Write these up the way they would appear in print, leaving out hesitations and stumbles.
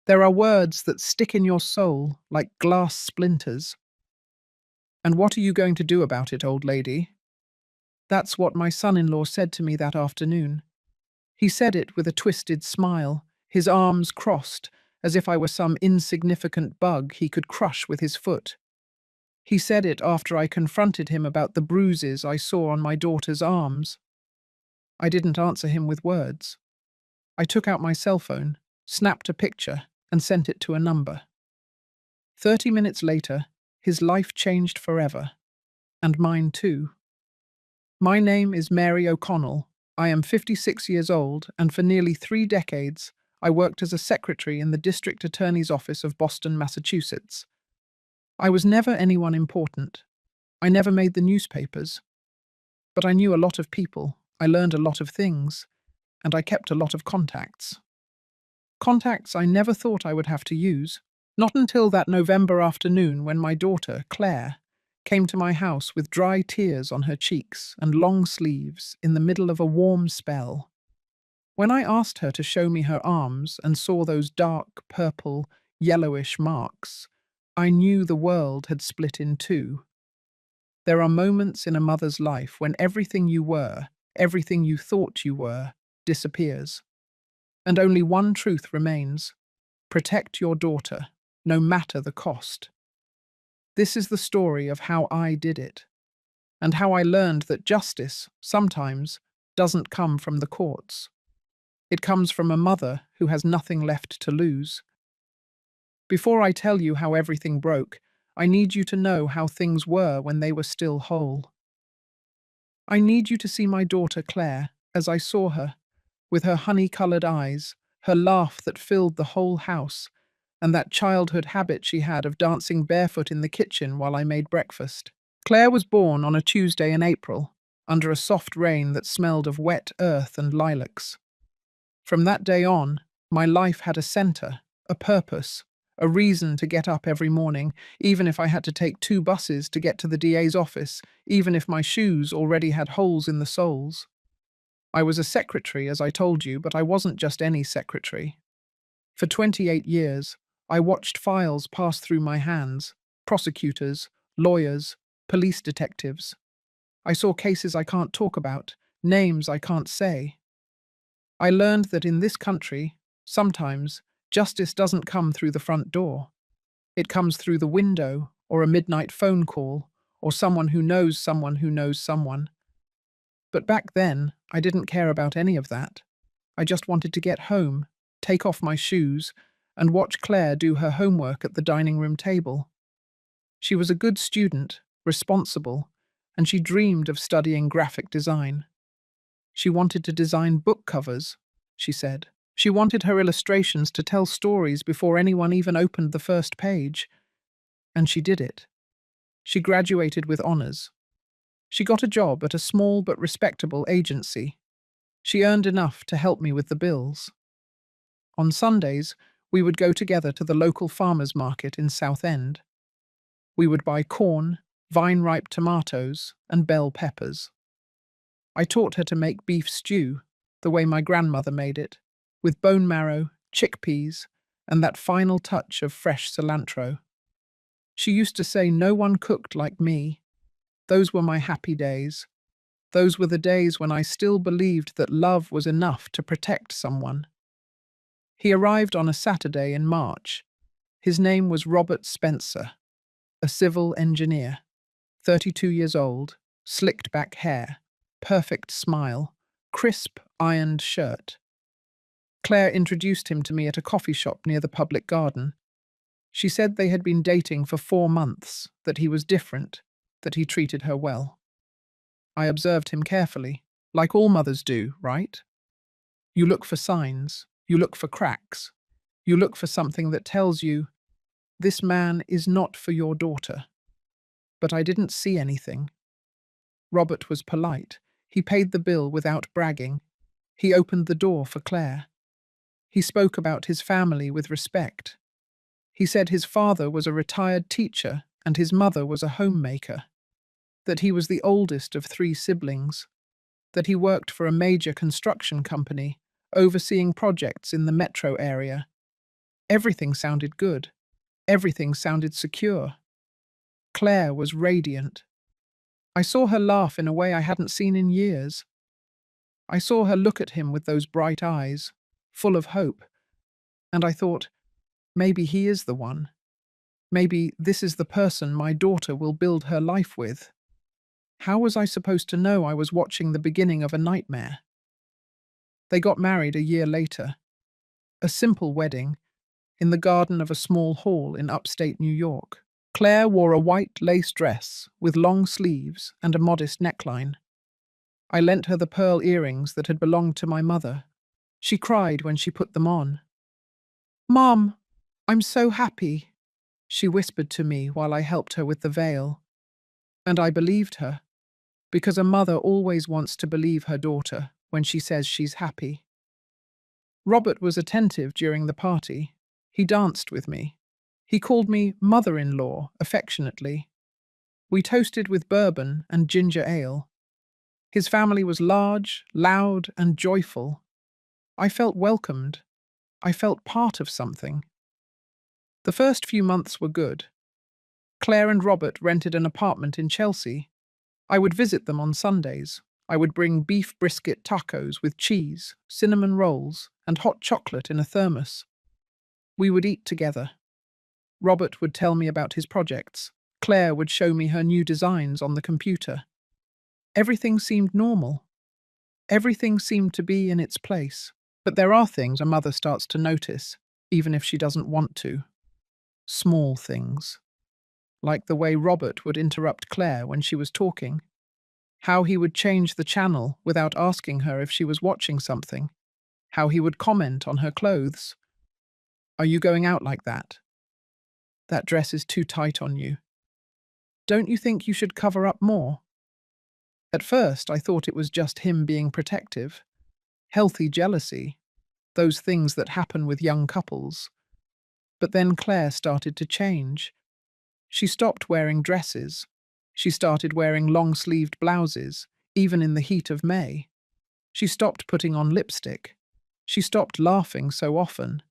There are words that stick in your soul like glass splinters. And what are you going to do about it, old lady? That's what my son-in-law said to me that afternoon. He said it with a twisted smile, his arms crossed, as if I were some insignificant bug he could crush with his foot. He said it after I confronted him about the bruises I saw on my daughter's arms. I didn't answer him with words. I took out my cell phone, snapped a picture, and sent it to a number. 30 minutes later, his life changed forever. And mine too. My name is Mary O'Connell. I am 56 years old, and for nearly 3 decades, I worked as a secretary in the District Attorney's Office of Boston, Massachusetts. I was never anyone important. I never made the newspapers. But I knew a lot of people, I learned a lot of things, and I kept a lot of contacts. Contacts I never thought I would have to use, not until that November afternoon when my daughter, Claire, came to my house with dry tears on her cheeks and long sleeves in the middle of a warm spell. When I asked her to show me her arms and saw those dark, purple, yellowish marks, I knew the world had split in two. There are moments in a mother's life when everything you were, everything you thought you were, disappears. And only one truth remains: protect your daughter, no matter the cost. This is the story of how I did it, and how I learned that justice, sometimes, doesn't come from the courts. It comes from a mother who has nothing left to lose. Before I tell you how everything broke, I need you to know how things were when they were still whole. I need you to see my daughter Claire as I saw her, with her honey-coloured eyes, her laugh that filled the whole house, and that childhood habit she had of dancing barefoot in the kitchen while I made breakfast. Claire was born on a Tuesday in April, under a soft rain that smelled of wet earth and lilacs. From that day on, my life had a centre, a purpose, a reason to get up every morning, even if I had to take 2 buses to get to the DA's office, even if my shoes already had holes in the soles. I was a secretary, as I told you, but I wasn't just any secretary. For 28 years, I watched files pass through my hands, prosecutors, lawyers, police detectives. I saw cases I can't talk about, names I can't say. I learned that in this country, sometimes, justice doesn't come through the front door. It comes through the window, or a midnight phone call, or someone who knows someone who knows someone. But back then, I didn't care about any of that. I just wanted to get home, take off my shoes, and watch Claire do her homework at the dining room table. She was a good student, responsible, and she dreamed of studying graphic design. She wanted to design book covers, she said. She wanted her illustrations to tell stories before anyone even opened the first page. And she did it. She graduated with honors. She got a job at a small but respectable agency. She earned enough to help me with the bills. On Sundays, we would go together to the local farmers' market in Southend. We would buy corn, vine-ripe tomatoes, and bell peppers. I taught her to make beef stew, the way my grandmother made it, with bone marrow, chickpeas, and that final touch of fresh cilantro. She used to say no one cooked like me. Those were my happy days. Those were the days when I still believed that love was enough to protect someone. He arrived on a Saturday in March. His name was Robert Spencer, a civil engineer, 32 years old, slicked back hair, perfect smile, crisp, ironed shirt. Claire introduced him to me at a coffee shop near the public garden. She said they had been dating for 4 months, that he was different, that he treated her well. I observed him carefully, like all mothers do, right? You look for signs, you look for cracks, you look for something that tells you, this man is not for your daughter. But I didn't see anything. Robert was polite. He paid the bill without bragging. He opened the door for Claire. He spoke about his family with respect. He said his father was a retired teacher and his mother was a homemaker, that he was the oldest of 3 siblings, that he worked for a major construction company, overseeing projects in the metro area, Everything sounded good. Everything sounded secure. Claire was radiant. I saw her laugh in a way I hadn't seen in years. I saw her look at him with those bright eyes, full of hope, and I thought, maybe he is the one. Maybe this is the person my daughter will build her life with. How was I supposed to know I was watching the beginning of a nightmare? They got married a year later. A simple wedding, in the garden of a small hall in upstate New York. Claire wore a white lace dress with long sleeves and a modest neckline. I lent her the pearl earrings that had belonged to my mother. She cried when she put them on. "Mom, I'm so happy," she whispered to me while I helped her with the veil. And I believed her, because a mother always wants to believe her daughter when she says she's happy. Robert was attentive during the party. He danced with me. He called me mother-in-law affectionately. We toasted with bourbon and ginger ale. His family was large, loud, and joyful. I felt welcomed. I felt part of something. The first few months were good. Claire and Robert rented an apartment in Chelsea. I would visit them on Sundays. I would bring beef brisket tacos with cheese, cinnamon rolls, and hot chocolate in a thermos. We would eat together. Robert would tell me about his projects. Claire would show me her new designs on the computer. Everything seemed normal. Everything seemed to be in its place. But there are things a mother starts to notice, even if she doesn't want to. Small things. Like the way Robert would interrupt Claire when she was talking. How he would change the channel without asking her if she was watching something. How he would comment on her clothes. "Are you going out like that? That dress is too tight on you. Don't you think you should cover up more?" At first, I thought it was just him being protective. Healthy jealousy. Those things that happen with young couples. But then Claire started to change. She stopped wearing dresses. She started wearing long-sleeved blouses, even in the heat of May. She stopped putting on lipstick. She stopped laughing so often.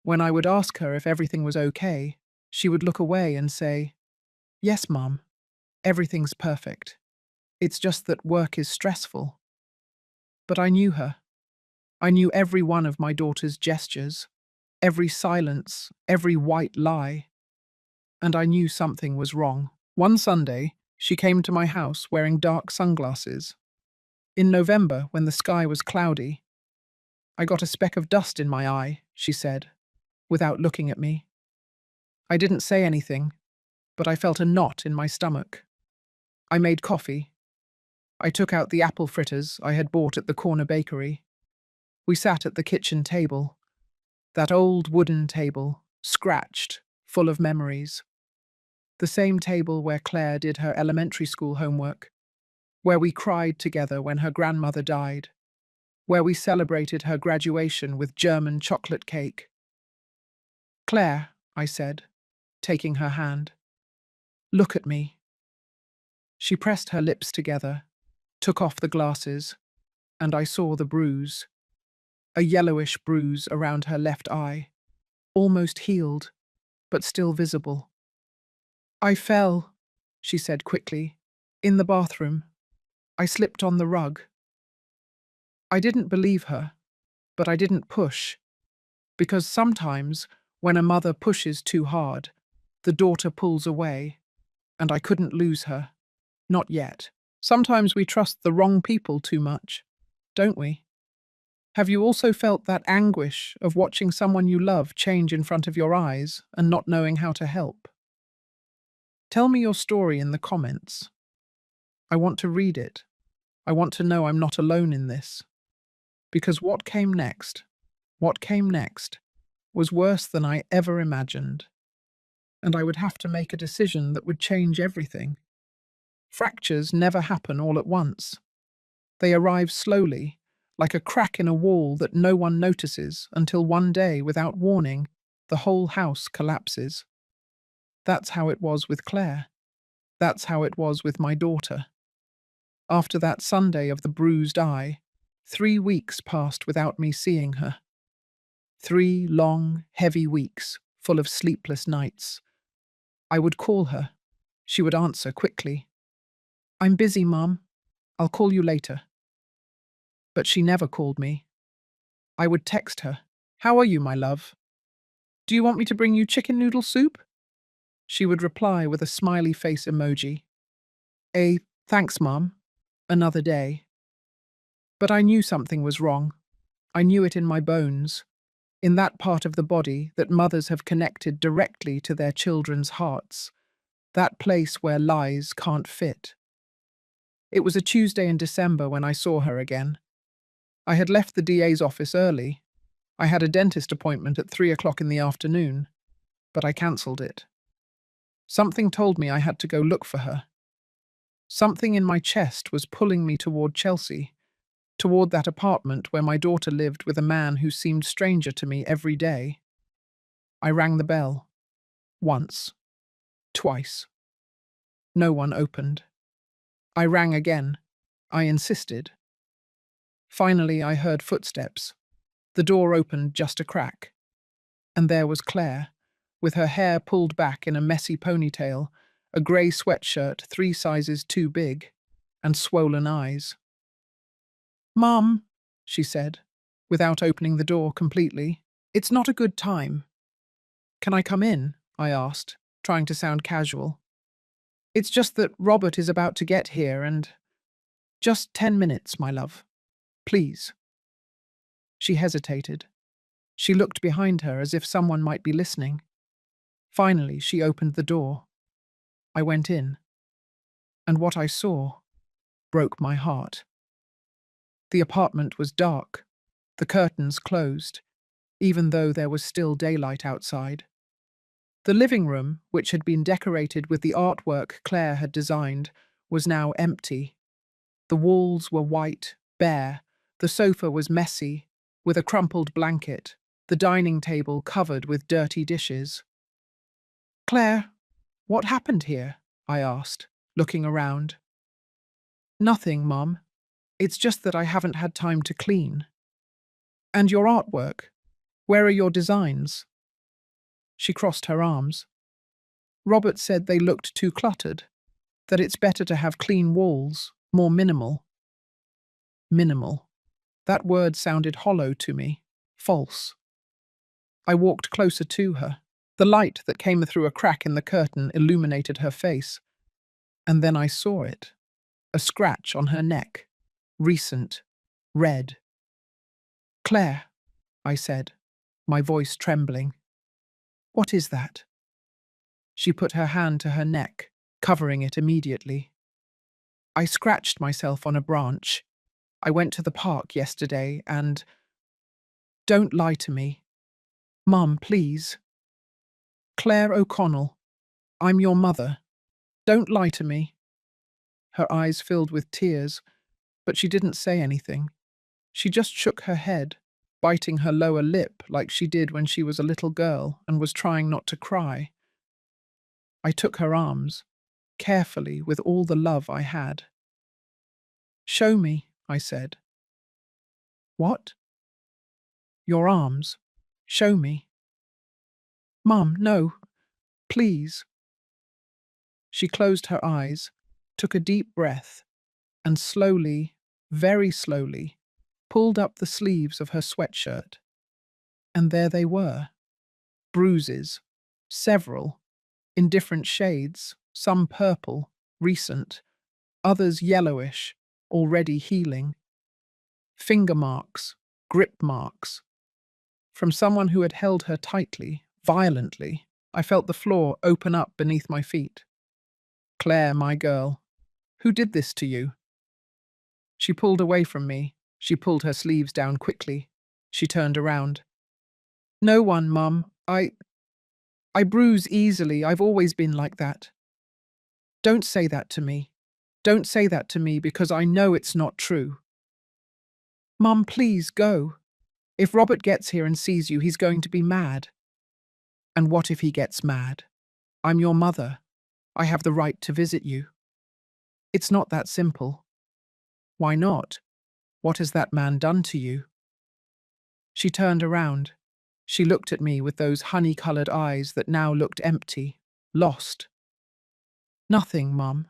When I would ask her if everything was okay, she would look away and say, "Yes, Mum, everything's perfect. It's just that work is stressful." But I knew her. I knew every one of my daughter's gestures, every silence, every white lie. And I knew something was wrong. One Sunday, she came to my house wearing dark sunglasses. In November, when the sky was cloudy, "I got a speck of dust in my eye," she said, without looking at me. I didn't say anything, but I felt a knot in my stomach. I made coffee. I took out the apple fritters I had bought at the corner bakery. We sat at the kitchen table, that old wooden table, scratched, full of memories. The same table where Claire did her elementary school homework, where we cried together when her grandmother died, where we celebrated her graduation with German chocolate cake. "Claire," I said, taking her hand, "look at me." She pressed her lips together, took off the glasses, and I saw the bruise. A yellowish bruise around her left eye, almost healed, but still visible. "I fell," she said quickly, "in the bathroom. I slipped on the rug." I didn't believe her, but I didn't push, because sometimes, when a mother pushes too hard, the daughter pulls away, and I couldn't lose her. Not yet. Sometimes we trust the wrong people too much, don't we? Have you also felt that anguish of watching someone you love change in front of your eyes and not knowing how to help? Tell me your story in the comments. I want to read it. I want to know I'm not alone in this. Because what came next, was worse than I ever imagined. And I would have to make a decision that would change everything. Fractures never happen all at once. They arrive slowly, like a crack in a wall that no one notices until one day, without warning, the whole house collapses. That's how it was with Claire. That's how it was with my daughter. After that Sunday of the bruised eye, 3 weeks passed without me seeing her. 3 long, heavy weeks, full of sleepless nights. I would call her. She would answer quickly. "I'm busy, Mum. I'll call you later." But she never called me. I would text her. "How are you, my love? Do you want me to bring you chicken noodle soup?" She would reply with a smiley face emoji. Thanks, Mum. Another day." But I knew something was wrong. I knew it in my bones, in that part of the body that mothers have connected directly to their children's hearts, that place where lies can't fit. It was a Tuesday in December when I saw her again. I had left the DA's office early. I had a dentist appointment at 3 o'clock in the afternoon, but I cancelled it. Something told me I had to go look for her. Something in my chest was pulling me toward Chelsea, toward that apartment where my daughter lived with a man who seemed stranger to me every day. I rang the bell. Once. Twice. No one opened. I rang again. I insisted. Finally, I heard footsteps. The door opened just a crack. And there was Claire, with her hair pulled back in a messy ponytail, a grey sweatshirt 3 sizes too big, and swollen eyes. "Mum," she said, without opening the door completely, "it's not a good time." "Can I come in?" I asked, trying to sound casual. "It's just that Robert is about to get here and—" "Just 10 minutes, my love. Please." She hesitated. She looked behind her as if someone might be listening. Finally, she opened the door. I went in. And what I saw broke my heart. The apartment was dark, the curtains closed, even though there was still daylight outside. The living room, which had been decorated with the artwork Claire had designed, was now empty. The walls were white, bare, the sofa was messy, with a crumpled blanket, the dining table covered with dirty dishes. "Claire, what happened here?" I asked, looking around. "Nothing, Mum. It's just that I haven't had time to clean." "And your artwork? Where are your designs?" She crossed her arms. "Robert said they looked too cluttered, that it's better to have clean walls, more minimal." Minimal. That word sounded hollow to me, false. I walked closer to her. The light that came through a crack in the curtain illuminated her face. And then I saw it. A scratch on her neck. Recent. Red. "Claire," I said, my voice trembling. "What is that?" She put her hand to her neck, covering it immediately. "I scratched myself on a branch. I went to the park yesterday and—" "Don't lie to me. Mum, please." "Claire O'Connell, I'm your mother. Don't lie to me." Her eyes filled with tears, but she didn't say anything. She just shook her head, biting her lower lip like she did when she was a little girl and was trying not to cry. I took her arms, carefully, with all the love I had. "Show me," I said. "What?" "Your arms. Show me." "Mum, no. Please." She closed her eyes, took a deep breath, and slowly, very slowly, pulled up the sleeves of her sweatshirt. And there they were. Bruises. Several. In different shades, some purple, recent, others yellowish, already healing. Finger marks, grip marks. From someone who had held her tightly, violently, I felt the floor open up beneath my feet. "Claire, my girl, who did this to you?" She pulled away from me. She pulled her sleeves down quickly. She turned around. "No one, Mum. I bruise easily. I've always been like that." "Don't say that to me. Don't say that to me because I know it's not true." "Mum, please go. If Robert gets here and sees you, he's going to be mad." "And what if he gets mad? I'm your mother. I have the right to visit you." "It's not that simple." "Why not? What has that man done to you?" She turned around. She looked at me with those honey-coloured eyes that now looked empty, lost. Nothing, Mum.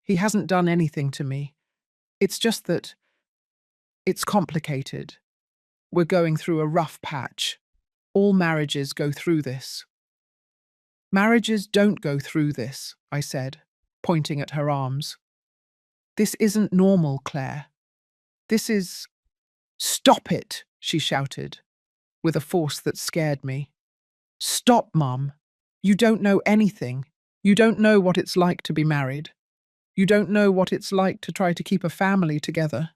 He hasn't done anything to me. It's just that it's complicated. We're going through a rough patch. All marriages go through this. Marriages don't go through this, I said, pointing at her arms. This isn't normal, Claire. This is… Stop it, she shouted, with a force that scared me. Stop, Mum. You don't know anything. You don't know what it's like to be married. You don't know what it's like to try to keep a family together.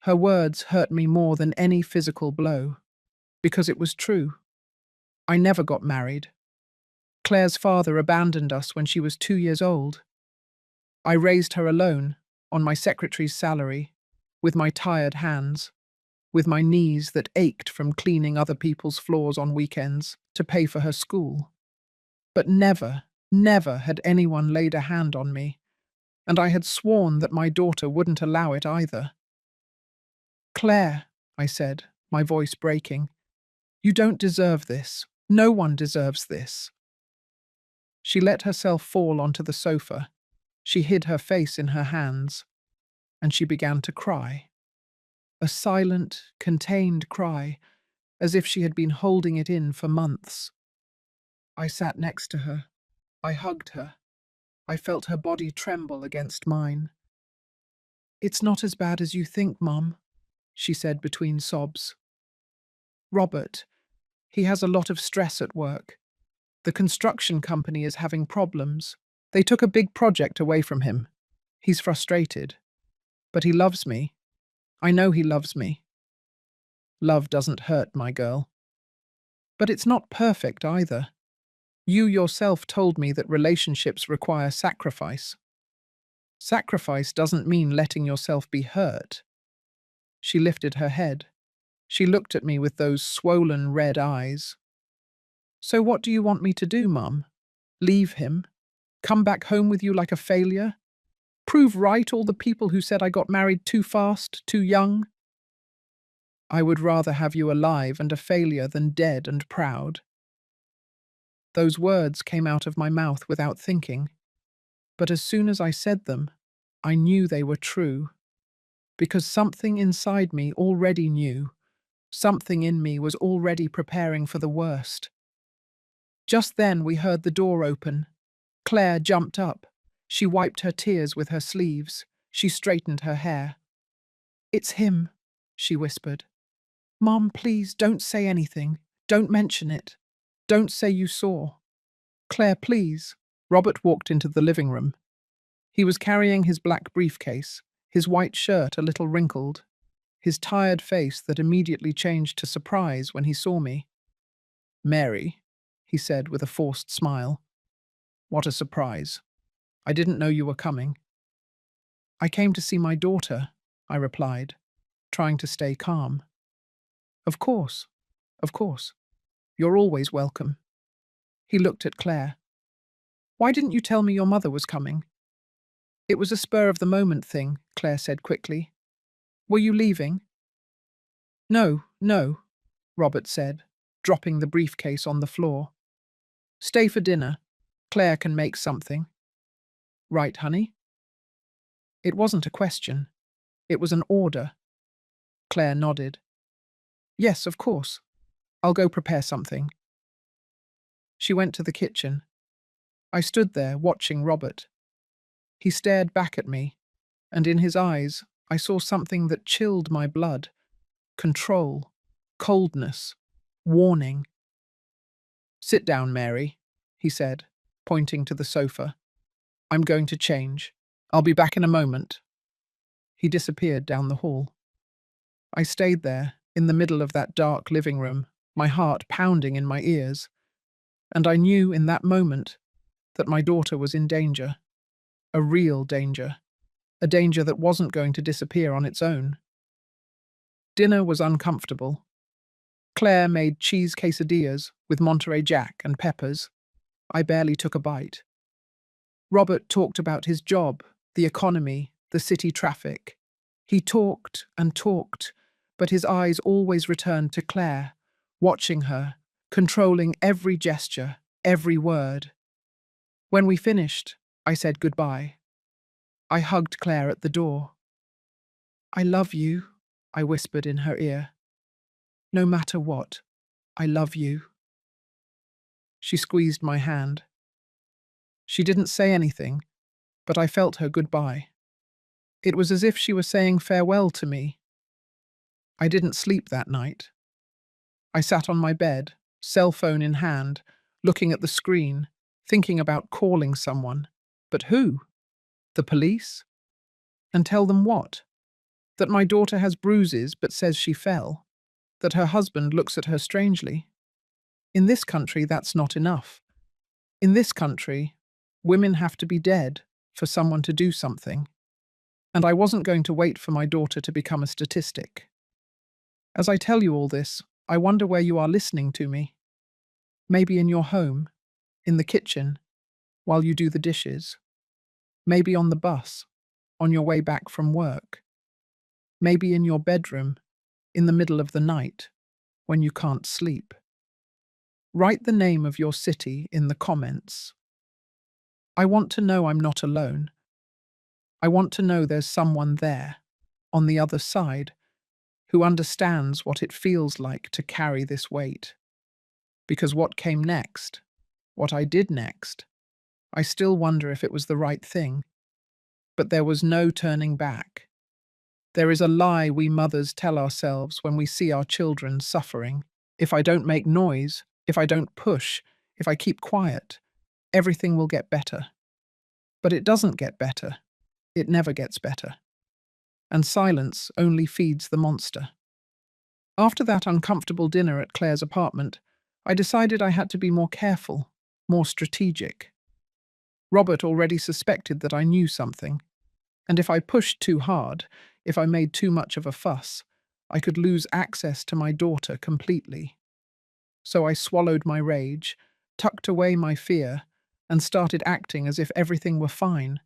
Her words hurt me more than any physical blow, because it was true. I never got married. Claire's father abandoned us when she was 2 years old. I raised her alone, on my secretary's salary, with my tired hands, with my knees that ached from cleaning other people's floors on weekends to pay for her school. But never, never had anyone laid a hand on me, and I had sworn that my daughter wouldn't allow it either. Claire, I said, my voice breaking, you don't deserve this. No one deserves this. She let herself fall onto the sofa. She hid her face in her hands, and she began to cry. A silent, contained cry, as if she had been holding it in for months. I sat next to her. I hugged her. I felt her body tremble against mine. It's not as bad as you think, Mum, she said between sobs. Robert, he has a lot of stress at work. The construction company is having problems. They took a big project away from him. He's frustrated. But he loves me. I know he loves me. Love doesn't hurt, my girl. But it's not perfect either. You yourself told me that relationships require sacrifice. Sacrifice doesn't mean letting yourself be hurt. She lifted her head. She looked at me with those swollen red eyes. So what do you want me to do, Mum? Leave him? Come back home with you like a failure? Prove right all the people who said I got married too fast, too young? I would rather have you alive and a failure than dead and proud. Those words came out of my mouth without thinking, but as soon as I said them, I knew they were true, because something inside me already knew, something in me was already preparing for the worst. Just then we heard the door open. Claire jumped up. She wiped her tears with her sleeves. She straightened her hair. It's him, she whispered. Mom, please don't say anything. Don't mention it. Don't say you saw. Claire, please. Robert walked into the living room. He was carrying his black briefcase, his white shirt a little wrinkled, his tired face that immediately changed to surprise when he saw me. Mary, he said with a forced smile. What a surprise. I didn't know you were coming. I came to see my daughter, I replied, trying to stay calm. Of course, of course. You're always welcome. He looked at Claire. Why didn't you tell me your mother was coming? It was a spur-of-the-moment thing, Claire said quickly. Were you leaving? No, no, Robert said, dropping the briefcase on the floor. Stay for dinner. Claire can make something. Right, honey? It wasn't a question. It was an order. Claire nodded. Yes, of course. I'll go prepare something. She went to the kitchen. I stood there, watching Robert. He stared back at me, and in his eyes I saw something that chilled my blood. Control, coldness, warning. Sit down, Mary, he said, pointing to the sofa. I'm going to change. I'll be back in a moment. He disappeared down the hall. I stayed there, in the middle of that dark living room, my heart pounding in my ears, and I knew in that moment that my daughter was in danger. A real danger. A danger that wasn't going to disappear on its own. Dinner was uncomfortable. Claire made cheese quesadillas with Monterey Jack and peppers. I barely took a bite. Robert talked about his job, the economy, the city traffic. He talked and talked, but his eyes always returned to Claire, watching her, controlling every gesture, every word. When we finished, I said goodbye. I hugged Claire at the door. I love you, I whispered in her ear. No matter what, I love you. She squeezed my hand. She didn't say anything, but I felt her goodbye. It was as if she was saying farewell to me. I didn't sleep that night. I sat on my bed, cell phone in hand, looking at the screen, thinking about calling someone. But who? The police? And tell them what? That my daughter has bruises but says she fell? That her husband looks at her strangely? In this country, that's not enough. In this country, women have to be dead for someone to do something. And I wasn't going to wait for my daughter to become a statistic. As I tell you all this, I wonder where you are listening to me. Maybe in your home, in the kitchen, while you do the dishes. Maybe on the bus, on your way back from work. Maybe in your bedroom, in the middle of the night, when you can't sleep. Write the name of your city in the comments. I want to know I'm not alone. I want to know there's someone there, on the other side, who understands what it feels like to carry this weight. Because what came next, what I did next, I still wonder if it was the right thing. But there was no turning back. There is a lie we mothers tell ourselves when we see our children suffering. If I don't make noise, if I don't push, if I keep quiet, everything will get better. But it doesn't get better. It never gets better. And silence only feeds the monster. After that uncomfortable dinner at Claire's apartment, I decided I had to be more careful, more strategic. Robert already suspected that I knew something, and if I pushed too hard, if I made too much of a fuss, I could lose access to my daughter completely. So I swallowed my rage, tucked away my fear, and started acting as if everything were fine,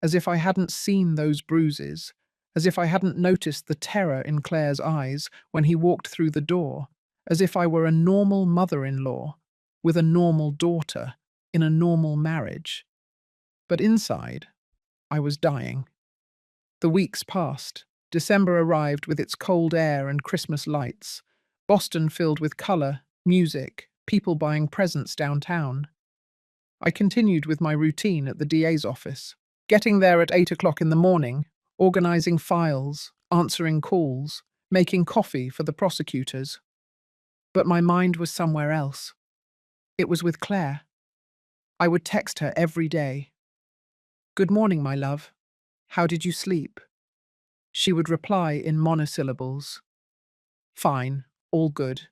as if I hadn't seen those bruises, as if I hadn't noticed the terror in Claire's eyes when he walked through the door, as if I were a normal mother-in-law with a normal daughter in a normal marriage. But inside, I was dying. The weeks passed. December arrived with its cold air and Christmas lights. Boston filled with colour, music, people buying presents downtown. I continued with my routine at the DA's office, getting there at 8 o'clock in the morning, organising files, answering calls, making coffee for the prosecutors. But my mind was somewhere else. It was with Claire. I would text her every day. "Good morning, my love. How did you sleep?" She would reply in monosyllables. "Fine, all good,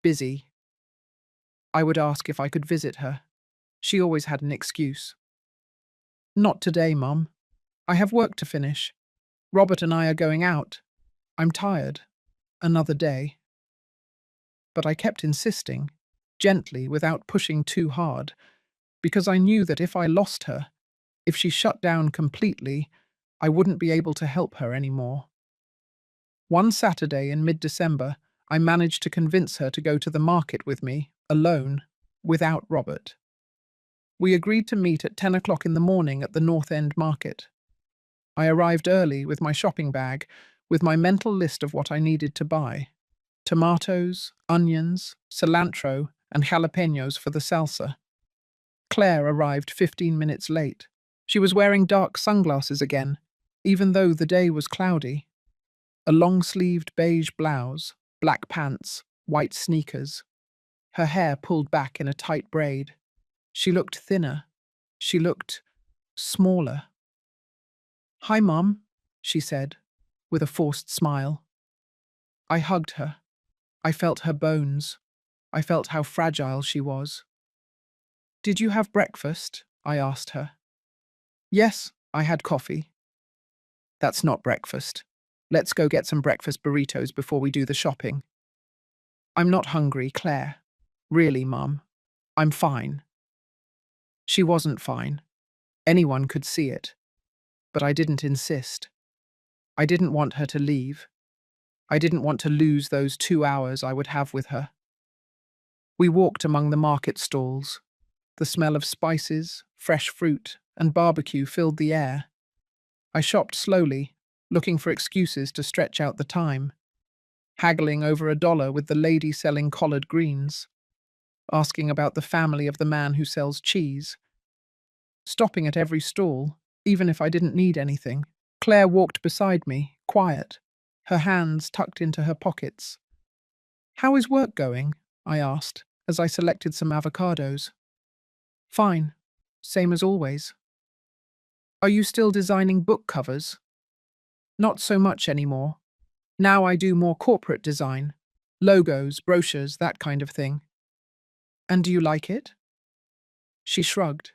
busy." I would ask if I could visit her. She always had an excuse. "Not today, Mum. I have work to finish. Robert and I are going out. I'm tired. Another day." But I kept insisting, gently, without pushing too hard, because I knew that if I lost her, if she shut down completely, I wouldn't be able to help her anymore. One Saturday in mid-December, I managed to convince her to go to the market with me, alone, without Robert. We agreed to meet at 10 o'clock in the morning at the North End Market. I arrived early with my shopping bag, with my mental list of what I needed to buy. Tomatoes, onions, cilantro, and jalapenos for the salsa. Claire arrived 15 minutes late. She was wearing dark sunglasses again, even though the day was cloudy. A long-sleeved beige blouse, black pants, white sneakers. Her hair pulled back in a tight braid. She looked thinner. She looked smaller. "Hi, Mum," she said, with a forced smile. I hugged her. I felt her bones. I felt how fragile she was. "Did you have breakfast?" I asked her. "Yes, I had coffee." "That's not breakfast. Let's go get some breakfast burritos before we do the shopping." "I'm not hungry, Claire. Really, Mum. I'm fine." She wasn't fine. Anyone could see it. But I didn't insist. I didn't want her to leave. I didn't want to lose those 2 hours I would have with her. We walked among the market stalls. The smell of spices, fresh fruit, and barbecue filled the air. I shopped slowly, looking for excuses to stretch out the time, haggling over $1 with the lady selling collard greens, asking about the family of the man who sells cheese, stopping at every stall, even if I didn't need anything. Claire walked beside me, quiet, her hands tucked into her pockets. "How is work going?" I asked, as I selected some avocados. "Fine, same as always." "Are you still designing book covers?" "Not so much anymore. Now I do more corporate design. Logos, brochures, that kind of thing." "And do you like it?" She shrugged.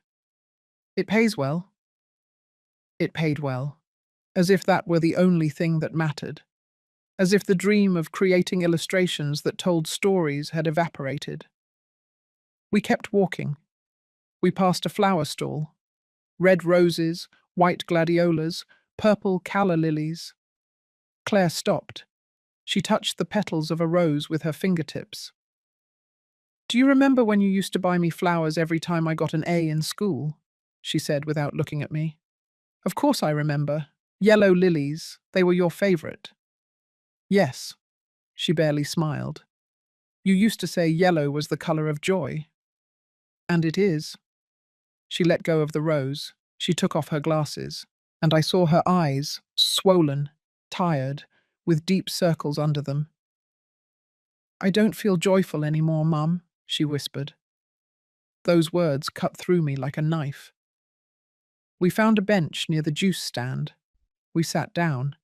"It pays well." It paid well, as if that were the only thing that mattered, as if the dream of creating illustrations that told stories had evaporated. We kept walking. We passed a flower stall. Red roses, white gladiolas, purple calla lilies. Claire stopped. She touched the petals of a rose with her fingertips. "Do you remember when you used to buy me flowers every time I got an A in school?" she said without looking at me. "Of course I remember. Yellow lilies, they were your favorite." "Yes," she barely smiled. "You used to say yellow was the color of joy." "And it is." She let go of the rose. She took off her glasses, and I saw her eyes, swollen, tired, with deep circles under them. "I don't feel joyful anymore, Mum," she whispered. Those words cut through me like a knife. We found a bench near the juice stand. We sat down.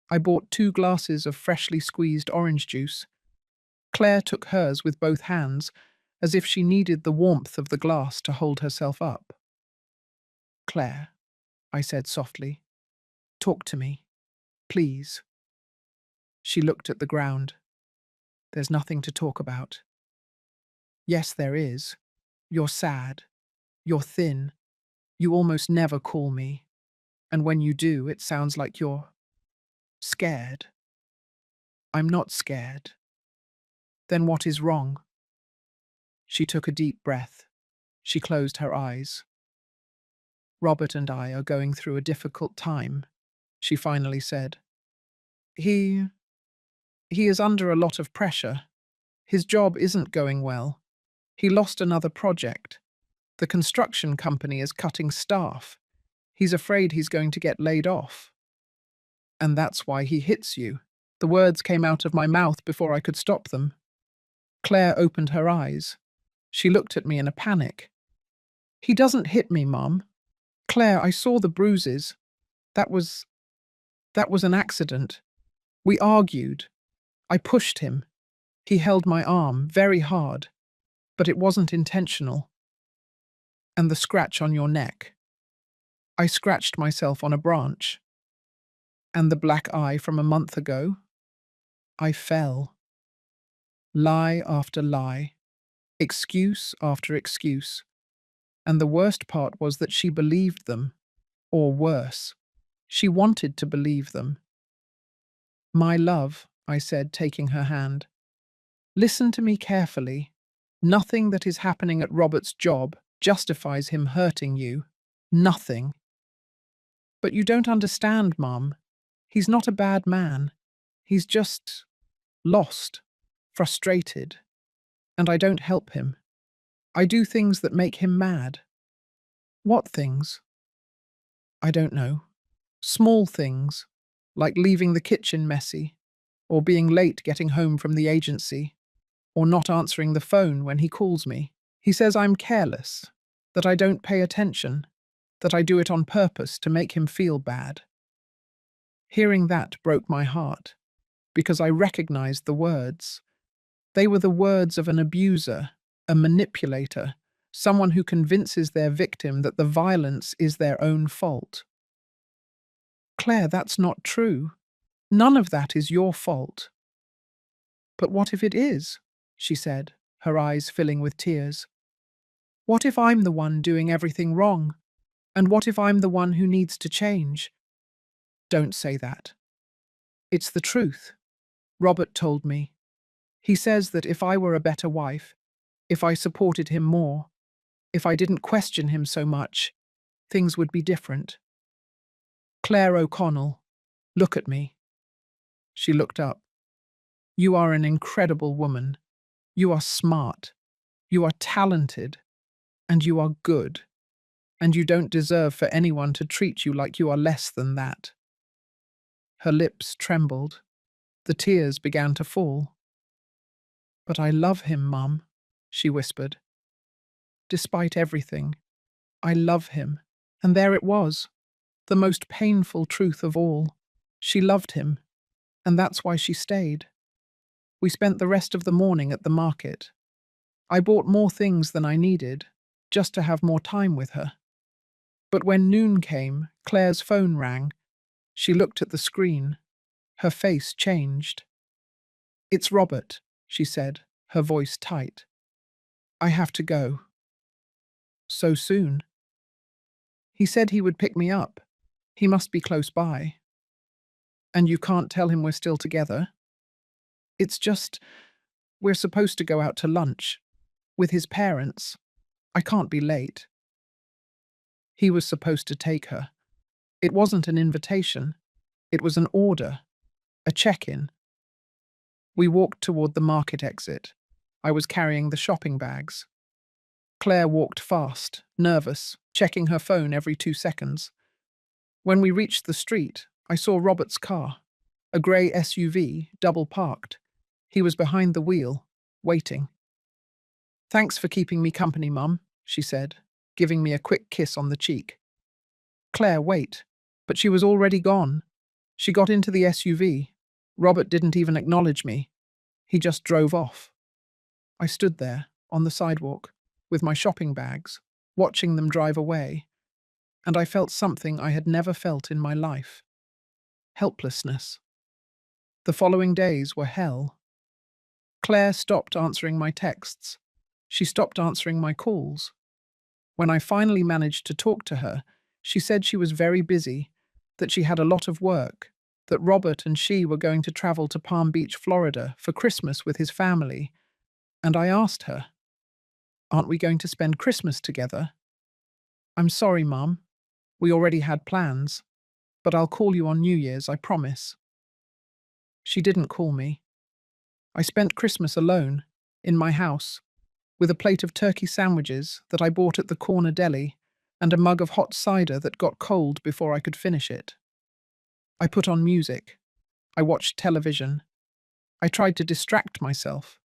I bought 2 glasses of freshly squeezed orange juice. Claire took hers with both hands, as if she needed the warmth of the glass to hold herself up. "Claire," I said softly, "talk to me, please." She looked at the ground. "There's nothing to talk about." "Yes, there is. You're sad. You're thin. You almost never call me. And when you do, it sounds like you're scared." "I'm not scared." "Then what is wrong?" She took a deep breath. She closed her eyes. "Robert and I are going through a difficult time," she finally said. He is under a lot of pressure. His job isn't going well. He lost another project. The construction company is cutting staff. He's afraid he's going to get laid off." "And that's why he hits you." The words came out of my mouth before I could stop them. Claire opened her eyes. She looked at me in a panic. "He doesn't hit me, Mum." "Claire, I saw the bruises. That was an accident. We argued. I pushed him. He held my arm very hard, but it wasn't intentional." "And the scratch on your neck?" "I scratched myself on a branch." "And the black eye from a month ago?" "I fell." Lie after lie, excuse after excuse. And the worst part was that she believed them, or worse, she wanted to believe them. "My love," I said, taking her hand, "listen to me carefully. Nothing that is happening at Robert's job justifies him hurting you. Nothing." "But you don't understand, Mum. He's not a bad man. He's just lost, frustrated. And I don't help him. I do things that make him mad." "What things?" "I don't know. Small things, like leaving the kitchen messy, or being late getting home from the agency, or not answering the phone when he calls me. He says I'm careless, that I don't pay attention, that I do it on purpose to make him feel bad." Hearing that broke my heart, because I recognized the words. They were the words of an abuser, a manipulator, someone who convinces their victim that the violence is their own fault. "Claire, that's not true. None of that is your fault." "But what if it is?" she said, her eyes filling with tears. "What if I'm the one doing everything wrong? And what if I'm the one who needs to change?" "Don't say that." "It's the truth. Robert told me. He says that if I were a better wife, If I supported him more, if I didn't question him so much, things would be different. Claire O'Connell, look at me. She looked up. You are an incredible woman. You are smart. You are talented. And you are good. And you don't deserve for anyone to treat you like you are less than that. Her lips trembled. The tears began to fall. But I love him, Mum, she whispered. Despite everything, I love him. And there it was, the most painful truth of all. She loved him, and that's why she stayed. We spent the rest of the morning at the market. I bought more things than I needed, just to have more time with her. But when noon came, Claire's phone rang. She looked at the screen. Her face changed. It's Robert, she said, her voice tight. I have to go. So soon? He said he would pick me up. He must be close by. And you can't tell him we're still together? It's just, we're supposed to go out to lunch. With his parents. I can't be late. He was supposed to take her. It wasn't an invitation. It was an order. A check-in. We walked toward the market exit. I was carrying the shopping bags. Claire walked fast, nervous, checking her phone every 2 seconds. When we reached the street, I saw Robert's car. A grey SUV, double parked. He was behind the wheel, waiting. Thanks for keeping me company, Mum, she said, giving me a quick kiss on the cheek. Claire, wait. But she was already gone. She got into the SUV. Robert didn't even acknowledge me. He just drove off. I stood there, on the sidewalk, with my shopping bags, watching them drive away, and I felt something I had never felt in my life. Helplessness. The following days were hell. Claire stopped answering my texts. She stopped answering my calls. When I finally managed to talk to her, she said she was very busy, that she had a lot of work, that Robert and she were going to travel to Palm Beach, Florida, for Christmas with his family. And I asked her, aren't we going to spend Christmas together? I'm sorry, Mum. We already had plans, but I'll call you on New Year's, I promise. She didn't call me. I spent Christmas alone, in my house, with a plate of turkey sandwiches that I bought at the corner deli and a mug of hot cider that got cold before I could finish it. I put on music. I watched television. I tried to distract myself.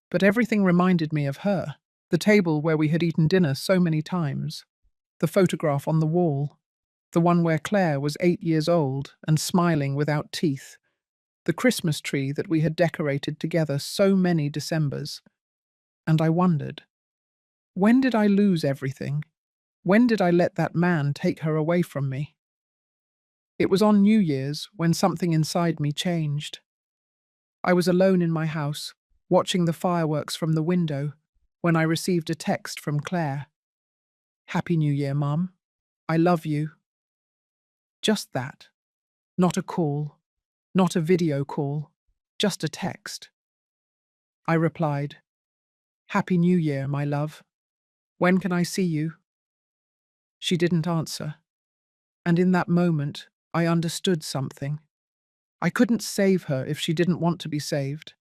But everything reminded me of her, the table where we had eaten dinner so many times, the photograph on the wall, the one where Claire was 8 years old and smiling without teeth, the Christmas tree that we had decorated together so many Decembers. And I wondered, when did I lose everything? When did I let that man take her away from me? It was on New Year's when something inside me changed. I was alone in my house, watching the fireworks from the window, when I received a text from Claire. Happy New Year, Mum. I love you. Just that. Not a call, not a video call, just a text. I replied, Happy New Year, my love. When can I see you? She didn't answer, and in that moment, I understood something. I couldn't save her if she didn't want to be saved.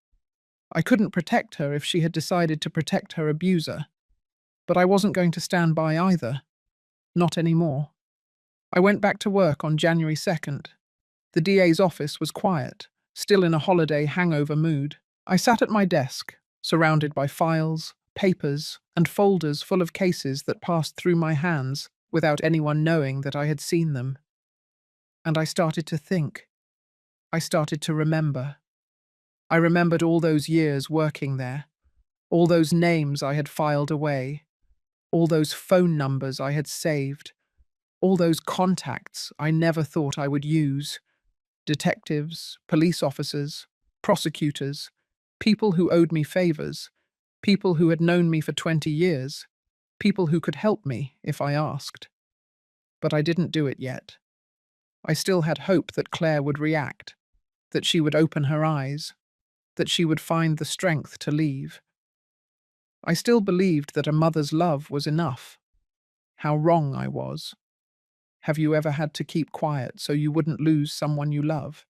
I couldn't protect her if she had decided to protect her abuser. But I wasn't going to stand by either. Not anymore. I went back to work on January 2nd. The DA's office was quiet, still in a holiday hangover mood. I sat at my desk, surrounded by files, papers, and folders full of cases that passed through my hands without anyone knowing that I had seen them. And I started to think. I started to remember. I remembered all those years working there, all those names I had filed away, all those phone numbers I had saved, all those contacts I never thought I would use. Detectives, police officers, prosecutors, people who owed me favors, people who had known me for 20 years, people who could help me if I asked. But I didn't do it yet. I still had hope that Claire would react, that she would open her eyes, that she would find the strength to leave. I still believed that a mother's love was enough. How wrong I was. Have you ever had to keep quiet so you wouldn't lose someone you love?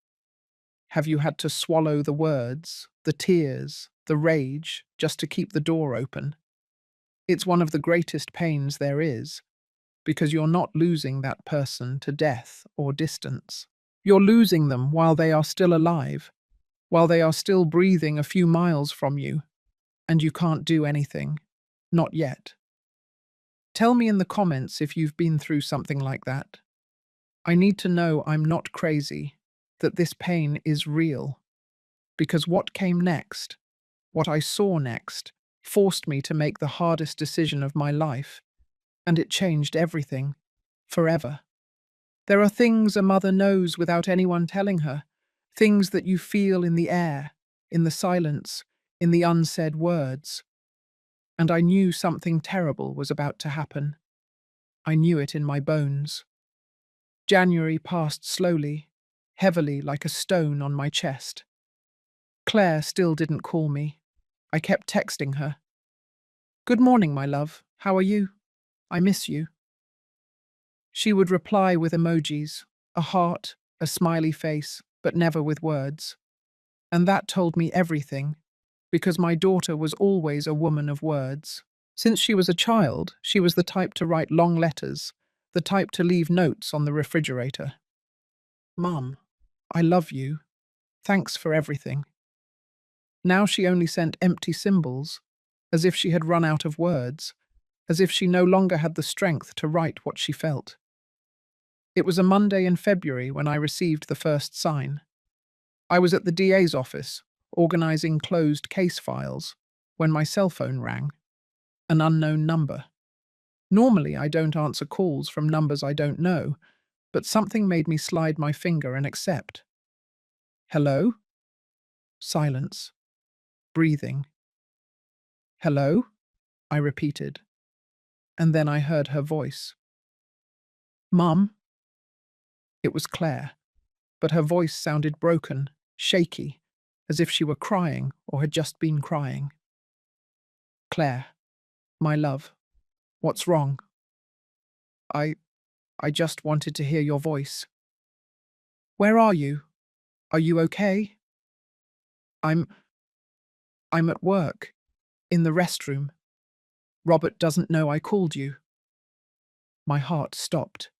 Have you had to swallow the words, the tears, the rage, just to keep the door open? It's one of the greatest pains there is, because you're not losing that person to death or distance. You're losing them while they are still alive, while they are still breathing a few miles from you, and you can't do anything. Not yet. Tell me in the comments if you've been through something like that. I need to know I'm not crazy, that this pain is real. Because what came next, what I saw next, forced me to make the hardest decision of my life, and it changed everything, forever. There are things a mother knows without anyone telling her, things that you feel in the air, in the silence, in the unsaid words. And I knew something terrible was about to happen. I knew it in my bones. January passed slowly, heavily like a stone on my chest. Claire still didn't call me. I kept texting her. "Good morning, my love. How are you? I miss you." She would reply with emojis, a heart, a smiley face, but never with words. And that told me everything, because my daughter was always a woman of words. Since she was a child, she was the type to write long letters, the type to leave notes on the refrigerator. "Mum, I love you. Thanks for everything." Now she only sent empty symbols, as if she had run out of words, as if she no longer had the strength to write what she felt. It was a Monday in February when I received the first sign. I was at the DA's office, organizing closed case files, when my cell phone rang. An unknown number. Normally, I don't answer calls from numbers I don't know, but something made me slide my finger and accept. "Hello?" Silence. Breathing. "Hello?" I repeated. And then I heard her voice. "Mum?" It was Claire, but her voice sounded broken, shaky, as if she were crying or had just been crying. "Claire, my love, what's wrong?" I I just wanted to hear your voice." "Where are you? Are you okay?" I'm I'm at work, in the restroom. Robert doesn't know I called you." My heart stopped.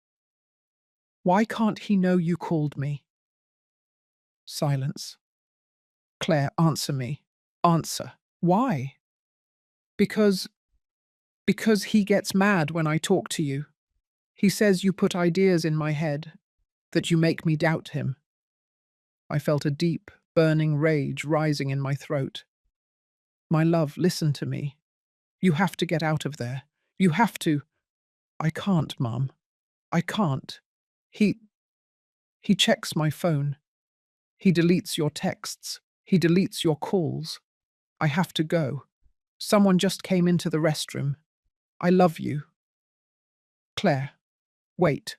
"Why can't he know you called me?" Silence. "Claire, answer me. Answer. Why?" Because he gets mad when I talk to you. He says you put ideas in my head, that you make me doubt him." I felt a deep, burning rage rising in my throat. "My love, listen to me. You have to get out of there. You have to." "I can't, Mum. I can't. He checks my phone. He deletes your texts. He deletes your calls. I have to go. Someone just came into the restroom. I love you." "Claire, wait."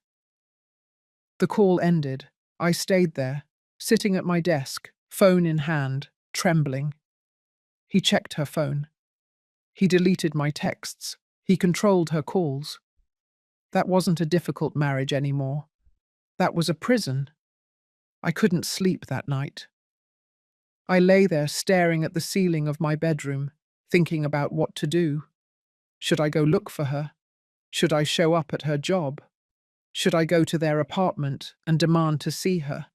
The call ended. I stayed there, sitting at my desk, phone in hand, trembling. He checked her phone. He deleted my texts. He controlled her calls. That wasn't a difficult marriage anymore. That was a prison. I couldn't sleep that night. I lay there staring at the ceiling of my bedroom, thinking about what to do. Should I go look for her? Should I show up at her job? Should I go to their apartment and demand to see her?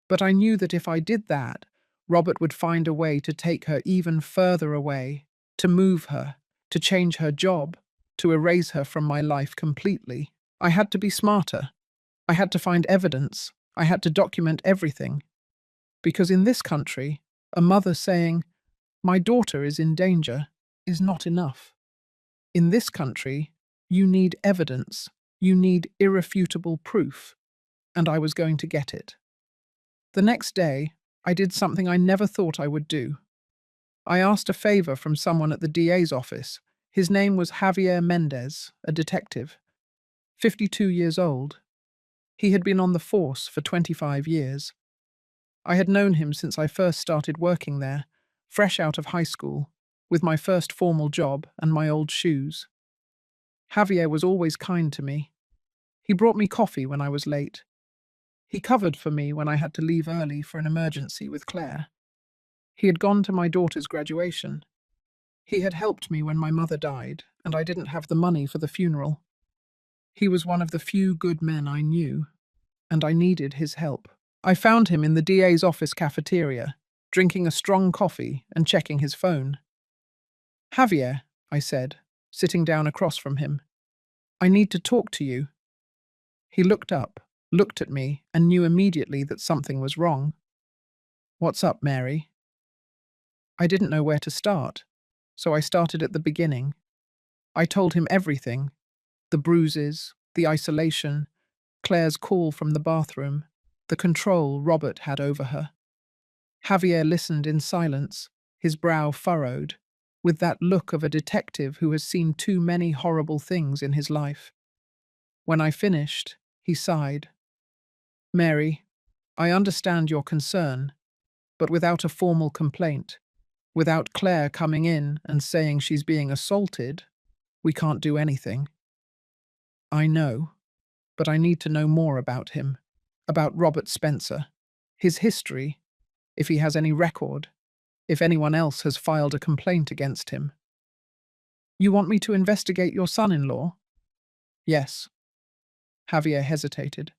But I knew that if I did that, Robert would find a way to take her even further away, to move her, to change her job, to erase her from my life completely. I had to be smarter. I had to find evidence. I had to document everything. Because in this country, a mother saying, "My daughter is in danger," is not enough. In this country, you need evidence. You need irrefutable proof. And I was going to get it. The next day, I did something I never thought I would do. I asked a favor from someone at the DA's office. His name was Javier Mendez, a detective, 52 years old. He had been on the force for 25 years. I had known him since I first started working there, fresh out of high school. with my first formal job and my old shoes. Javier was always kind to me. He brought me coffee when I was late. He covered for me when I had to leave early for an emergency with Claire. He had gone to my daughter's graduation. He had helped me when my mother died, and I didn't have the money for the funeral. He was one of the few good men I knew, and I needed his help. I found him in the DA's office cafeteria, drinking a strong coffee and checking his phone. Javier, I said, sitting down across from him, I need to talk to you. He looked up, looked at me, and knew immediately that something was wrong. What's up, Mary? I didn't know where to start, so I started at the beginning. I told him everything, the bruises, the isolation, Claire's call from the bathroom, the control Robert had over her. Javier listened in silence, his brow furrowed, with that look of a detective who has seen too many horrible things in his life. When I finished, he sighed. Mary, I understand your concern, but without a formal complaint, without Claire coming in and saying she's being assaulted, we can't do anything. I know, but I need to know more about him, about Robert Spencer, his history, if he has any record, if anyone else has filed a complaint against him. You want me to investigate your son-in-law? Yes. Javier hesitated.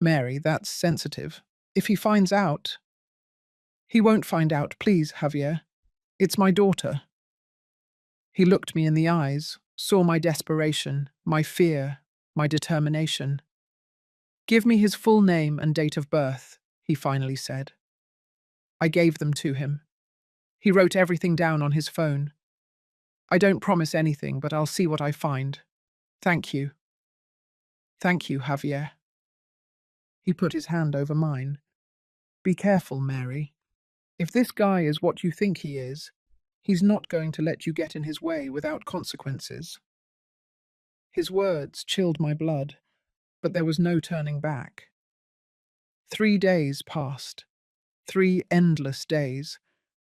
Mary, that's sensitive. If he finds out... He won't find out, please, Javier. It's my daughter. He looked me in the eyes, saw my desperation, my fear, my determination. Give me his full name and date of birth, he finally said. I gave them to him. He wrote everything down on his phone. I don't promise anything, but I'll see what I find. Thank you. Thank you, Javier. He put his hand over mine. Be careful, Mary. If this guy is what you think he is, he's not going to let you get in his way without consequences. His words chilled my blood, but there was no turning back. 3 days passed, 3 endless days,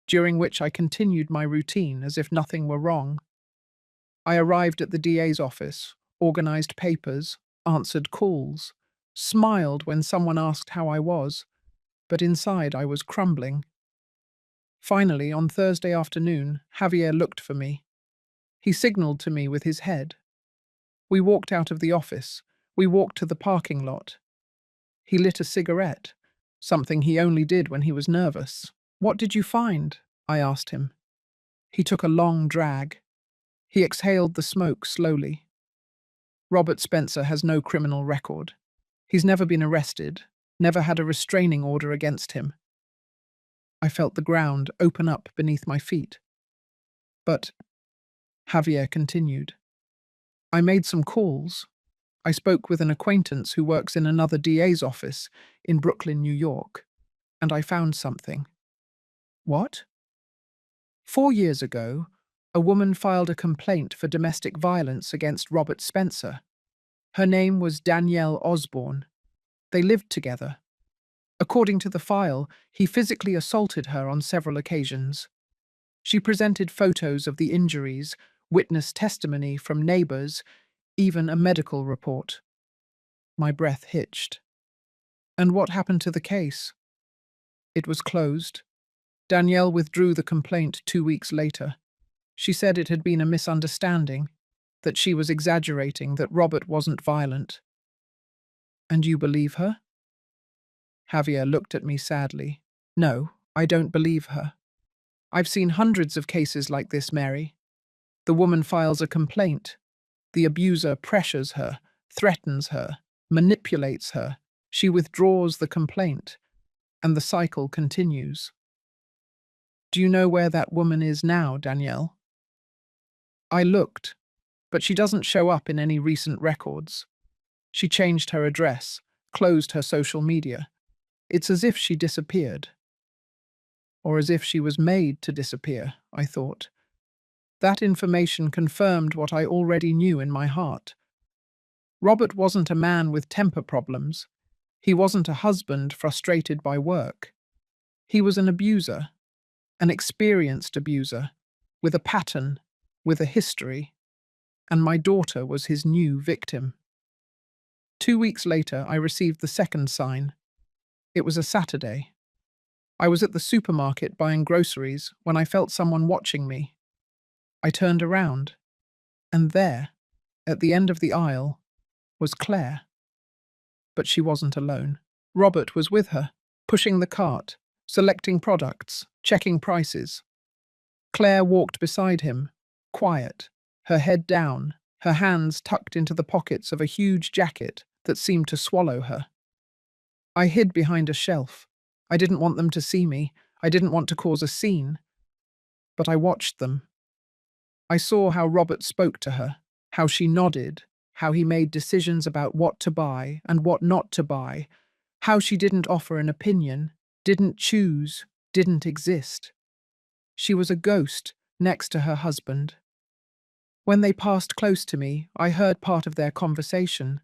during which I continued my routine as if nothing were wrong. I arrived at the DA's office, organized papers, answered calls, smiled when someone asked how I was, but inside I was crumbling. Finally, on Thursday afternoon, Javier looked for me. He signaled to me with his head. We walked out of the office. We walked to the parking lot. He lit a cigarette, something he only did when he was nervous. What did you find? I asked him. He took a long drag. He exhaled the smoke slowly. Robert Spencer has no criminal record. He's never been arrested, never had a restraining order against him. I felt the ground open up beneath my feet. But, Javier continued, I made some calls. I spoke with an acquaintance who works in another DA's office in Brooklyn, New York, and I found something. What? 4 years ago, a woman filed a complaint for domestic violence against Robert Spencer. Her name was Danielle Osborne. They lived together. According to the file, he physically assaulted her on several occasions. She presented photos of the injuries, witness testimony from neighbors, even a medical report. My breath hitched. And what happened to the case? It was closed. Danielle withdrew the complaint 2 weeks later. She said it had been a misunderstanding, that she was exaggerating, that Robert wasn't violent. And you believe her? Javier looked at me sadly. No, I don't believe her. I've seen hundreds of cases like this, Mary. The woman files a complaint. The abuser pressures her, threatens her, manipulates her. She withdraws the complaint, and the cycle continues. Do you know where that woman is now, Danielle? I looked, but she doesn't show up in any recent records. She changed her address, closed her social media. It's as if she disappeared. Or as if she was made to disappear, I thought. That information confirmed what I already knew in my heart. Robert wasn't a man with temper problems. He wasn't a husband frustrated by work. He was an abuser, an experienced abuser, with a pattern, with a history, and my daughter was his new victim. 2 weeks later, I received the second sign. It was a Saturday. I was at the supermarket buying groceries when I felt someone watching me. I turned around, and there, at the end of the aisle, was Claire. But she wasn't alone. Robert was with her, pushing the cart, selecting products, checking prices. Claire walked beside him, quiet, her head down, her hands tucked into the pockets of a huge jacket that seemed to swallow her. I hid behind a shelf. I didn't want them to see me. I didn't want to cause a scene. But I watched them. I saw how Robert spoke to her, how she nodded, how he made decisions about what to buy and what not to buy, how she didn't offer an opinion, didn't choose, didn't exist. She was a ghost next to her husband. When they passed close to me, I heard part of their conversation.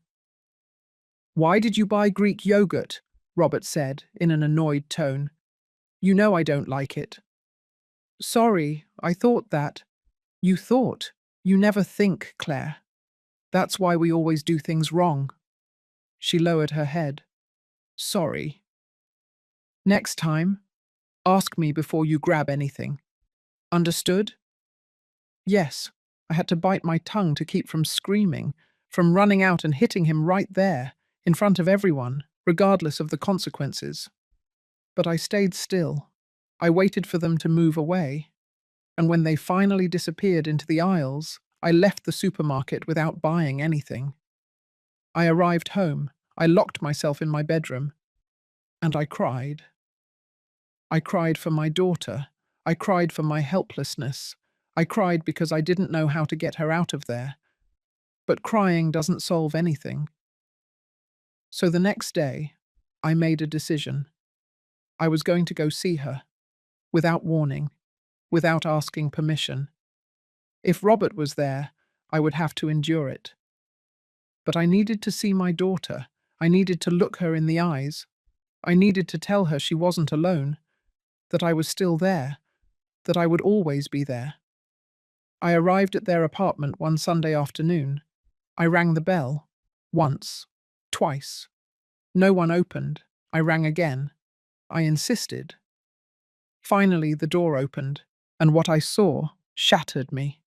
"Why did you buy Greek yogurt?" Robert said in an annoyed tone. "You know I don't like it." "Sorry, I thought that." "You thought. You never think, Claire. That's why we always do things wrong." She lowered her head. "Sorry. Next time, ask me before you grab anything. Understood?" Yes, I had to bite my tongue to keep from screaming, from running out and hitting him right there, in front of everyone, regardless of the consequences. But I stayed still. I waited for them to move away, and when they finally disappeared into the aisles, I left the supermarket without buying anything. I arrived home, I locked myself in my bedroom, and I cried. I cried for my daughter. I cried for my helplessness. I cried because I didn't know how to get her out of there. But crying doesn't solve anything. So the next day, I made a decision. I was going to go see her, without warning, without asking permission. If Robert was there, I would have to endure it. But I needed to see my daughter. I needed to look her in the eyes. I needed to tell her she wasn't alone, that I was still there, that I would always be there. I arrived at their apartment one Sunday afternoon. I rang the bell. Once. Twice. No one opened. I rang again. I insisted. Finally, the door opened, and what I saw shattered me.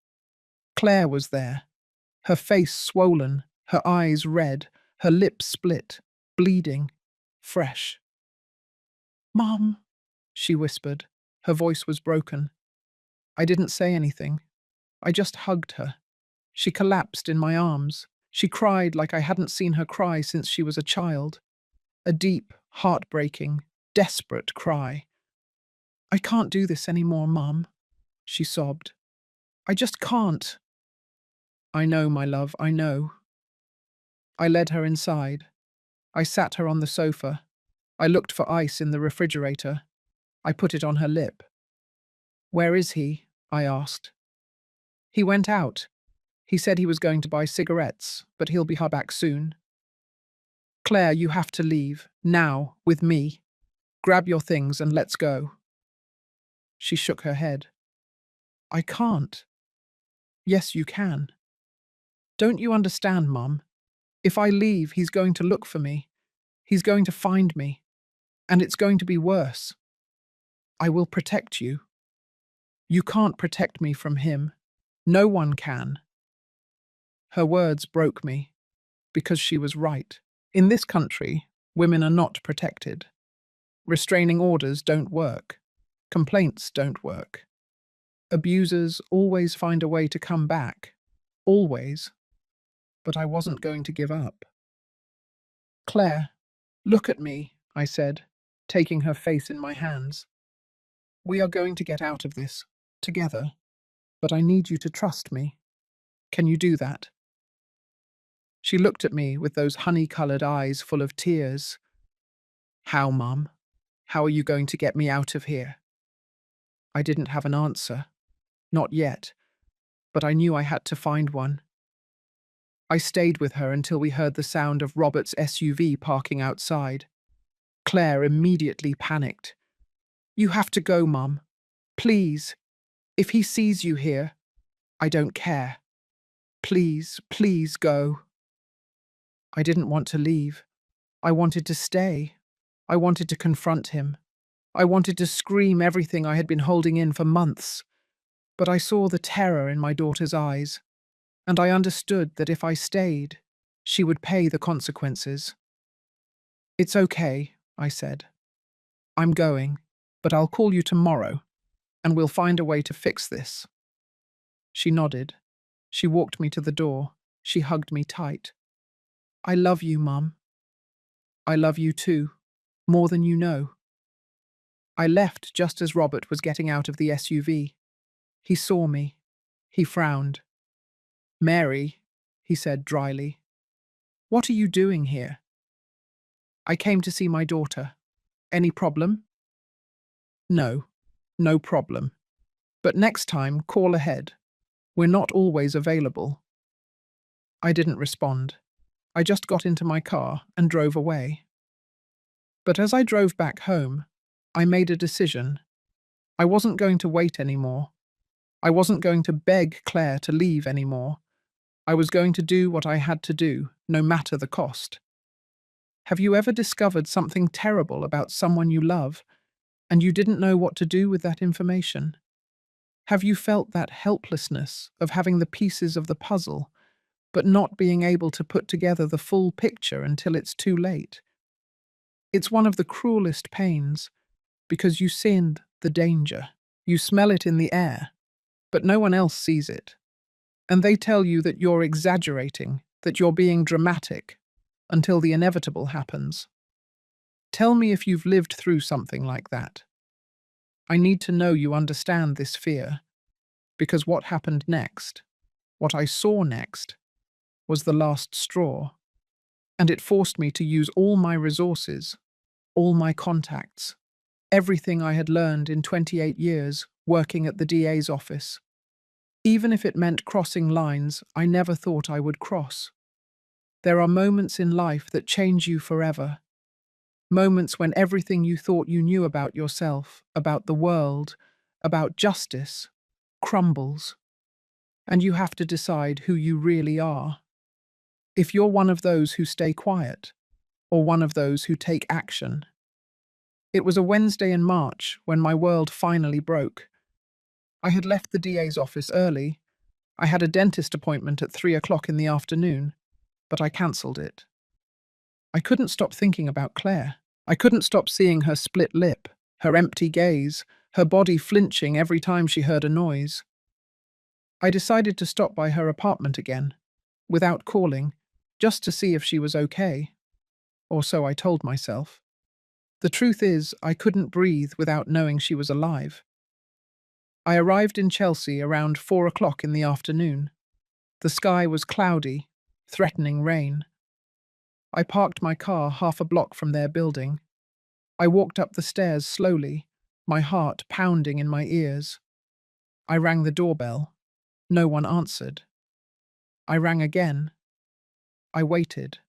Claire was there, her face swollen, her eyes red, her lips split, bleeding, fresh. "Mom," she whispered. Her voice was broken. I didn't say anything. I just hugged her. She collapsed in my arms. She cried like I hadn't seen her cry since she was a child. A deep, heartbreaking, desperate cry. "I can't do this anymore, Mum," she sobbed. "I just can't." "I know, my love, I know." I led her inside. I sat her on the sofa. I looked for ice in the refrigerator. I put it on her lip. "Where is he?" I asked. "He went out. He said he was going to buy cigarettes, but he'll be back soon." "Claire, you have to leave. Now, with me. Grab your things and let's go." She shook her head. "I can't." "Yes, you can. Don't you understand, Mum? If I leave, he's going to look for me. He's going to find me. And it's going to be worse. I will protect you. You can't protect me from him. No one can." Her words broke me, because she was right. In this country, women are not protected. Restraining orders don't work. Complaints don't work. Abusers always find a way to come back. Always. But I wasn't going to give up. "Claire, look at me," I said, taking her face in my hands. "We are going to get out of this, together. But I need you to trust me. Can you do that?" She looked at me with those honey-coloured eyes full of tears. "How, Mum? How are you going to get me out of here?" I didn't have an answer. Not yet. But I knew I had to find one. I stayed with her until we heard the sound of Robert's SUV parking outside. Claire immediately panicked. "You have to go, Mum. Please. If he sees you here, I don't care. Please, please go. I didn't want to leave. I wanted to stay. I wanted to confront him. I wanted to scream everything I had been holding in for months. But I saw the terror in my daughter's eyes, and I understood that if I stayed, she would pay the consequences. It's okay, I said. I'm going, but I'll call you tomorrow, and we'll find a way to fix this. She nodded. She walked me to the door. She hugged me tight. I love you, Mum. I love you too, more than you know. I left just as Robert was getting out of the SUV. He saw me. He frowned. Mary, he said dryly, what are you doing here? I came to see my daughter. Any problem? No, no problem. But next time, call ahead. We're not always available. I didn't respond. I just got into my car and drove away. But as I drove back home, I made a decision. I wasn't going to wait anymore. I wasn't going to beg Claire to leave anymore. I was going to do what I had to do, no matter the cost. Have you ever discovered something terrible about someone you love, and you didn't know what to do with that information? Have you felt that helplessness of having the pieces of the puzzle, but not being able to put together the full picture until it's too late? It's one of the cruelest pains, because you see the danger. You smell it in the air, but no one else sees it. And they tell you that you're exaggerating, that you're being dramatic, until the inevitable happens. Tell me if you've lived through something like that. I need to know you understand this fear, because what happened next, what I saw next, was the last straw, and it forced me to use all my resources, all my contacts, everything I had learned in 28 years working at the DA's office. Even if it meant crossing lines I never thought I would cross. There are moments in life that change you forever. Moments when everything you thought you knew about yourself, about the world, about justice, crumbles. And you have to decide who you really are. If you're one of those who stay quiet, or one of those who take action. It was a Wednesday in March when my world finally broke. I had left the DA's office early. I had a dentist appointment at 3 o'clock in the afternoon, but I cancelled it. I couldn't stop thinking about Claire. I couldn't stop seeing her split lip, her empty gaze, her body flinching every time she heard a noise. I decided to stop by her apartment again, without calling, just to see if she was okay. Or so I told myself. The truth is, I couldn't breathe without knowing she was alive. I arrived in Chelsea around 4 o'clock in the afternoon. The sky was cloudy, threatening rain. I parked my car half a block from their building. I walked up the stairs slowly, my heart pounding in my ears. I rang the doorbell. No one answered. I rang again. I waited.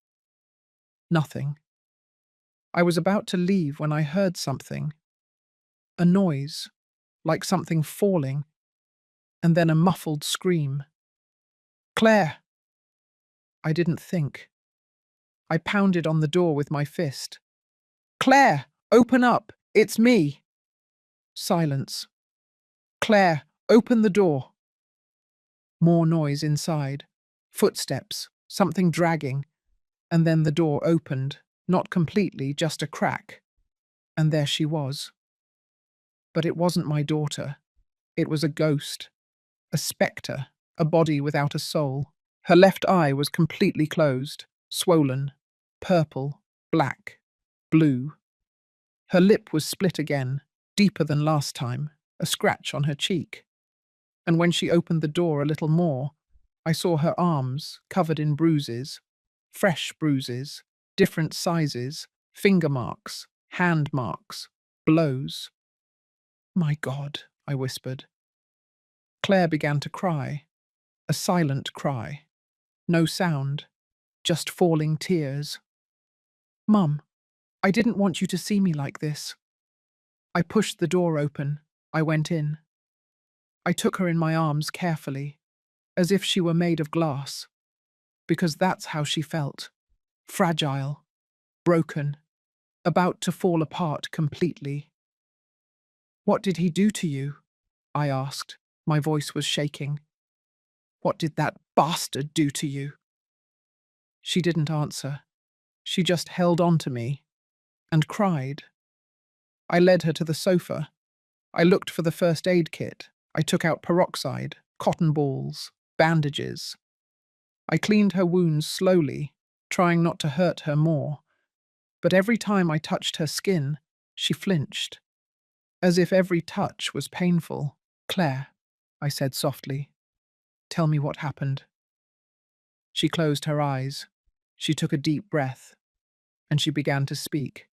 Nothing. I was about to leave when I heard something. A noise, like something falling, and then a muffled scream. Claire! I didn't think. I pounded on the door with my fist. Claire, open up! It's me! Silence. Claire, open the door! More noise inside. Footsteps, something dragging, and then the door opened, not completely, just a crack. And there she was. But it wasn't my daughter. It was a ghost, a spectre, a body without a soul. Her left eye was completely closed, swollen, purple, black, blue. Her lip was split again, deeper than last time, a scratch on her cheek. And when she opened the door a little more, I saw her arms covered in bruises, fresh bruises, different sizes, finger marks, hand marks, blows. My God, I whispered. Claire began to cry, a silent cry. No sound, just falling tears. Mum, I didn't want you to see me like this. I pushed the door open. I went in. I took her in my arms carefully, as if she were made of glass, because that's how she felt. Fragile, broken, about to fall apart completely. "What did he do to you?" I asked. My voice was shaking. "What did that bastard do to you?" She didn't answer. She just held on to me and cried. I led her to the sofa. I looked for the first aid kit. I took out peroxide, cotton balls, bandages. I cleaned her wounds slowly, trying not to hurt her more. But every time I touched her skin, she flinched, as if every touch was painful. "Claire," I said softly, "tell me what happened." She closed her eyes. She took a deep breath, and she began to speak.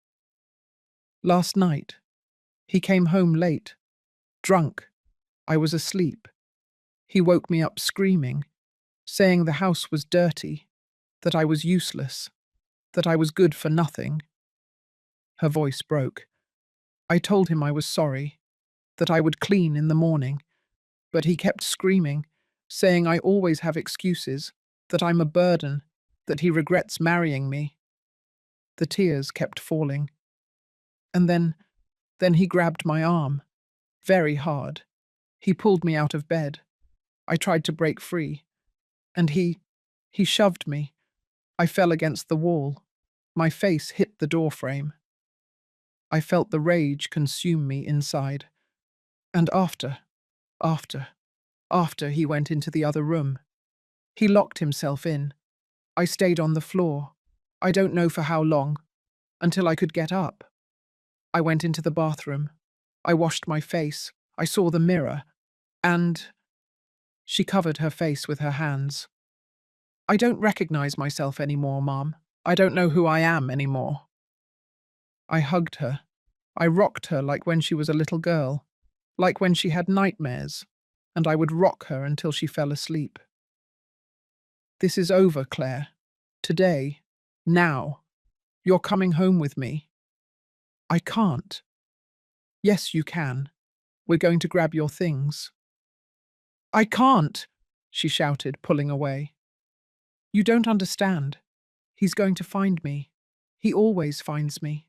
"Last night, he came home late, drunk. I was asleep. He woke me up screaming, saying the house was dirty, that I was useless, that I was good for nothing." Her voice broke. I told him I was sorry, that I would clean in the morning, but he kept screaming, saying I always have excuses, that I'm a burden, that he regrets marrying me. The tears kept falling. And then he grabbed my arm, very hard. He pulled me out of bed. I tried to break free, and he shoved me. I fell against the wall. My face hit the door frame. I felt the rage consume me inside. And after, after he went into the other room. He locked himself in. I stayed on the floor. I don't know for how long, until I could get up. I went into the bathroom. I washed my face. I saw the mirror. And she covered her face with her hands. "I don't recognize myself anymore, Mom. I don't know who I am anymore." I hugged her. I rocked her like when she was a little girl, like when she had nightmares, and I would rock her until she fell asleep. "This is over, Claire. Today. Now. You're coming home with me." "I can't." "Yes, you can. We're going to grab your things." "I can't," she shouted, pulling away. "You don't understand. He's going to find me. He always finds me."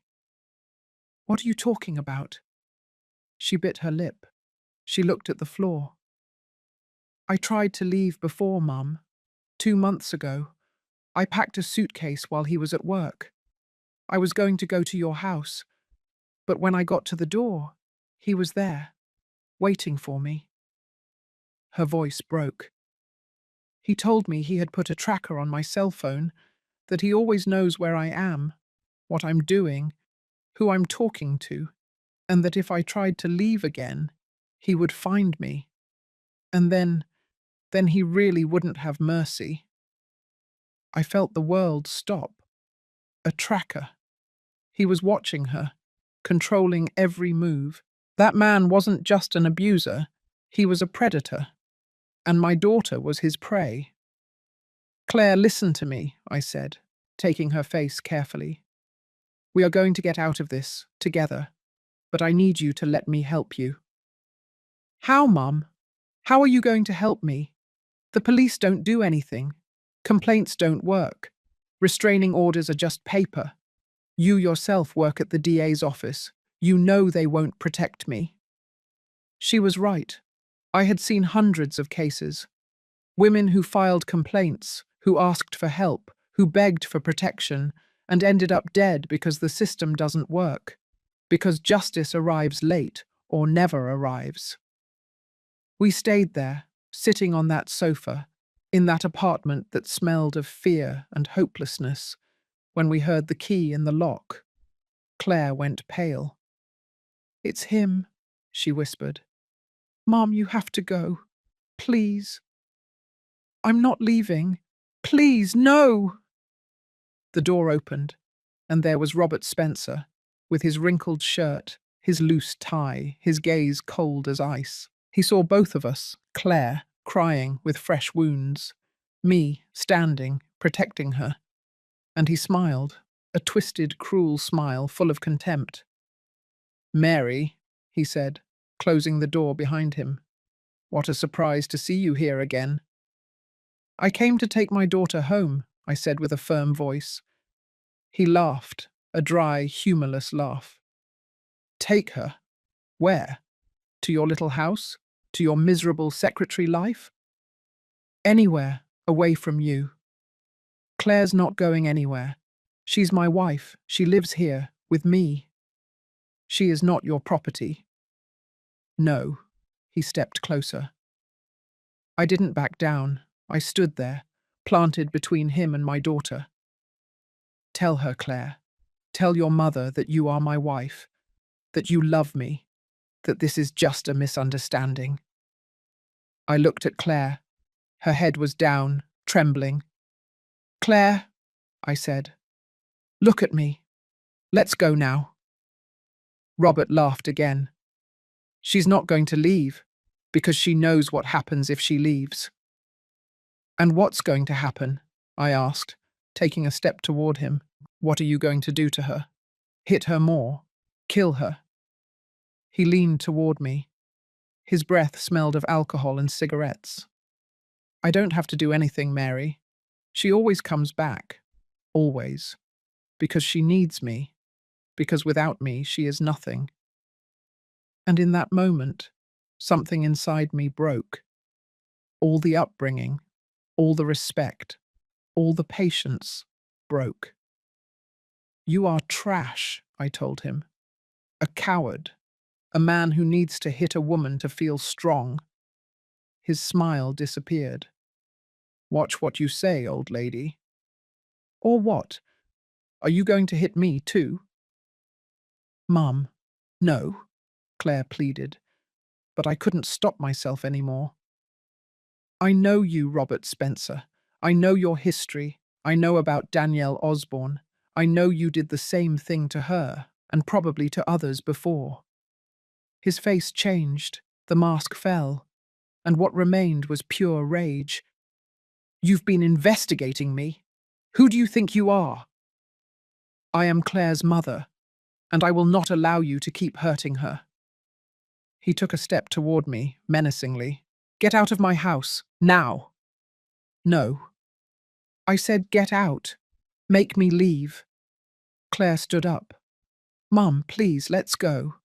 "What are you talking about?" She bit her lip. She looked at the floor. "I tried to leave before, Mum. 2 months ago. I packed a suitcase while he was at work. I was going to go to your house, but when I got to the door, he was there, waiting for me." Her voice broke. "He told me he had put a tracker on my cell phone, that he always knows where I am, what I'm doing, who I'm talking to, and that if I tried to leave again, he would find me. And then he really wouldn't have mercy." I felt the world stop. A tracker. He was watching her, controlling every move. That man wasn't just an abuser, he was a predator. And my daughter was his prey. "Claire, listen to me," I said, taking her face carefully. "We are going to get out of this, together, but I need you to let me help you." "How, Mum? How are you going to help me? The police don't do anything. Complaints don't work. Restraining orders are just paper. You yourself work at the DA's office. You know they won't protect me." She was right. I had seen hundreds of cases. Women who filed complaints, who asked for help, who begged for protection, and ended up dead because the system doesn't work, because justice arrives late or never arrives. We stayed there, sitting on that sofa, in that apartment that smelled of fear and hopelessness, when we heard the key in the lock. Claire went pale. "It's him," she whispered. "Mom, you have to go. Please." "I'm not leaving. Please, no!" The door opened, and there was Robert Spencer, with his wrinkled shirt, his loose tie, his gaze cold as ice. He saw both of us, Claire, crying with fresh wounds, me, standing, protecting her. And he smiled, a twisted, cruel smile full of contempt. "Mary," he said, closing the door behind him. What a surprise to see you here again. I came to take my daughter home, I said with a firm voice. He laughed, a dry, humourless laugh. Take her? Where? To your little house? To your miserable secretary life? Anywhere, away from you. Claire's not going anywhere. She's my wife. She lives here, with me. She is not your property. No. He stepped closer. I didn't back down. I stood there, planted between him and my daughter. Tell her, Claire. Tell your mother that you are my wife, that you love me, that this is just a misunderstanding. I looked at Claire. Her head was down, trembling. Claire, I said, look at me. Let's go now. Robert laughed again. She's not going to leave, because she knows what happens if she leaves. And what's going to happen? I asked, taking a step toward him. What are you going to do to her? Hit her more? Kill her? He leaned toward me. His breath smelled of alcohol and cigarettes. I don't have to do anything, Mary. She always comes back. Always. Because she needs me. Because without me, she is nothing. And in that moment, something inside me broke. All the upbringing, all the respect, all the patience broke. You are trash, I told him. A coward. A man who needs to hit a woman to feel strong. His smile disappeared. Watch what you say, old lady. Or what? Are you going to hit me too? Mum, no, Claire pleaded, but I couldn't stop myself anymore. I know you, Robert Spencer. I know your history. I know about Danielle Osborne. I know you did the same thing to her, and probably to others before. His face changed, the mask fell, and what remained was pure rage. You've been investigating me. Who do you think you are? I am Claire's mother, and I will not allow you to keep hurting her. He took a step toward me, menacingly. Get out of my house, now. No. I said get out. Make me leave. Claire stood up. Mum, please, let's go.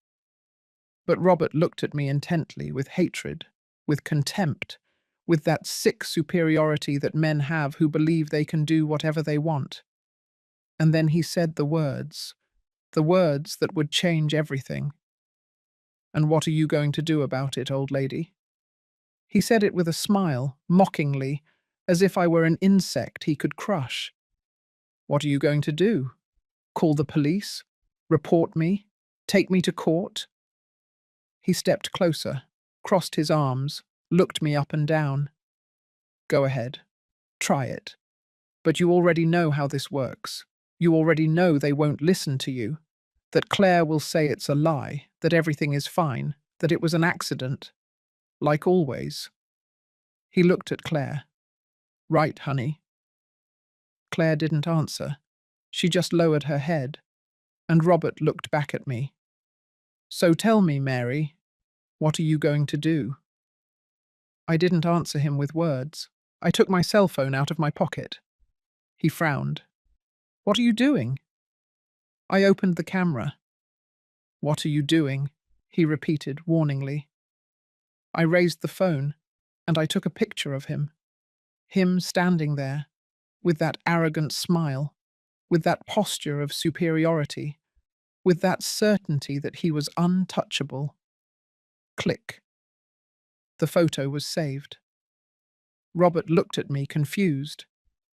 But Robert looked at me intently, with hatred, with contempt, with that sick superiority that men have who believe they can do whatever they want. And then he said the words that would change everything. And what are you going to do about it, old lady? He said it with a smile, mockingly, as if I were an insect he could crush. What are you going to do? Call the police? Report me? Take me to court? He stepped closer, crossed his arms, looked me up and down. Go ahead. Try it. But you already know how this works. You already know they won't listen to you. That Claire will say it's a lie, that everything is fine, that it was an accident. Like always. He looked at Claire. Right, honey. Claire didn't answer. She just lowered her head, and Robert looked back at me. So tell me, Mary, what are you going to do? I didn't answer him with words. I took my cell phone out of my pocket. He frowned. What are you doing? I opened the camera. What are you doing? He repeated warningly. I raised the phone, and I took a picture of him. Him standing there, with that arrogant smile, with that posture of superiority, with that certainty that he was untouchable. Click. The photo was saved. Robert looked at me, confused.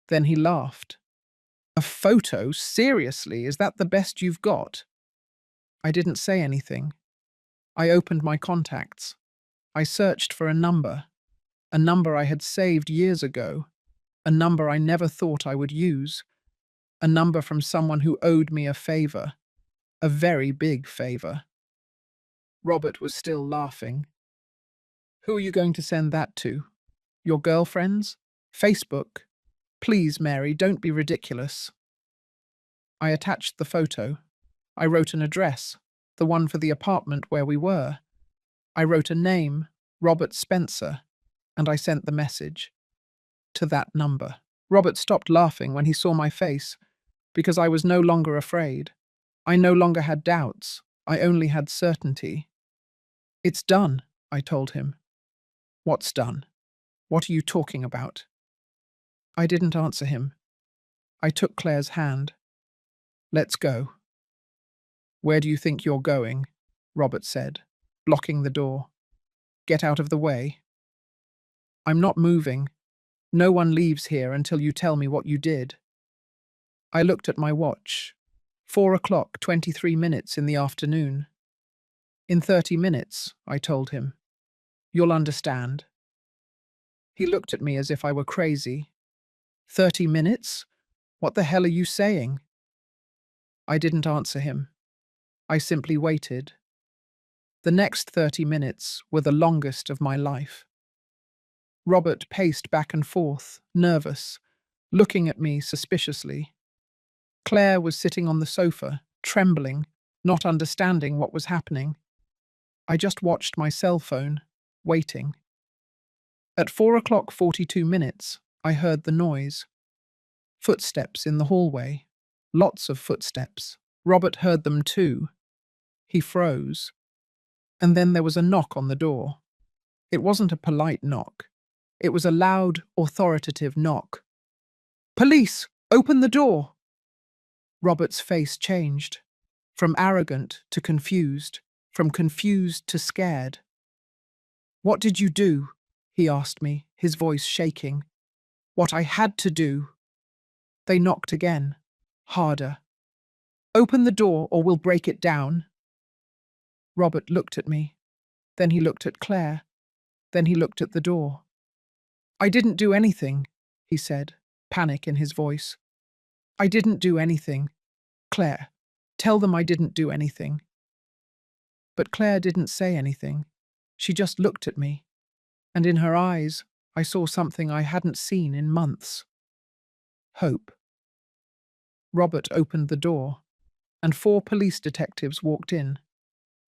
Then he laughed. A photo? Seriously? Is that the best you've got? I didn't say anything. I opened my contacts. I searched for a number I had saved years ago, a number I never thought I would use, a number from someone who owed me a favor, a very big favor. Robert was still laughing. Who are you going to send that to? Your girlfriends? Facebook? Please, Mary, don't be ridiculous. I attached the photo. I wrote an address, the one for the apartment where we were. I wrote a name, Robert Spencer, and I sent the message to that number. Robert stopped laughing when he saw my face, because I was no longer afraid. I no longer had doubts. I only had certainty. It's done, I told him. What's done? What are you talking about? I didn't answer him. I took Claire's hand. Let's go. Where do you think you're going? Robert said, blocking the door. Get out of the way. I'm not moving. No one leaves here until you tell me what you did. I looked at my watch. 4 o'clock, 23 minutes in the afternoon. In 30 minutes, I told him. You'll understand. He looked at me as if I were crazy. 30 minutes? What the hell are you saying? I didn't answer him. I simply waited. The next 30 minutes were the longest of my life. Robert paced back and forth, nervous, looking at me suspiciously. Claire was sitting on the sofa, trembling, not understanding what was happening. I just watched my cell phone, waiting. At 4 o'clock 42 minutes, I heard the noise. Footsteps in the hallway. Lots of footsteps. Robert heard them too. He froze. And then there was a knock on the door. It wasn't a polite knock. It was a loud, authoritative knock. Police! Open the door! Robert's face changed. From arrogant to confused. From confused to scared. What did you do? He asked me, his voice shaking. What I had to do. They knocked again. Harder. Open the door or we'll break it down. Robert looked at me. Then he looked at Claire. Then he looked at the door. I didn't do anything, he said, panic in his voice. I didn't do anything. Claire, tell them I didn't do anything. But Claire didn't say anything. She just looked at me. And in her eyes, I saw something I hadn't seen in months. Hope. Robert opened the door, and 4 police detectives walked in.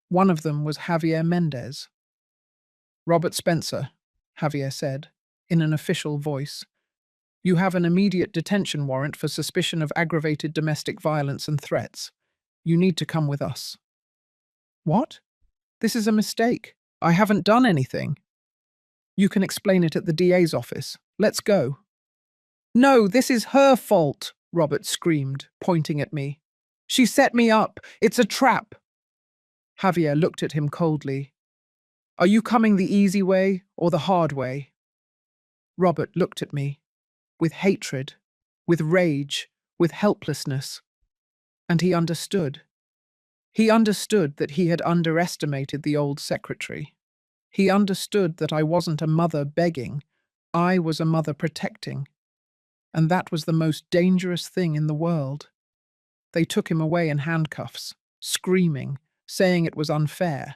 One of them was Javier Mendez. Robert Spencer, Javier said, in an official voice. You have an immediate detention warrant for suspicion of aggravated domestic violence and threats. You need to come with us. What? This is a mistake. I haven't done anything. You can explain it at the DA's office. Let's go. No, this is her fault, Robert screamed, pointing at me. She set me up. It's a trap. Javier looked at him coldly. Are you coming the easy way or the hard way? Robert looked at me, with hatred, with rage, with helplessness. And he understood. He understood that he had underestimated the old secretary. He understood that I wasn't a mother begging, I was a mother protecting. And that was the most dangerous thing in the world. They took him away in handcuffs, screaming, saying it was unfair,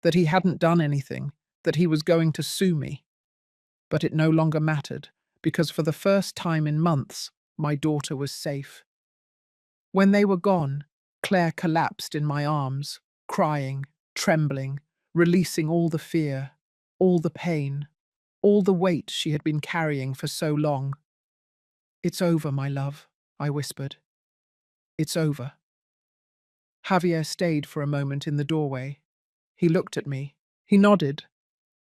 that he hadn't done anything, that he was going to sue me. But it no longer mattered, because for the first time in months, my daughter was safe. When they were gone, Claire collapsed in my arms, crying, trembling, releasing all the fear, all the pain, all the weight she had been carrying for so long. It's over, my love, I whispered. It's over. Javier stayed for a moment in the doorway. He looked at me, he nodded,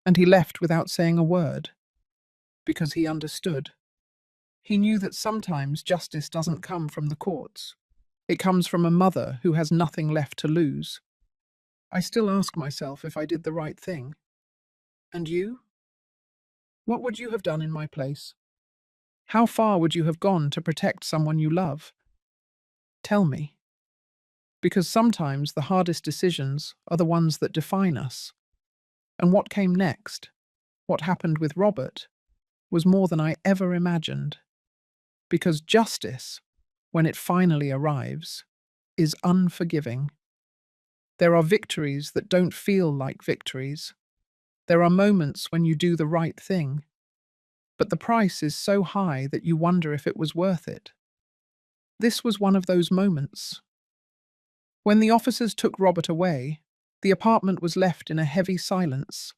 and he left without saying a word. Because he understood. He knew that sometimes justice doesn't come from the courts. It comes from a mother who has nothing left to lose. I still ask myself if I did the right thing. And you? What would you have done in my place? How far would you have gone to protect someone you love? Tell me. Because sometimes the hardest decisions are the ones that define us. And what came next, what happened with Robert, was more than I ever imagined. Because justice, when it finally arrives, is unforgiving. There are victories that don't feel like victories. There are moments when you do the right thing, but the price is so high that you wonder if it was worth it. This was one of those moments. When the officers took Robert away, the apartment was left in a heavy silence.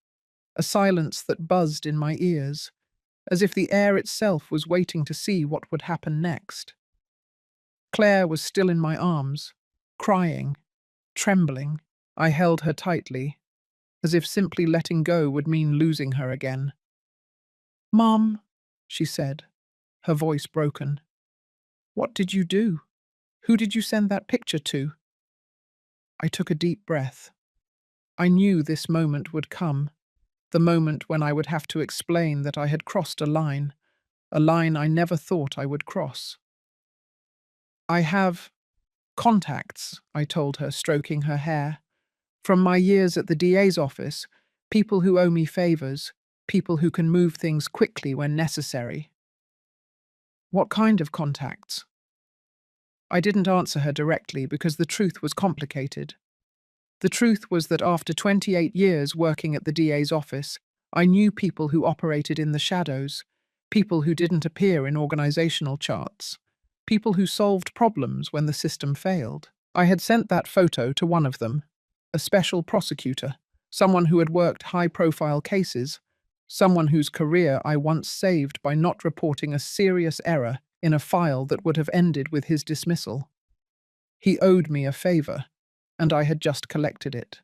a silence that buzzed in my ears, as if the air itself was waiting to see what would happen next. Claire was still in my arms, crying, trembling. I held her tightly, as if simply letting go would mean losing her again. "Mom," she said, her voice broken. "What did you do? Who did you send that picture to?" I took a deep breath. I knew this moment would come, the moment when I would have to explain that I had crossed a line I never thought I would cross. "I have contacts," I told her, stroking her hair. "From my years at the DA's office, people who owe me favors, people who can move things quickly when necessary." "What kind of contacts?" I didn't answer her directly because the truth was complicated. The truth was that after 28 years working at the DA's office, I knew people who operated in the shadows, people who didn't appear in organizational charts, people who solved problems when the system failed. I had sent that photo to one of them, a special prosecutor, someone who had worked high-profile cases, someone whose career I once saved by not reporting a serious error in a file that would have ended with his dismissal. He owed me a favor, and I had just collected it.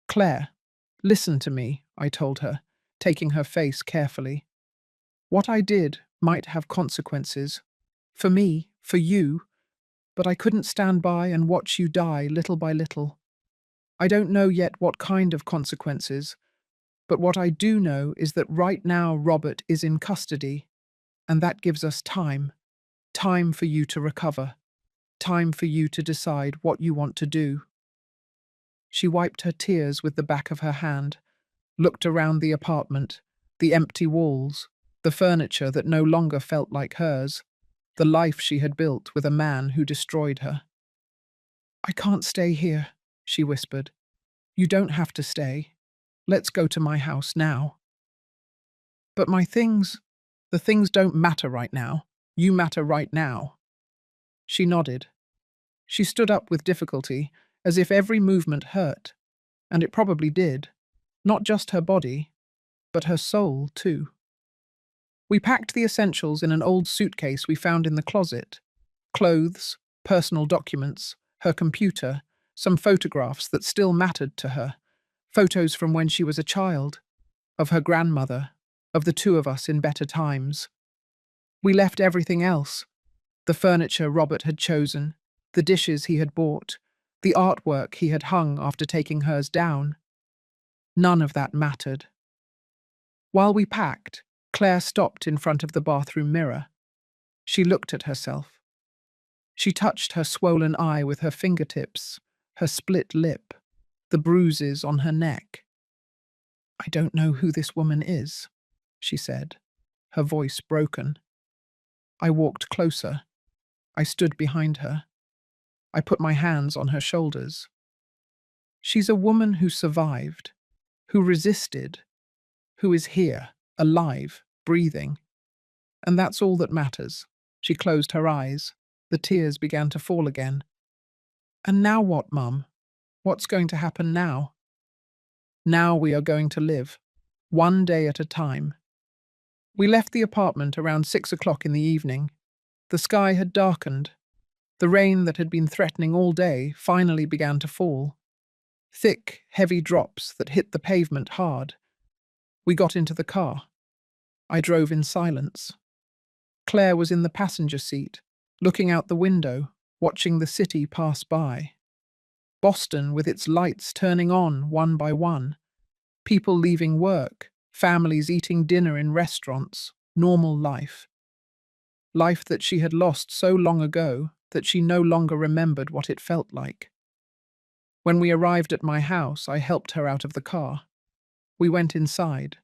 "Claire, listen to me," I told her, taking her face carefully. "What I did might have consequences. For me, for you, but I couldn't stand by and watch you die little by little. I don't know yet what kind of consequences, but what I do know is that right now Robert is in custody, and that gives us time. Time for you to recover. Time for you to decide what you want to do." She wiped her tears with the back of her hand, looked around the apartment, the empty walls, the furniture that no longer felt like hers, the life she had built with a man who destroyed her. "I can't stay here," she whispered. "You don't have to stay. Let's go to my house now." "But the things don't matter right now. You matter right now." She nodded. She stood up with difficulty, as if every movement hurt, and it probably did. Not just her body, but her soul, too. We packed the essentials in an old suitcase we found in the closet. Clothes, personal documents, her computer, some photographs that still mattered to her. Photos from when she was a child, of her grandmother, of the two of us in better times. We left everything else. The furniture Robert had chosen, the dishes he had bought, the artwork he had hung after taking hers down. None of that mattered. While we packed, Claire stopped in front of the bathroom mirror. She looked at herself. She touched her swollen eye with her fingertips, her split lip, the bruises on her neck. "I don't know who this woman is," she said, her voice broken. I walked closer. I stood behind her. I put my hands on her shoulders. "She's a woman who survived, who resisted, who is here, alive, breathing. And that's all that matters." She closed her eyes. The tears began to fall again. "And now what, Mum? What's going to happen now?" "Now we are going to live, one day at a time." We left the apartment around 6 o'clock in the evening. The sky had darkened. The rain that had been threatening all day finally began to fall. Thick, heavy drops that hit the pavement hard. We got into the car. I drove in silence. Claire was in the passenger seat, looking out the window, watching the city pass by. Boston with its lights turning on one by one. People leaving work, families eating dinner in restaurants, normal life. Life that she had lost so long ago that she no longer remembered what it felt like. When we arrived at my house, I helped her out of the car. We went inside.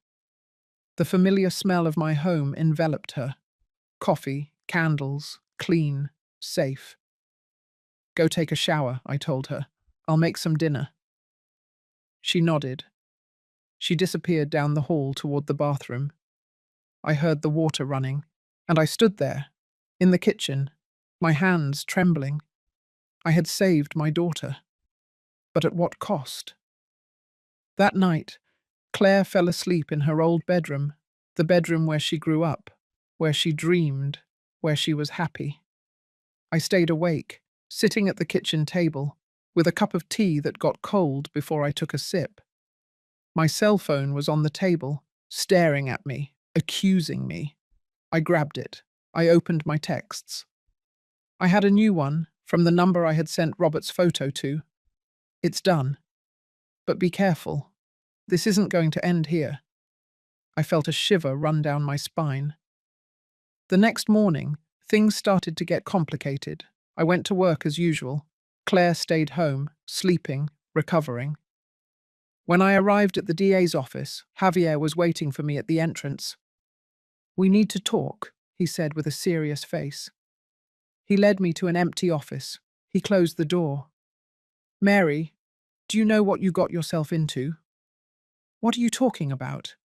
The familiar smell of my home enveloped her. Coffee, candles, clean, safe. "Go take a shower," I told her. "I'll make some dinner." She nodded. She disappeared down the hall toward the bathroom. I heard the water running, and I stood there, in the kitchen, my hands trembling. I had saved my daughter. But at what cost? That night, Claire fell asleep in her old bedroom, the bedroom where she grew up, where she dreamed, where she was happy. I stayed awake, sitting at the kitchen table, with a cup of tea that got cold before I took a sip. My cell phone was on the table, staring at me, accusing me. I grabbed it. I opened my texts. I had a new one, from the number I had sent Robert's photo to. It's done. But be careful. This isn't going to end here. I felt a shiver run down my spine. The next morning, things started to get complicated. I went to work as usual. Claire stayed home, sleeping, recovering. When I arrived at the DA's office, Javier was waiting for me at the entrance. "We need to talk," he said with a serious face. He led me to an empty office. He closed the door. "Mary, do you know what you got yourself into?" "What are you talking about?"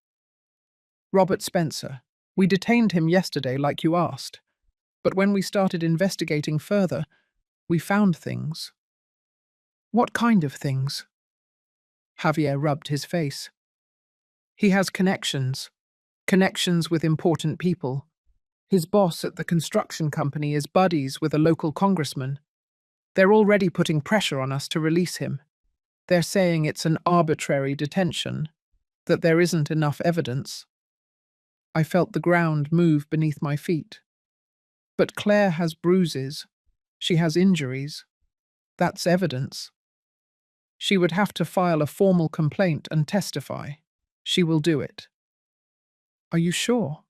"Robert Spencer. We detained him yesterday like you asked. But when we started investigating further, we found things." "What kind of things?" Javier rubbed his face. "He has connections. Connections with important people. His boss at the construction company is buddies with a local congressman. They're already putting pressure on us to release him. They're saying it's an arbitrary detention, that there isn't enough evidence." I felt the ground move beneath my feet. "But Claire has bruises. She has injuries. That's evidence. She would have to file a formal complaint and testify. She will do it." "Are you sure?"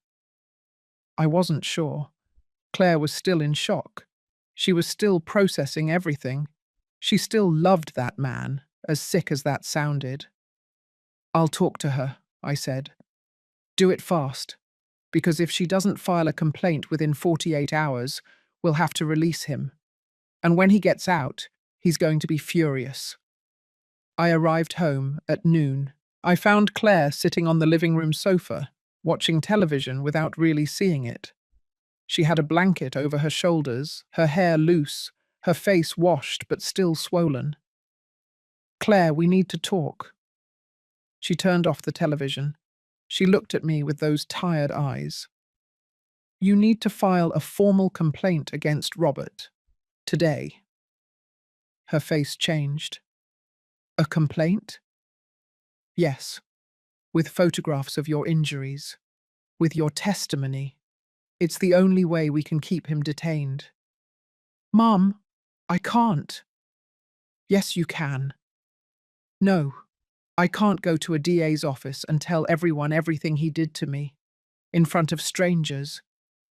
I wasn't sure. Claire was still in shock. She was still processing everything. She still loved that man, as sick as that sounded. "I'll talk to her," I said. "Do it fast, because if she doesn't file a complaint within 48 hours, we'll have to release him. And when he gets out, he's going to be furious." I arrived home at noon. I found Claire sitting on the living room sofa, watching television without really seeing it. She had a blanket over her shoulders, her hair loose, her face washed but still swollen. "Claire, we need to talk." She turned off the television. She looked at me with those tired eyes. "You need to file a formal complaint against Robert. Today." Her face changed. "A complaint?" "Yes. With photographs of your injuries. With your testimony. It's the only way we can keep him detained." "Mom, I can't." "Yes, you can." "No, I can't go to a DA's office and tell everyone everything he did to me. In front of strangers.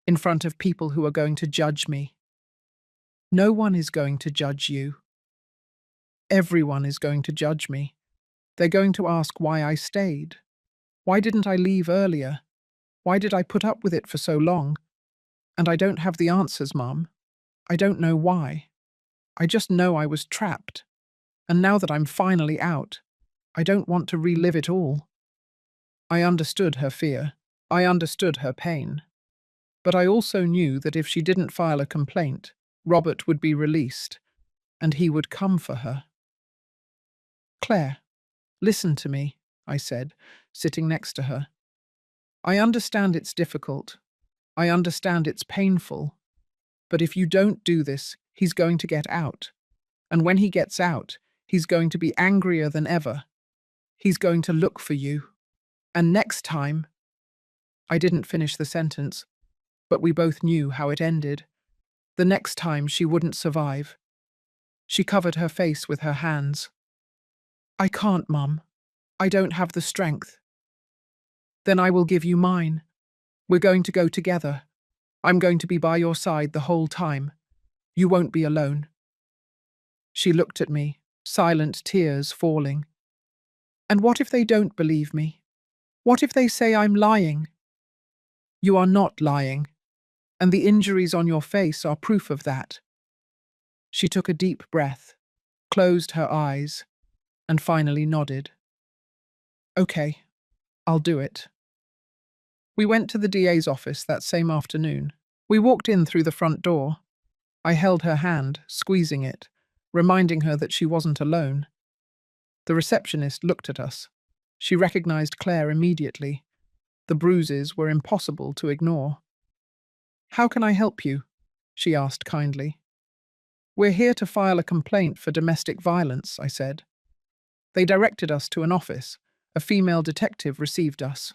In front of people who are going to judge me." "No one is going to judge you." "Everyone is going to judge me. They're going to ask why I stayed. Why didn't I leave earlier? Why did I put up with it for so long? And I don't have the answers, Mum. I don't know why. I just know I was trapped. And now that I'm finally out, I don't want to relive it all." I understood her fear. I understood her pain. But I also knew that if she didn't file a complaint, Robert would be released, and he would come for her. "Claire, listen to me," I said, sitting next to her. "I understand it's difficult. I understand it's painful. But if you don't do this, he's going to get out. And when he gets out, he's going to be angrier than ever. He's going to look for you. And next time—" I didn't finish the sentence, but we both knew how it ended. The next time she wouldn't survive. She covered her face with her hands. "I can't, Mum. I don't have the strength." "Then I will give you mine. We're going to go together. I'm going to be by your side the whole time. You won't be alone." She looked at me, silent tears falling. "And what if they don't believe me? What if they say I'm lying?" "You are not lying, and the injuries on your face are proof of that." She took a deep breath, closed her eyes, and finally nodded. "Okay, I'll do it." We went to the DA's office that same afternoon. We walked in through the front door. I held her hand, squeezing it, reminding her that she wasn't alone. The receptionist looked at us. She recognized Claire immediately. The bruises were impossible to ignore. "How can I help you?" she asked kindly. "We're here to file a complaint for domestic violence," I said. They directed us to an office. A female detective received us.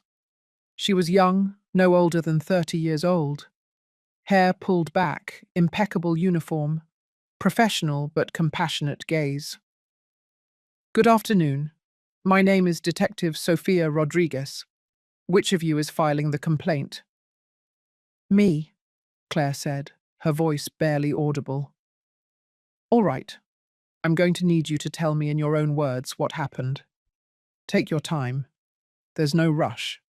She was young, no older than 30 years old. Hair pulled back, impeccable uniform, professional but compassionate gaze. "Good afternoon. My name is Detective Sofia Rodriguez. Which of you is filing the complaint?" "Me," Claire said, her voice barely audible. "All right. I'm going to need you to tell me in your own words what happened. Take your time. There's no rush."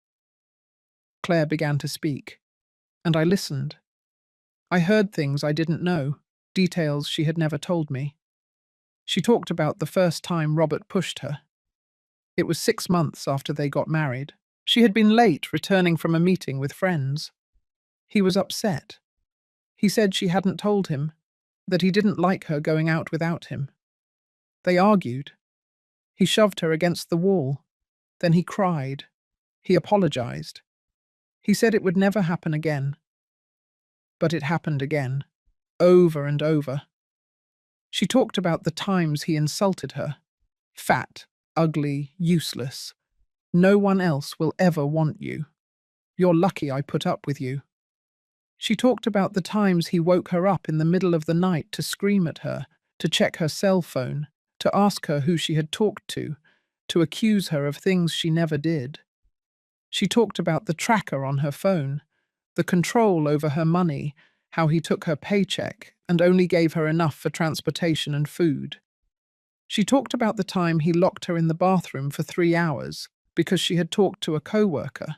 Claire began to speak, and I listened. I heard things I didn't know, details she had never told me. She talked about the first time Robert pushed her. It was 6 months after they got married. She had been late returning from a meeting with friends. He was upset. He said she hadn't told him, that he didn't like her going out without him. They argued. He shoved her against the wall. Then he cried. He apologized. He said it would never happen again. But it happened again, over and over. She talked about the times he insulted her. Fat, ugly, useless. No one else will ever want you. You're lucky I put up with you. She talked about the times he woke her up in the middle of the night to scream at her, to check her cell phone, to ask her who she had talked to accuse her of things she never did. She talked about the tracker on her phone, the control over her money, how he took her paycheck and only gave her enough for transportation and food. She talked about the time he locked her in the bathroom for 3 hours because she had talked to a co-worker.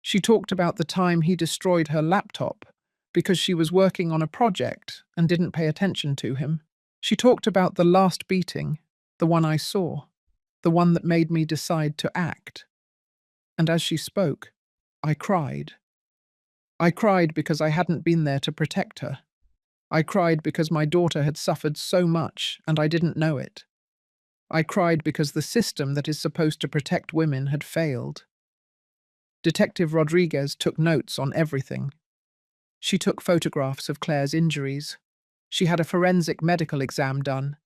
She talked about the time he destroyed her laptop because she was working on a project and didn't pay attention to him. She talked about the last beating, the one I saw, the one that made me decide to act. And as she spoke, I cried. I cried because I hadn't been there to protect her. I cried because my daughter had suffered so much and I didn't know it. I cried because the system that is supposed to protect women had failed. Detective Rodriguez took notes on everything. She took photographs of Claire's injuries. She had a forensic medical exam done.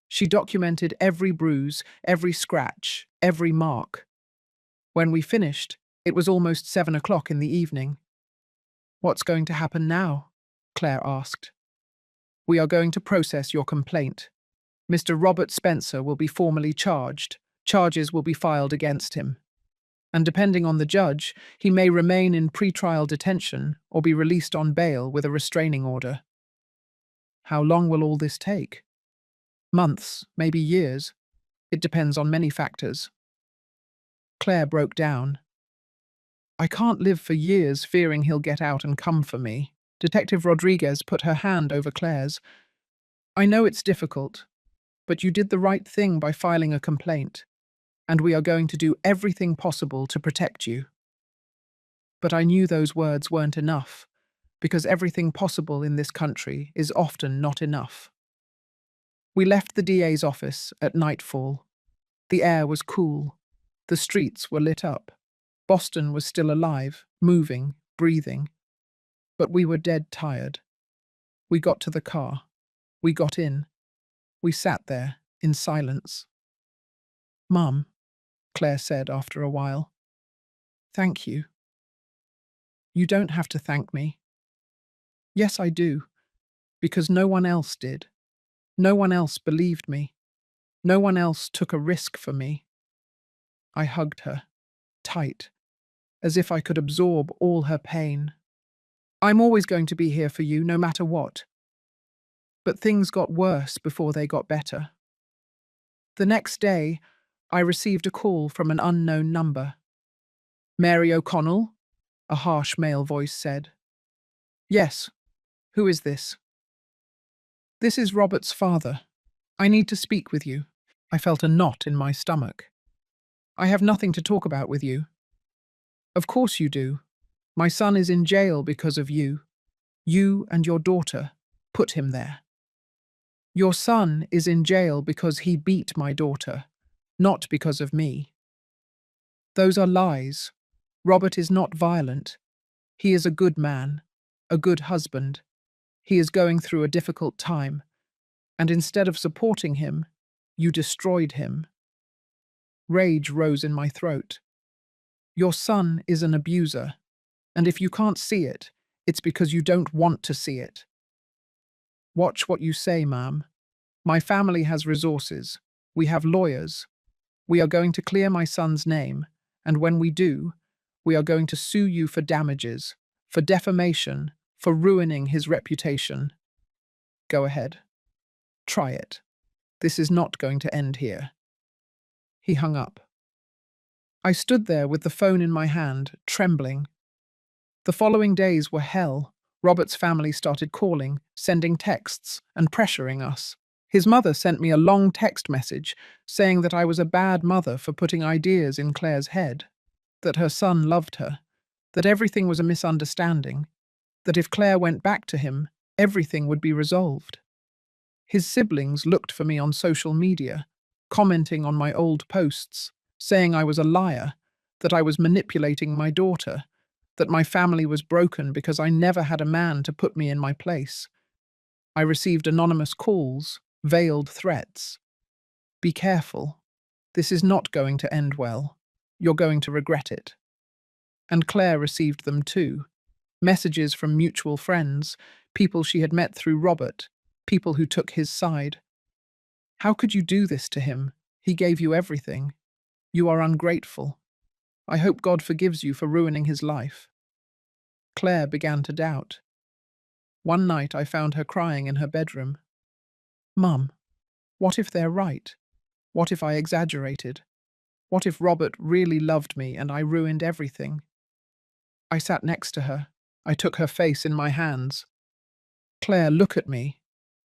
She documented every bruise, every scratch, every mark. When we finished, it was almost 7 o'clock in the evening. "What's going to happen now?" Claire asked. "We are going to process your complaint. Mr. Robert Spencer will be formally charged. Charges will be filed against him. And depending on the judge, he may remain in pretrial detention or be released on bail with a restraining order." "How long will all this take?" "Months, maybe years. It depends on many factors." Claire broke down. "I can't live for years fearing he'll get out and come for me." Detective Rodriguez put her hand over Claire's. "I know it's difficult, but you did the right thing by filing a complaint, and we are going to do everything possible to protect you." But I knew those words weren't enough, because everything possible in this country is often not enough. We left the DA's office at nightfall. The air was cool. The streets were lit up. Boston was still alive, moving, breathing. But we were dead tired. We got to the car. We got in. We sat there, in silence. "Mum," Claire said after a while, "thank you." "You don't have to thank me." "Yes, I do, because no one else did. No one else believed me. No one else took a risk for me." I hugged her, tight, as if I could absorb all her pain. "I'm always going to be here for you, no matter what." But things got worse before they got better. The next day, I received a call from an unknown number. "Mary O'Connell?" a harsh male voice said. "Yes. Who is this?" "This is Robert's father. I need to speak with you." I felt a knot in my stomach. "I have nothing to talk about with you." "Of course you do. My son is in jail because of you. You and your daughter put him there." "Your son is in jail because he beat my daughter, not because of me." Those are lies. Robert is not violent. He is a good man, a good husband. He is going through a difficult time, and instead of supporting him, you destroyed him. Rage rose in my throat. Your son is an abuser, and if you can't see it, it's because you don't want to see it. Watch what you say, ma'am. My family has resources. We have lawyers. We are going to clear my son's name, and when we do, we are going to sue you for damages, for defamation, for ruining his reputation. Go ahead. Try it. This is not going to end here. He hung up. I stood there with the phone in my hand, trembling. The following days were hell. Robert's family started calling, sending texts, and pressuring us. His mother sent me a long text message saying that I was a bad mother for putting ideas in Claire's head, that her son loved her, that everything was a misunderstanding, that if Claire went back to him, everything would be resolved. His siblings looked for me on social media, commenting on my old posts, saying I was a liar, that I was manipulating my daughter, that my family was broken because I never had a man to put me in my place. I received anonymous calls, veiled threats. Be careful. This is not going to end well. You're going to regret it. And Claire received them too. Messages from mutual friends, people she had met through Robert, people who took his side. How could you do this to him? He gave you everything. You are ungrateful. I hope God forgives you for ruining his life. Claire began to doubt. One night I found her crying in her bedroom. Mum, what if they're right? What if I exaggerated? What if Robert really loved me and I ruined everything? I sat next to her. I took her face in my hands. Claire, look at me.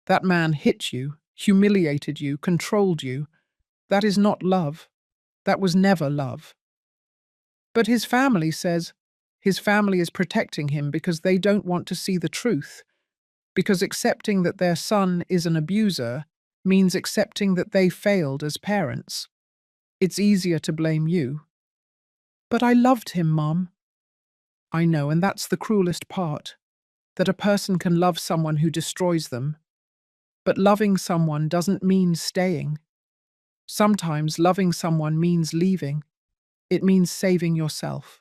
That man hit you, humiliated you, controlled you. That is not love. That was never love. But his family says his family is protecting him because they don't want to see the truth, because accepting that their son is an abuser means accepting that they failed as parents. It's easier to blame you. But I loved him, Mum. I know, and that's the cruelest part, that a person can love someone who destroys them. But loving someone doesn't mean staying. Sometimes loving someone means leaving. It means saving yourself.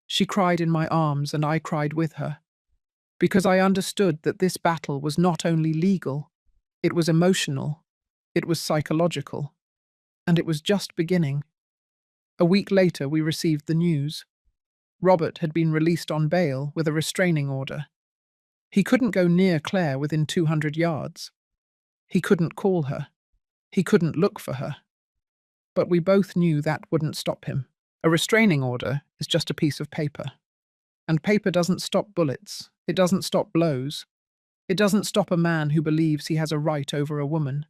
She cried in my arms and I cried with her, because I understood that this battle was not only legal, it was emotional, it was psychological, and it was just beginning. A week later we received the news. Robert had been released on bail with a restraining order. He couldn't go near Claire within 200 yards. He couldn't call her. He couldn't look for her. But we both knew that wouldn't stop him. A restraining order is just a piece of paper. And paper doesn't stop bullets. It doesn't stop blows. It doesn't stop a man who believes he has a right over a woman.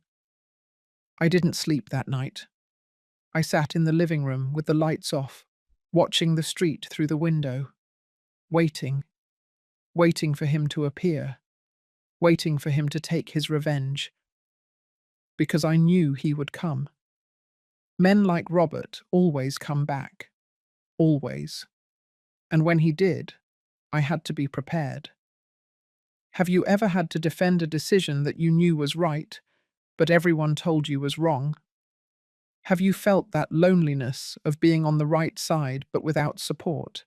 I didn't sleep that night. I sat in the living room with the lights off, watching the street through the window, waiting for him to appear, waiting for him to take his revenge, because I knew he would come. Men like Robert always come back. Always. And when he did, I had to be prepared. Have you ever had to defend a decision that you knew was right, but everyone told you was wrong? Have you felt that loneliness of being on the right side but without support?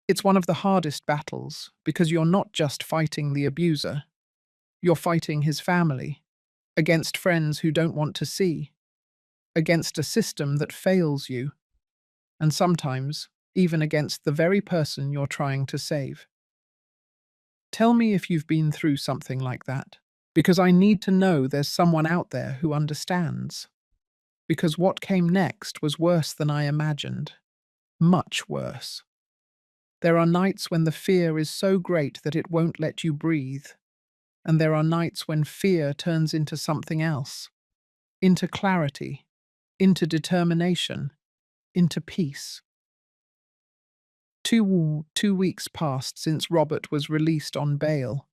It's one of the hardest battles because you're not just fighting the abuser. You're fighting his family, against friends who don't want to see, against a system that fails you, and sometimes even against the very person you're trying to save. Tell me if you've been through something like that, because I need to know there's someone out there who understands. Because what came next was worse than I imagined. Much worse. There are nights when the fear is so great that it won't let you breathe. And there are nights when fear turns into something else. Into clarity. Into determination. Into peace. 2 weeks passed since Robert was released on bail.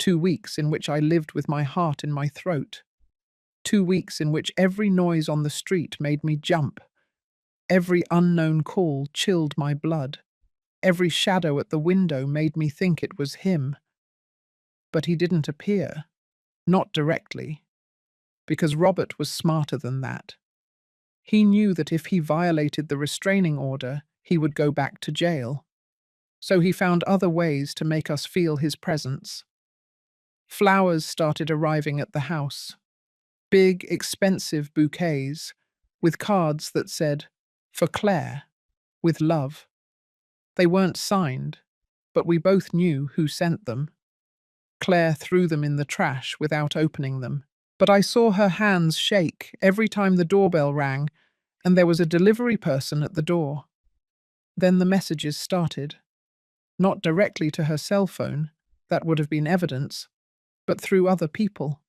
2 weeks in which I lived with my heart in my throat. 2 weeks in which every noise on the street made me jump. Every unknown call chilled my blood. Every shadow at the window made me think it was him. But he didn't appear. Not directly. Because Robert was smarter than that. He knew that if he violated the restraining order, he would go back to jail. So he found other ways to make us feel his presence. Flowers started arriving at the house. Big, expensive bouquets, with cards that said, "For Claire, with love." They weren't signed, but we both knew who sent them. Claire threw them in the trash without opening them, but I saw her hands shake every time the doorbell rang and there was a delivery person at the door. Then the messages started. Not directly to her cell phone, that would have been evidence, but through other people.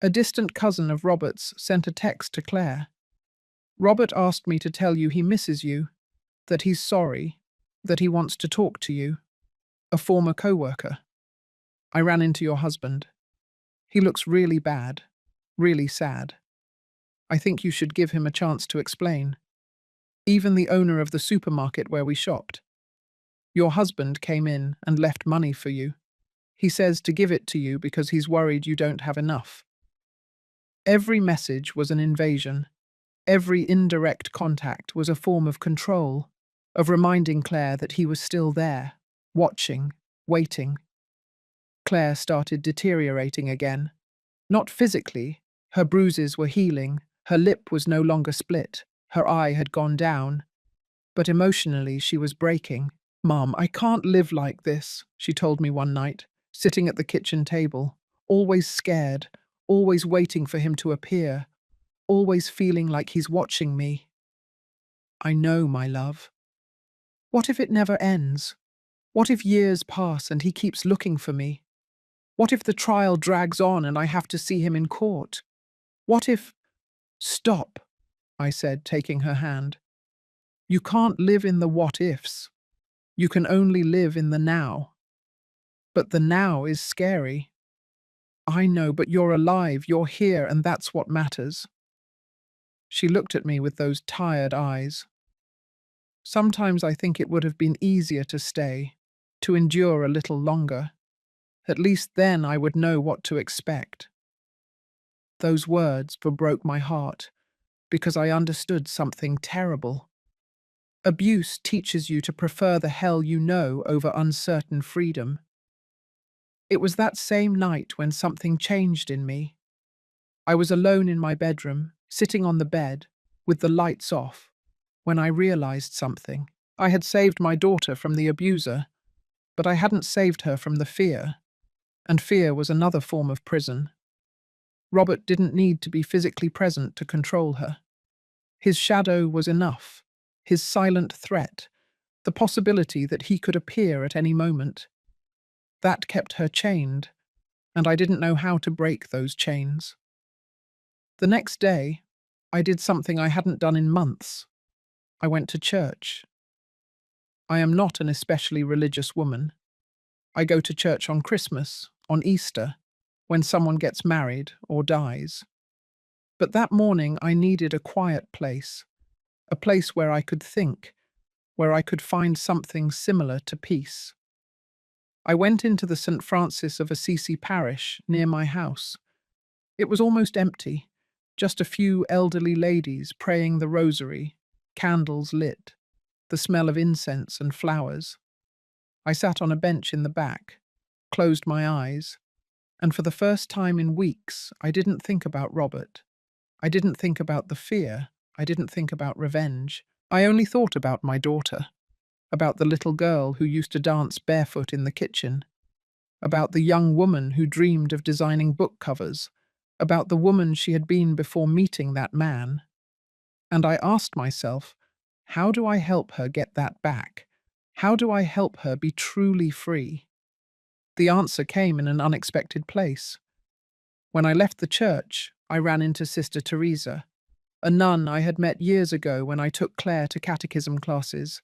A distant cousin of Robert's sent a text to Claire. "Robert asked me to tell you he misses you, that he's sorry, that he wants to talk to you. A former co-worker. I ran into your husband. He looks really bad, really sad. I think you should give him a chance to explain. Even the owner of the supermarket where we shopped. Your husband came in and left money for you. He says to give it to you because he's worried you don't have enough." Every message was an invasion. Every indirect contact was a form of control, of reminding Claire that he was still there, watching, waiting. Claire started deteriorating again. Not physically. Her bruises were healing, her lip was no longer split, her eye had gone down. But emotionally she was breaking. "Mom, I can't live like this," she told me one night, sitting at the kitchen table, always scared, always waiting for him to appear, always feeling like he's watching me. "I know, my love. What if it never ends? What if years pass and he keeps looking for me? What if the trial drags on and I have to see him in court? What if—" "Stop," I said, taking her hand. "You can't live in the what-ifs. You can only live in the now. But the now is scary. I know, but you're alive, you're here, and that's what matters." She looked at me with those tired eyes. Sometimes I think it would have been easier to stay, to endure a little longer. At least then I would know what to expect. Those words broke my heart, because I understood something terrible. Abuse teaches you to prefer the hell you know over uncertain freedom. It was that same night when something changed in me. I was alone in my bedroom, sitting on the bed, with the lights off, when I realized something. I had saved my daughter from the abuser, but I hadn't saved her from the fear, and fear was another form of prison. Robert didn't need to be physically present to control her. His shadow was enough, his silent threat, the possibility that he could appear at any moment. That kept her chained, and I didn't know how to break those chains. The next day, I did something I hadn't done in months. I went to church. I am not an especially religious woman. I go to church on Christmas, on Easter, when someone gets married or dies. But that morning I needed a quiet place, a place where I could think, where I could find something similar to peace. I went into the St. Francis of Assisi parish near my house. It was almost empty, just a few elderly ladies praying the rosary, candles lit, the smell of incense and flowers. I sat on a bench in the back, closed my eyes, and for the first time in weeks I didn't think about Robert. I didn't think about the fear. I didn't think about revenge. I only thought about my daughter, about the little girl who used to dance barefoot in the kitchen, about the young woman who dreamed of designing book covers, about the woman she had been before meeting that man. And I asked myself, how do I help her get that back? How do I help her be truly free? The answer came in an unexpected place. When I left the church, I ran into Sister Teresa, a nun I had met years ago when I took Claire to catechism classes.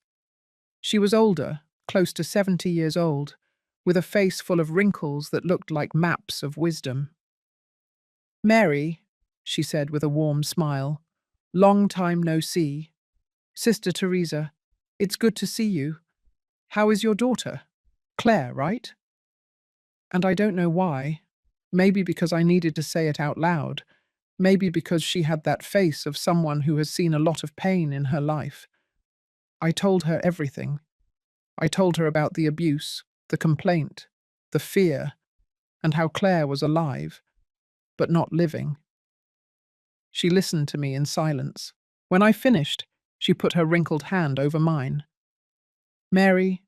She was older, close to 70 years old, with a face full of wrinkles that looked like maps of wisdom. "Mary," she said with a warm smile, "long time no see. Sister Teresa, it's good to see you. How is your daughter? Claire, right? And I don't know why. Maybe because I needed to say it out loud. Maybe because she had that face of someone who has seen a lot of pain in her life. I told her everything. I told her about the abuse, the complaint, the fear, and how Claire was alive, but not living. She listened to me in silence. When I finished, she put her wrinkled hand over mine. Mary,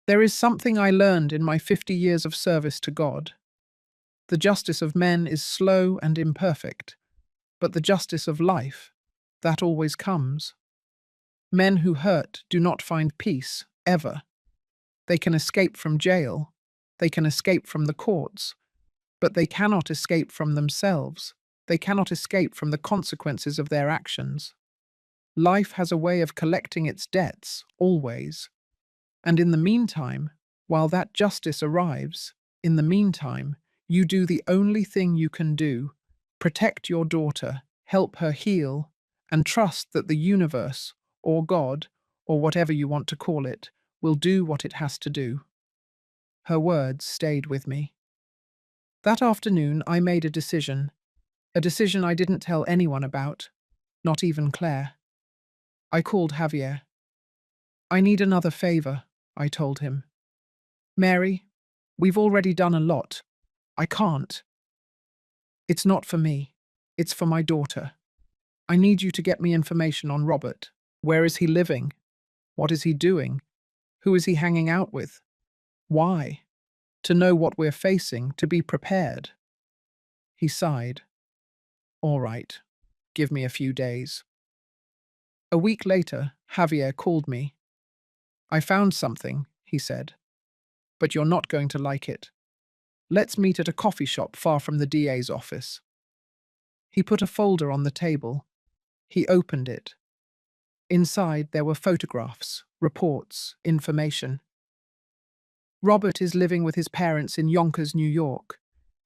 there is something I learned in my 50 years of service to God. The justice of men is slow and imperfect, but the justice of life, that always comes. Men who hurt do not find peace, ever. They can escape from jail, they can escape from the courts, but they cannot escape from themselves. They cannot escape from the consequences of their actions. Life has a way of collecting its debts, always. And in the meantime, while that justice arrives, in the meantime, you do the only thing you can do: protect your daughter, help her heal, and trust that the universe, or God, or whatever you want to call it, will do what it has to do. Her words stayed with me. That afternoon, I made a decision I didn't tell anyone about, not even Claire. I called Javier. I need another favor, I told him. Mary, we've already done a lot. I can't. It's not for me. It's for my daughter. I need you to get me information on Robert. Where is he living? What is he doing? Who is he hanging out with? Why? To know what we're facing, to be prepared. He sighed. All right, give me a few days. A week later, Javier called me. I found something, he said, but you're not going to like it. Let's meet at a coffee shop far from the DA's office. He put a folder on the table. He opened it. Inside there were photographs, reports, information. Robert is living with his parents in Yonkers, New York.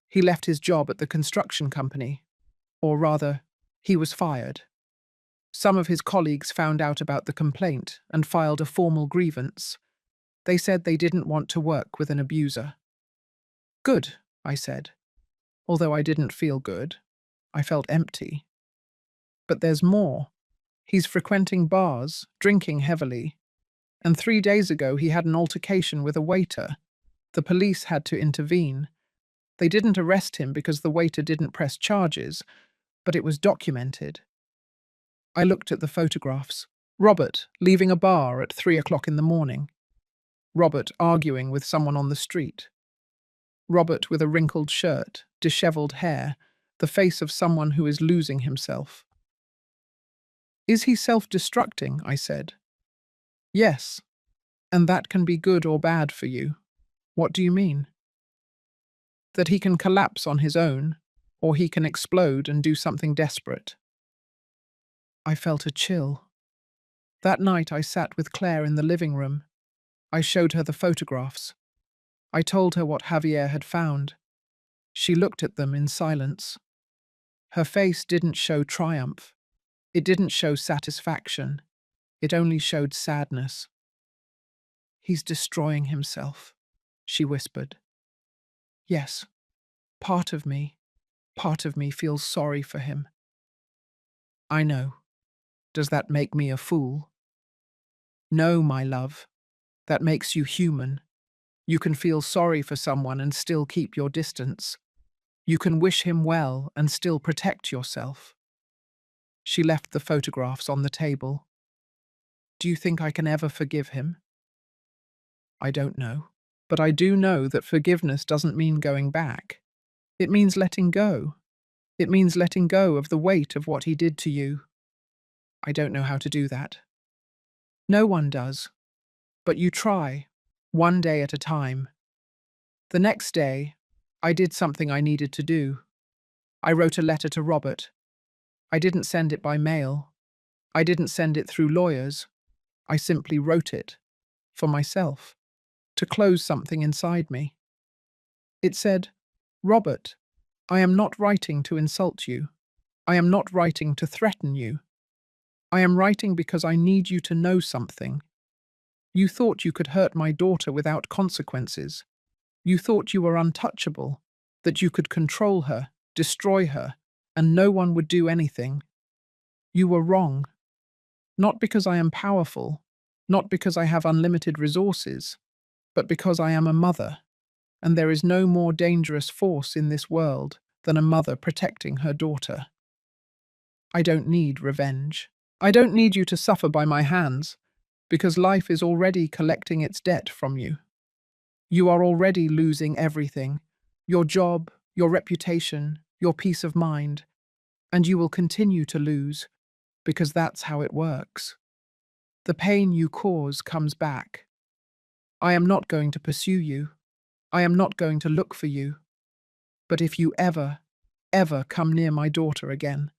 He left his job at the construction company. Or rather, he was fired. Some of his colleagues found out about the complaint and filed a formal grievance. They said they didn't want to work with an abuser. Good, I said. Although I didn't feel good. I felt empty. But there's more. He's frequenting bars, drinking heavily. And 3 days ago he had an altercation with a waiter. The police had to intervene. They didn't arrest him because the waiter didn't press charges, but it was documented. I looked at the photographs. Robert leaving a bar at 3 o'clock in the morning. Robert arguing with someone on the street. Robert with a wrinkled shirt, dishevelled hair, the face of someone who is losing himself. Is he self-destructing? I said. Yes, and that can be good or bad for you. What do you mean? That he can collapse on his own, or he can explode and do something desperate. I felt a chill. That night I sat with Claire in the living room. I showed her the photographs. I told her what Javier had found. She looked at them in silence. Her face didn't show triumph. It didn't show satisfaction. It only showed sadness. He's destroying himself, she whispered. Yes, part of me feels sorry for him. I know. Does that make me a fool? No, my love. That makes you human. You can feel sorry for someone and still keep your distance. You can wish him well and still protect yourself. She left the photographs on the table. Do you think I can ever forgive him? I don't know. But I do know that forgiveness doesn't mean going back. It means letting go. It means letting go of the weight of what he did to you. I don't know how to do that. No one does. But you try, one day at a time. The next day, I did something I needed to do. I wrote a letter to Robert. I didn't send it by mail. I didn't send it through lawyers. I simply wrote it, for myself, to close something inside me. It said, Robert, I am not writing to insult you. I am not writing to threaten you. I am writing because I need you to know something. You thought you could hurt my daughter without consequences. You thought you were untouchable, that you could control her, destroy her, and no one would do anything. You were wrong. Not because I am powerful, not because I have unlimited resources, but because I am a mother, and there is no more dangerous force in this world than a mother protecting her daughter. I don't need revenge. I don't need you to suffer by my hands, because life is already collecting its debt from you. You are already losing everything, your job, your reputation, your peace of mind, and you will continue to lose, because that's how it works. The pain you cause comes back. I am not going to pursue you. I am not going to look for you. But if you ever, ever come near my daughter again,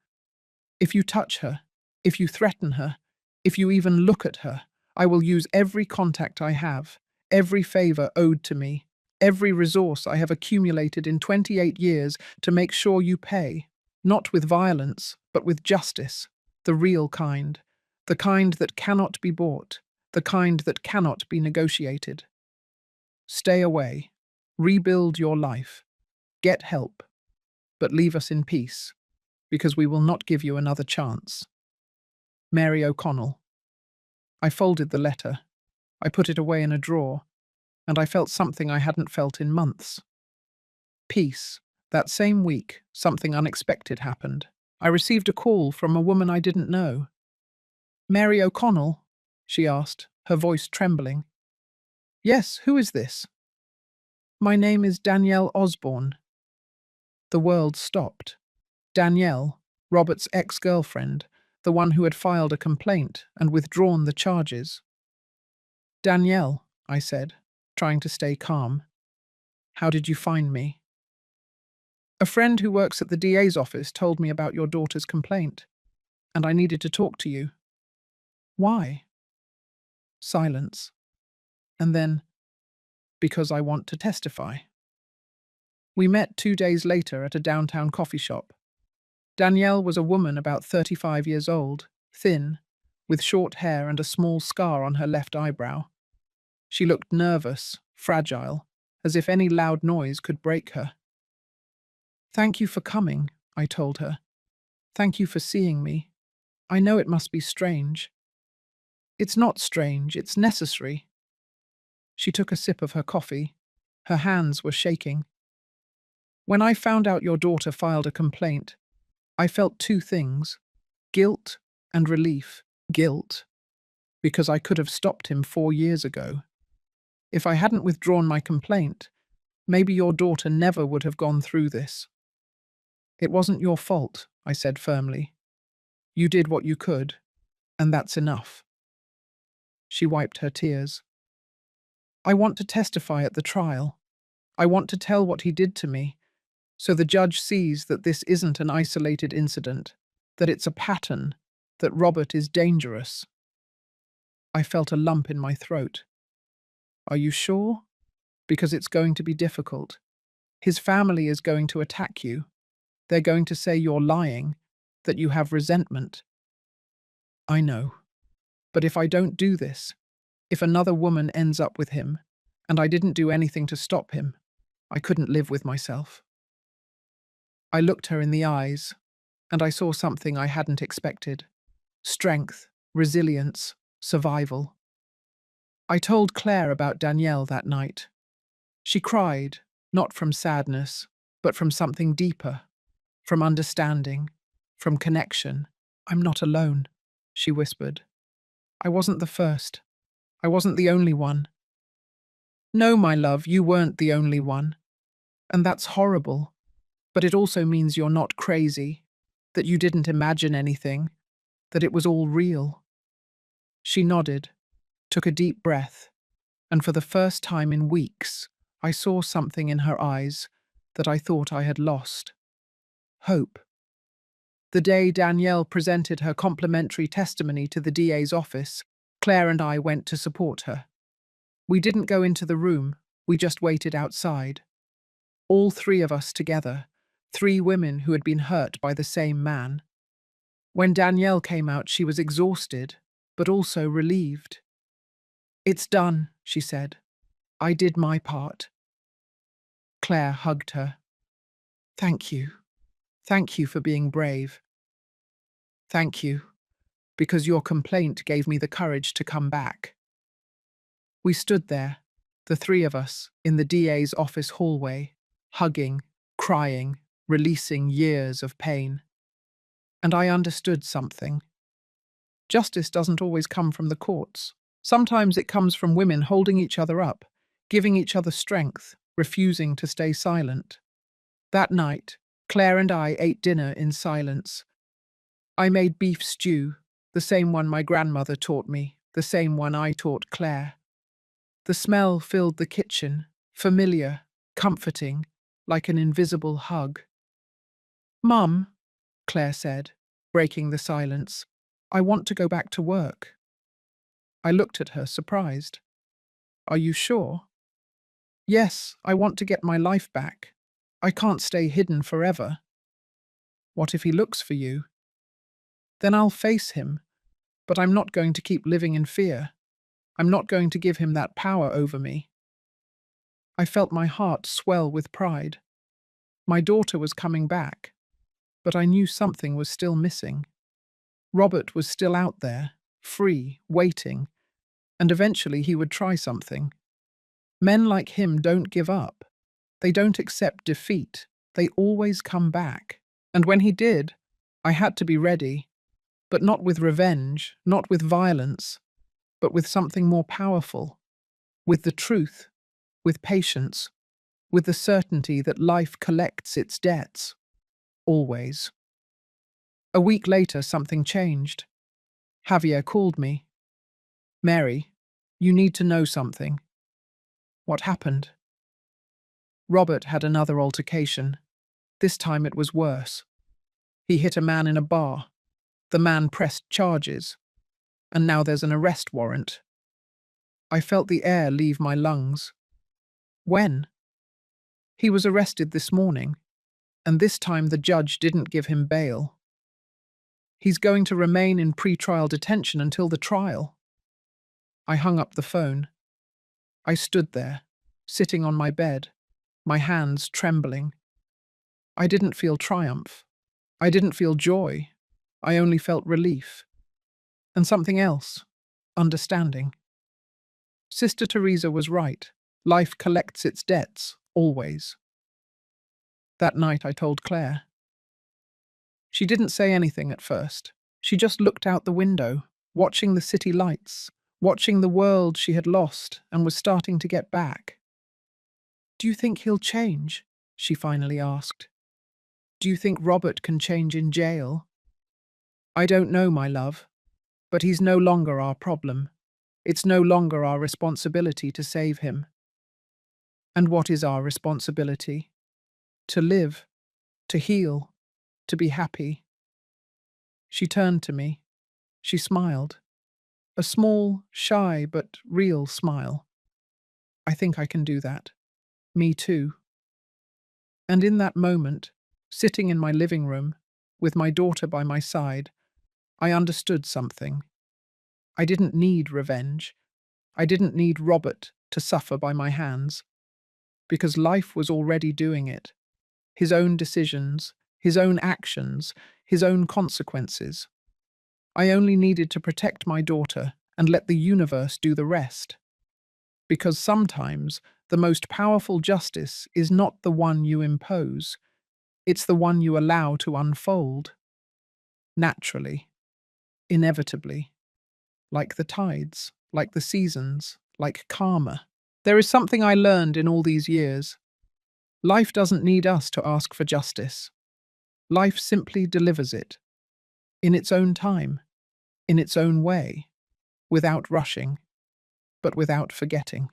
if you touch her, if you threaten her, if you even look at her, I will use every contact I have, every favor owed to me, every resource I have accumulated in 28 years to make sure you pay, not with violence, but with justice, the real kind, the kind that cannot be bought, the kind that cannot be negotiated. Stay away, rebuild your life, get help, but leave us in peace, because we will not give you another chance. Mary O'Connell. I folded the letter. I put it away in a drawer, and I felt something I hadn't felt in months. Peace. That same week, something unexpected happened. I received a call from a woman I didn't know. Mary O'Connell? She asked, her voice trembling. Yes, who is this? My name is Danielle Osborne. The world stopped. Danielle, Robert's ex-girlfriend, the one who had filed a complaint and withdrawn the charges. Danielle, I said, trying to stay calm. How did you find me? A friend who works at the DA's office told me about your daughter's complaint, and I needed to talk to you. Why? Silence. And then, because I want to testify. We met 2 days later at a downtown coffee shop. Danielle was a woman about 35 years old, thin, with short hair and a small scar on her left eyebrow. She looked nervous, fragile, as if any loud noise could break her. Thank you for coming, I told her. Thank you for seeing me. I know it must be strange. It's not strange, it's necessary. She took a sip of her coffee. Her hands were shaking. When I found out your daughter filed a complaint, I felt two things, guilt and relief. Guilt, because I could have stopped him 4 years ago. If I hadn't withdrawn my complaint, maybe your daughter never would have gone through this. It wasn't your fault, I said firmly. You did what you could, and that's enough. She wiped her tears. I want to testify at the trial. I want to tell what he did to me, so the judge sees that this isn't an isolated incident, that it's a pattern, that Robert is dangerous. I felt a lump in my throat. Are you sure? Because it's going to be difficult. His family is going to attack you. They're going to say you're lying, that you have resentment. I know. But if I don't do this, if another woman ends up with him, and I didn't do anything to stop him, I couldn't live with myself. I looked her in the eyes, and I saw something I hadn't expected. Strength, resilience, survival. I told Claire about Danielle that night. She cried, not from sadness, but from something deeper, from understanding, from connection. I'm not alone, she whispered. I wasn't the first. I wasn't the only one. No, my love, you weren't the only one. And that's horrible. But it also means you're not crazy, that you didn't imagine anything, that it was all real. She nodded, took a deep breath, and for the first time in weeks, I saw something in her eyes that I thought I had lost. Hope. The day Danielle presented her complimentary testimony to the DA's office, Claire and I went to support her. We didn't go into the room, we just waited outside. All three of us together, 3 women who had been hurt by the same man. When Danielle came out, she was exhausted, but also relieved. "It's done," she said. "I did my part." Claire hugged her. "Thank you. Thank you for being brave. Thank you, because your complaint gave me the courage to come back." We stood there, the three of us, in the DA's office hallway, hugging, crying, releasing years of pain. And I understood something. Justice doesn't always come from the courts. Sometimes it comes from women holding each other up, giving each other strength, refusing to stay silent. That night, Claire and I ate dinner in silence. I made beef stew, the same one my grandmother taught me, the same one I taught Claire. The smell filled the kitchen, familiar, comforting, like an invisible hug. "Mum," Claire said, breaking the silence, "I want to go back to work." I looked at her, surprised. "Are you sure?" "Yes, I want to get my life back. I can't stay hidden forever." "What if he looks for you?" "Then I'll face him, but I'm not going to keep living in fear. I'm not going to give him that power over me." I felt my heart swell with pride. My daughter was coming back, but I knew something was still missing. Robert was still out there, free, waiting, and eventually he would try something. Men like him don't give up. They don't accept defeat. They always come back. And when he did, I had to be ready, but not with revenge, not with violence, but with something more powerful, with the truth, with patience, with the certainty that life collects its debts. Always. A week later, something changed. Javier called me. "Mary, you need to know something." "What happened?" "Robert had another altercation. This time it was worse. He hit a man in a bar. The man pressed charges. And now there's an arrest warrant." I felt the air leave my lungs. "When?" "He was arrested this morning, and this time the judge didn't give him bail. He's going to remain in pre-trial detention until the trial." I hung up the phone. I stood there, sitting on my bed, my hands trembling. I didn't feel triumph. I didn't feel joy. I only felt relief. And something else, understanding. Sister Teresa was right. Life collects its debts, always. That night I told Claire. She didn't say anything at first. She just looked out the window, watching the city lights, watching the world she had lost and was starting to get back. "Do you think he'll change?" she finally asked. "Do you think Robert can change in jail?" "I don't know, my love, but he's no longer our problem. It's no longer our responsibility to save him." "And what is our responsibility?" "To live, to heal, to be happy." She turned to me. She smiled. A small, shy, but real smile. "I think I can do that. Me too." And in that moment, sitting in my living room, with my daughter by my side, I understood something. I didn't need revenge. I didn't need Robert to suffer by my hands, because life was already doing it. His own decisions, his own actions, his own consequences. I only needed to protect my daughter and let the universe do the rest. Because sometimes the most powerful justice is not the one you impose, it's the one you allow to unfold. Naturally, inevitably, like the tides, like the seasons, like karma. There is something I learned in all these years. Life doesn't need us to ask for justice. Life simply delivers it, in its own time, in its own way, without rushing, but without forgetting.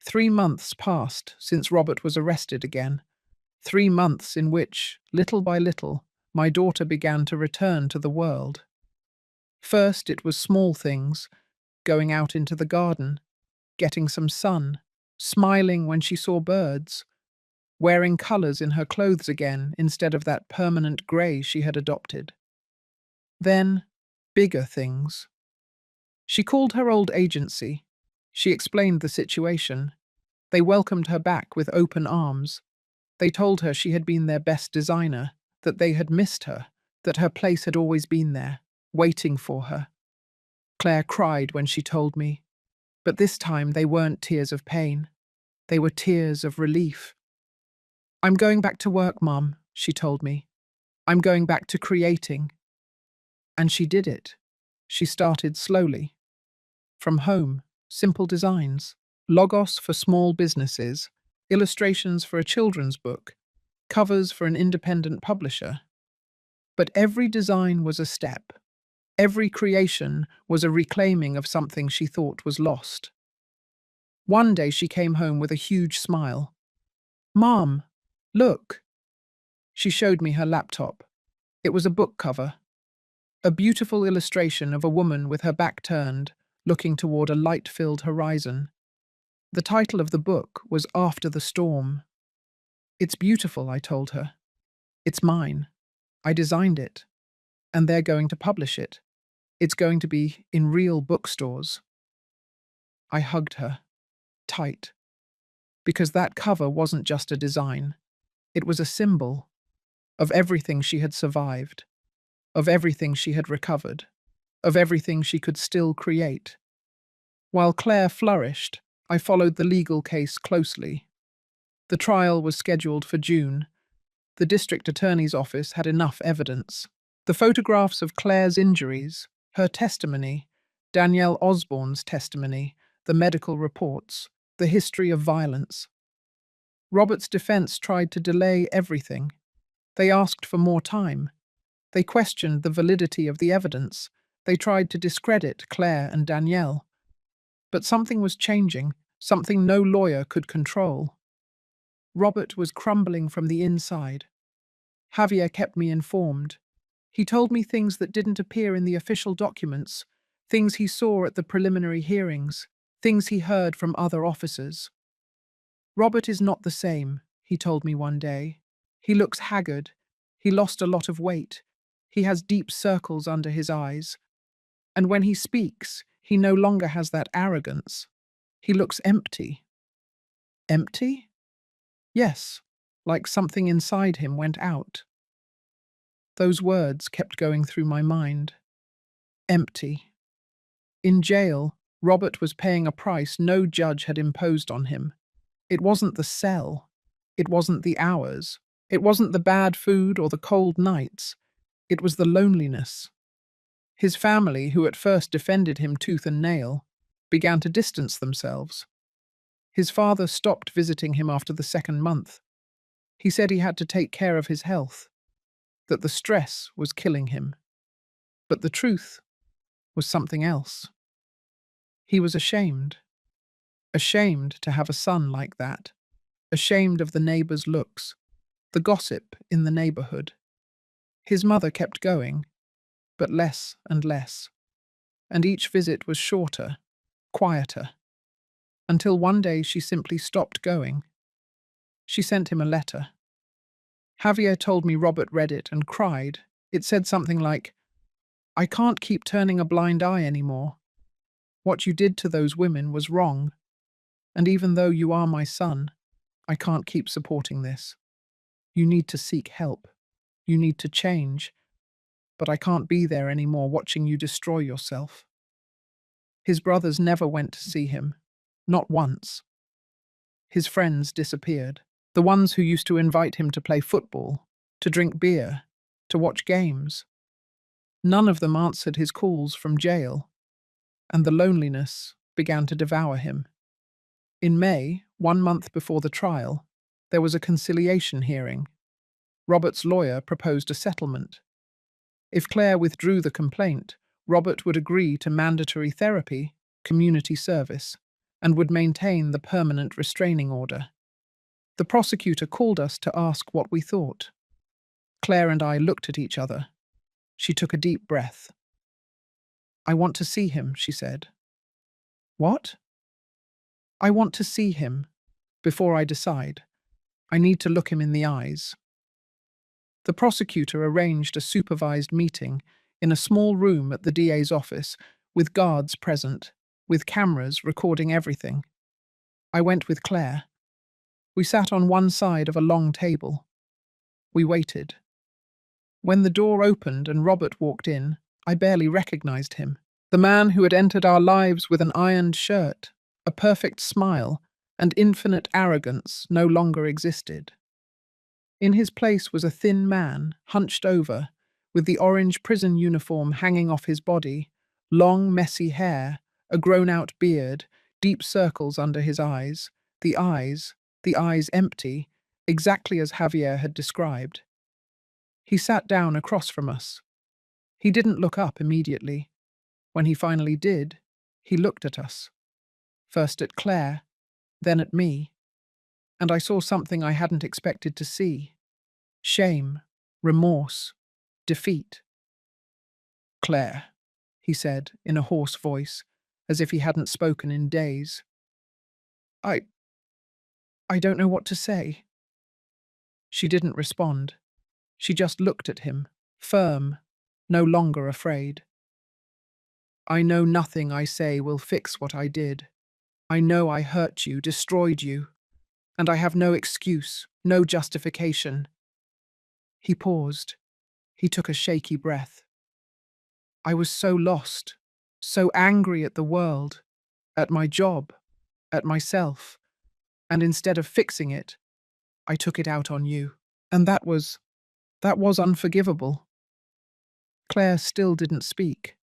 3 months passed since Robert was arrested again. 3 months in which, little by little, my daughter began to return to the world. First it was small things, going out into the garden, getting some sun, smiling when she saw birds, wearing colours in her clothes again instead of that permanent grey she had adopted. Then, bigger things. She called her old agency. She explained the situation. They welcomed her back with open arms. They told her she had been their best designer, that they had missed her, that her place had always been there, waiting for her. Claire cried when she told me, but this time they weren't tears of pain. They were tears of relief. "I'm going back to work, Mum," she told me. "I'm going back to creating." And she did it. She started slowly. From home, simple designs, logos for small businesses, illustrations for a children's book, covers for an independent publisher. But every design was a step. Every creation was a reclaiming of something she thought was lost. One day she came home with a huge smile. "Mom, look." She showed me her laptop. It was a book cover. A beautiful illustration of a woman with her back turned, looking toward a light-filled horizon. The title of the book was After the Storm. "It's beautiful," I told her. "It's mine. I designed it. And they're going to publish it. It's going to be in real bookstores." I hugged her, tight, because that cover wasn't just a design. It was a symbol of everything she had survived, of everything she had recovered, of everything she could still create. While Claire flourished, I followed the legal case closely. The trial was scheduled for June. The district attorney's office had enough evidence. The photographs of Claire's injuries, her testimony, Danielle Osborne's testimony, the medical reports, the history of violence. Robert's defense tried to delay everything. They asked for more time. They questioned the validity of the evidence. They tried to discredit Claire and Danielle. But something was changing, something no lawyer could control. Robert was crumbling from the inside. Javier kept me informed. He told me things that didn't appear in the official documents, things he saw at the preliminary hearings, things he heard from other officers. "Robert is not the same," he told me one day. "He looks haggard. He lost a lot of weight. He has deep circles under his eyes. And when he speaks, he no longer has that arrogance. He looks empty." Empty? Yes, like something inside him went out. Those words kept going through my mind. Empty. In jail, Robert was paying a price no judge had imposed on him. It wasn't the cell. It wasn't the hours. It wasn't the bad food or the cold nights. It was the loneliness. His family, who at first defended him tooth and nail, began to distance themselves. His father stopped visiting him after the second month. He said he had to take care of his health, that the stress was killing him. But the truth was something else. He was ashamed. Ashamed to have a son like that. Ashamed of the neighbors' looks, the gossip in the neighborhood. His mother kept going, but less and less. And each visit was shorter, quieter, until one day she simply stopped going. She sent him a letter. Javier told me Robert read it and cried. It said something like, "I can't keep turning a blind eye anymore. What you did to those women was wrong. And even though you are my son, I can't keep supporting this. You need to seek help. You need to change. But I can't be there anymore watching you destroy yourself." His brothers never went to see him. Not once. His friends disappeared. The ones who used to invite him to play football, to drink beer, to watch games. None of them answered his calls from jail, and the loneliness began to devour him. In May, 1 month before the trial, there was a conciliation hearing. Robert's lawyer proposed a settlement. If Claire withdrew the complaint, Robert would agree to mandatory therapy, community service, and would maintain the permanent restraining order. The prosecutor called us to ask what we thought. Claire and I looked at each other. She took a deep breath. "I want to see him," she said. "What?" "I want to see him. Before I decide. I need to look him in the eyes." The prosecutor arranged a supervised meeting in a small room at the DA's office, with guards present, with cameras recording everything. I went with Claire. We sat on one side of a long table. We waited. When the door opened and Robert walked in, I barely recognized him. The man who had entered our lives with an ironed shirt, a perfect smile, and infinite arrogance no longer existed. In his place was a thin man, hunched over, with the orange prison uniform hanging off his body, long, messy hair, a grown-out beard, deep circles under his eyes, the eyes empty, exactly as Javier had described. He sat down across from us. He didn't look up immediately. When he finally did, he looked at us. First at Claire, then at me. And I saw something I hadn't expected to see. Shame, remorse, defeat. "Claire," he said in a hoarse voice, as if he hadn't spoken in days. I don't know what to say." She didn't respond. She just looked at him, firm, no longer afraid. "I know nothing I say will fix what I did. I know I hurt you, destroyed you, and I have no excuse, no justification." He paused. He took a shaky breath. "I was so lost, so angry at the world, at my job, at myself, and instead of fixing it, I took it out on you. And that was unforgivable." Claire still didn't speak,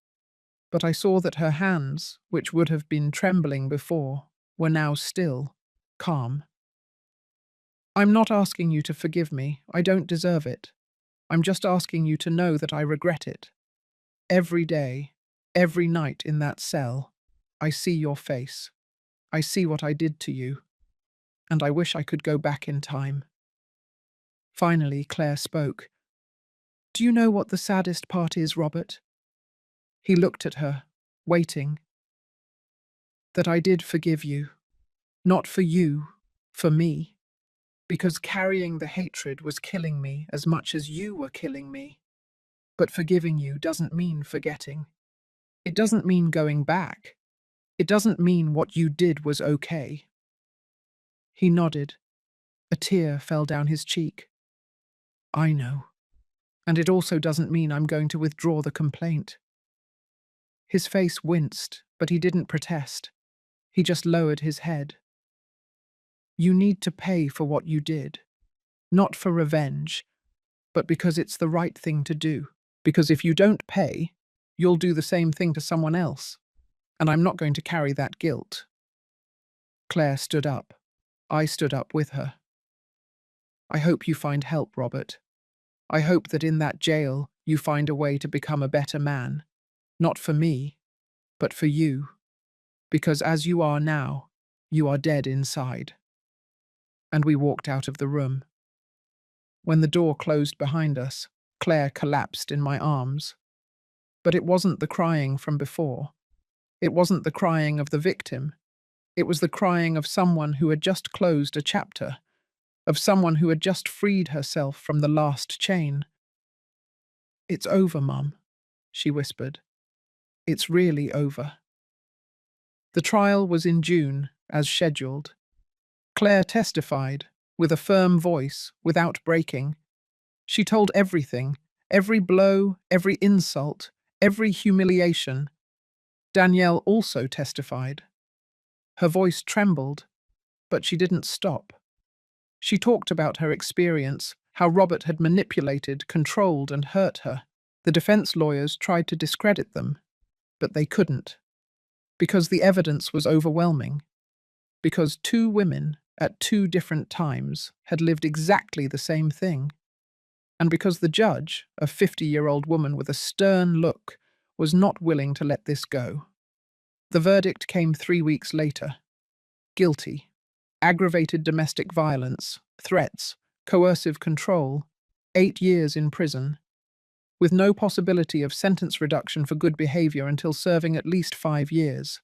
but I saw that her hands, which would have been trembling before, were now still, calm. "I'm not asking you to forgive me. I don't deserve it. I'm just asking you to know that I regret it. Every day, every night in that cell, I see your face. I see what I did to you, and I wish I could go back in time." Finally, Claire spoke. "Do you know what the saddest part is, Robert?" He looked at her, waiting. "That I did forgive you. Not for you, for me. Because carrying the hatred was killing me as much as you were killing me. But forgiving you doesn't mean forgetting. It doesn't mean going back. It doesn't mean what you did was okay." He nodded. A tear fell down his cheek. "I know. And it also doesn't mean I'm going to withdraw the complaint." His face winced, but he didn't protest. He just lowered his head. "You need to pay for what you did. Not for revenge, but because it's the right thing to do. Because if you don't pay, you'll do the same thing to someone else. And I'm not going to carry that guilt." Claire stood up. I stood up with her. "I hope you find help, Robert. I hope that in that jail you find a way to become a better man. Not for me, but for you. Because as you are now, you are dead inside." And we walked out of the room. When the door closed behind us, Claire collapsed in my arms. But it wasn't the crying from before. It wasn't the crying of the victim. It was the crying of someone who had just closed a chapter, of someone who had just freed herself from the last chain. "It's over, Mum," she whispered. "It's really over." The trial was in June, as scheduled. Claire testified, with a firm voice, without breaking. She told everything, every blow, every insult, every humiliation. Danielle also testified. Her voice trembled, but she didn't stop. She talked about her experience, how Robert had manipulated, controlled, and hurt her. The defense lawyers tried to discredit them, but they couldn't. Because the evidence was overwhelming. Because two women, at two different times, had lived exactly the same thing. And because the judge, a 50-year-old woman with a stern look, was not willing to let this go. The verdict came 3 weeks later. Guilty. Aggravated domestic violence, threats, coercive control, 8 years in prison, with no possibility of sentence reduction for good behavior until serving at least 5 years.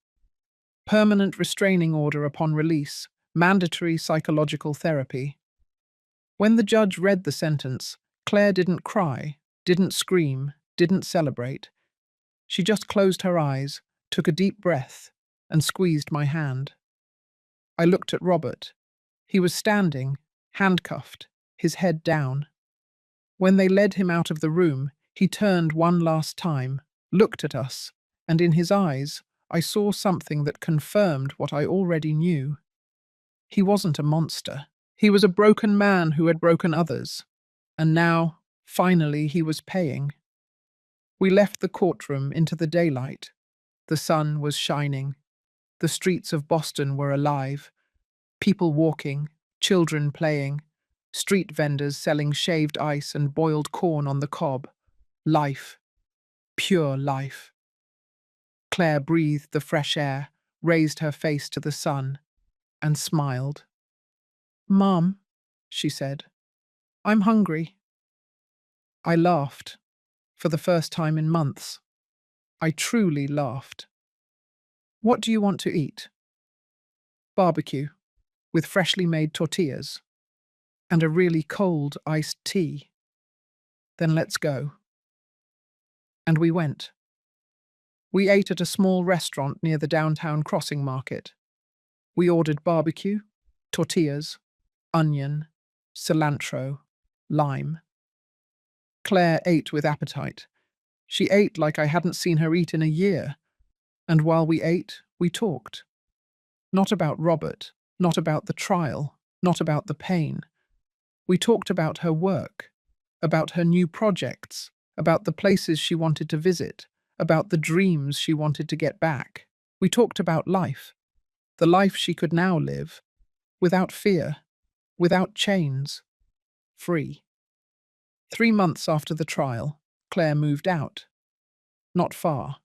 Permanent restraining order upon release, mandatory psychological therapy. When the judge read the sentence, Claire didn't cry, didn't scream, didn't celebrate. She just closed her eyes, took a deep breath, and squeezed my hand. I looked at Robert. He was standing, handcuffed, his head down. When they led him out of the room, he turned one last time, looked at us, and in his eyes, I saw something that confirmed what I already knew. He wasn't a monster. He was a broken man who had broken others. And now, finally, he was paying. We left the courtroom into the daylight. The sun was shining. The streets of Boston were alive. People walking, children playing, street vendors selling shaved ice and boiled corn on the cob. Life. Pure life. Claire breathed the fresh air, raised her face to the sun, and smiled. "Mom," she said, "I'm hungry." I laughed, for the first time in months. I truly laughed. "What do you want to eat?" "Barbecue, with freshly made tortillas, and a really cold iced tea." "Then let's go." And we went. We ate at a small restaurant near the downtown crossing market. We ordered barbecue, tortillas, onion, cilantro, lime. Claire ate with appetite. She ate like I hadn't seen her eat in a year. And while we ate, we talked. Not about Robert, not about the trial, not about the pain. We talked about her work, about her new projects, about the places she wanted to visit, about the dreams she wanted to get back. We talked about life, the life she could now live, without fear, without chains, free. 3 months after the trial, Claire moved out. Not far.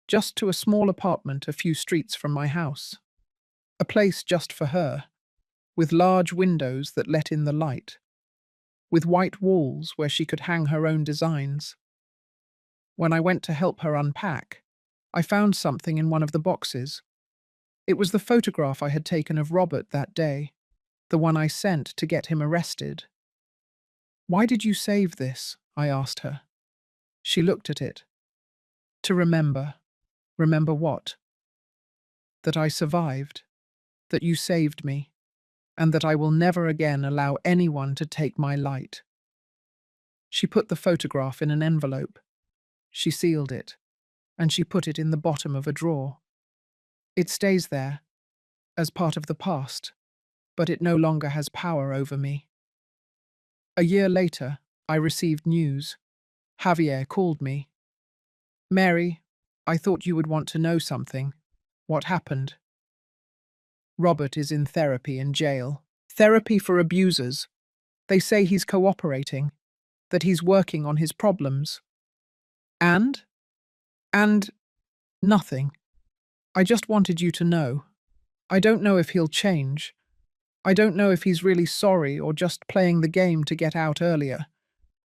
Just to a small apartment a few streets from my house. A place just for her, with large windows that let in the light, with white walls where she could hang her own designs. When I went to help her unpack, I found something in one of the boxes. It was the photograph I had taken of Robert that day, the one I sent to get him arrested. "Why did you save this?" I asked her. She looked at it. "To remember." "Remember what?" "That I survived, that you saved me, and that I will never again allow anyone to take my light." She put the photograph in an envelope. She sealed it, and she put it in the bottom of a drawer. It stays there, as part of the past, but it no longer has power over me. A year later, I received news. Javier called me. "Mary, I thought you would want to know something. What happened?" "Robert is in therapy in jail. Therapy for abusers. They say he's cooperating, that he's working on his problems." And? And nothing. I just wanted you to know. I don't know if he'll change. I don't know if he's really sorry or just playing the game to get out earlier.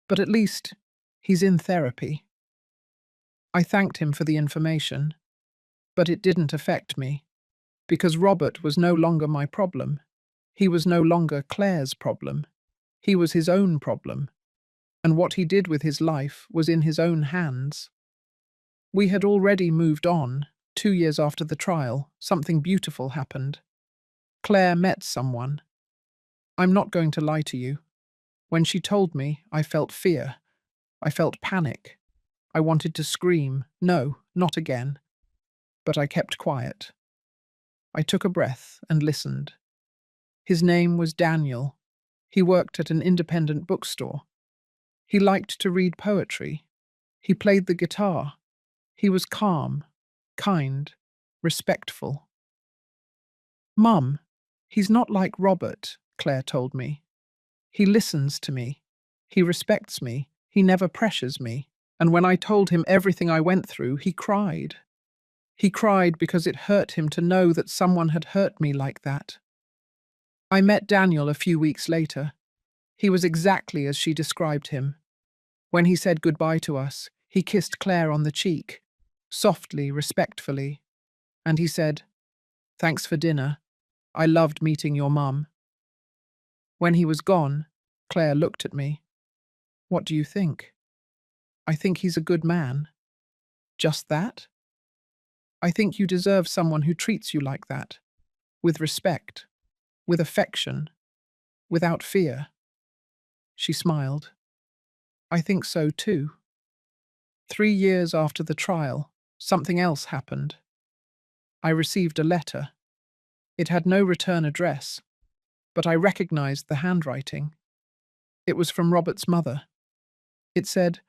But at least, he's in therapy. I thanked him for the information, but it didn't affect me, because Robert was no longer my problem. He was no longer Claire's problem. He was his own problem, and what he did with his life was in his own hands. We had already moved on. 2 years after the trial, something beautiful happened. Claire met someone. I'm not going to lie to you. When she told me, I felt fear. I felt panic. I wanted to scream, "No, not again." But I kept quiet. I took a breath and listened. His name was Daniel. He worked at an independent bookstore. He liked to read poetry. He played the guitar. He was calm, kind, respectful. "Mum, he's not like Robert," Claire told me. "He listens to me. He respects me. He never pressures me." And when I told him everything I went through, he cried. He cried because it hurt him to know that someone had hurt me like that. I met Daniel a few weeks later. He was exactly as she described him. When he said goodbye to us, he kissed Claire on the cheek, softly, respectfully, and he said, "Thanks for dinner. I loved meeting your mum." When he was gone, Claire looked at me. "What do you think?" I think he's a good man. Just that? I think you deserve someone who treats you like that, with respect, with affection, without fear. She smiled. I think so too. 3 years after the trial, something else happened. I received a letter. It had no return address, but I recognized the handwriting. It was from Robert's mother. It said,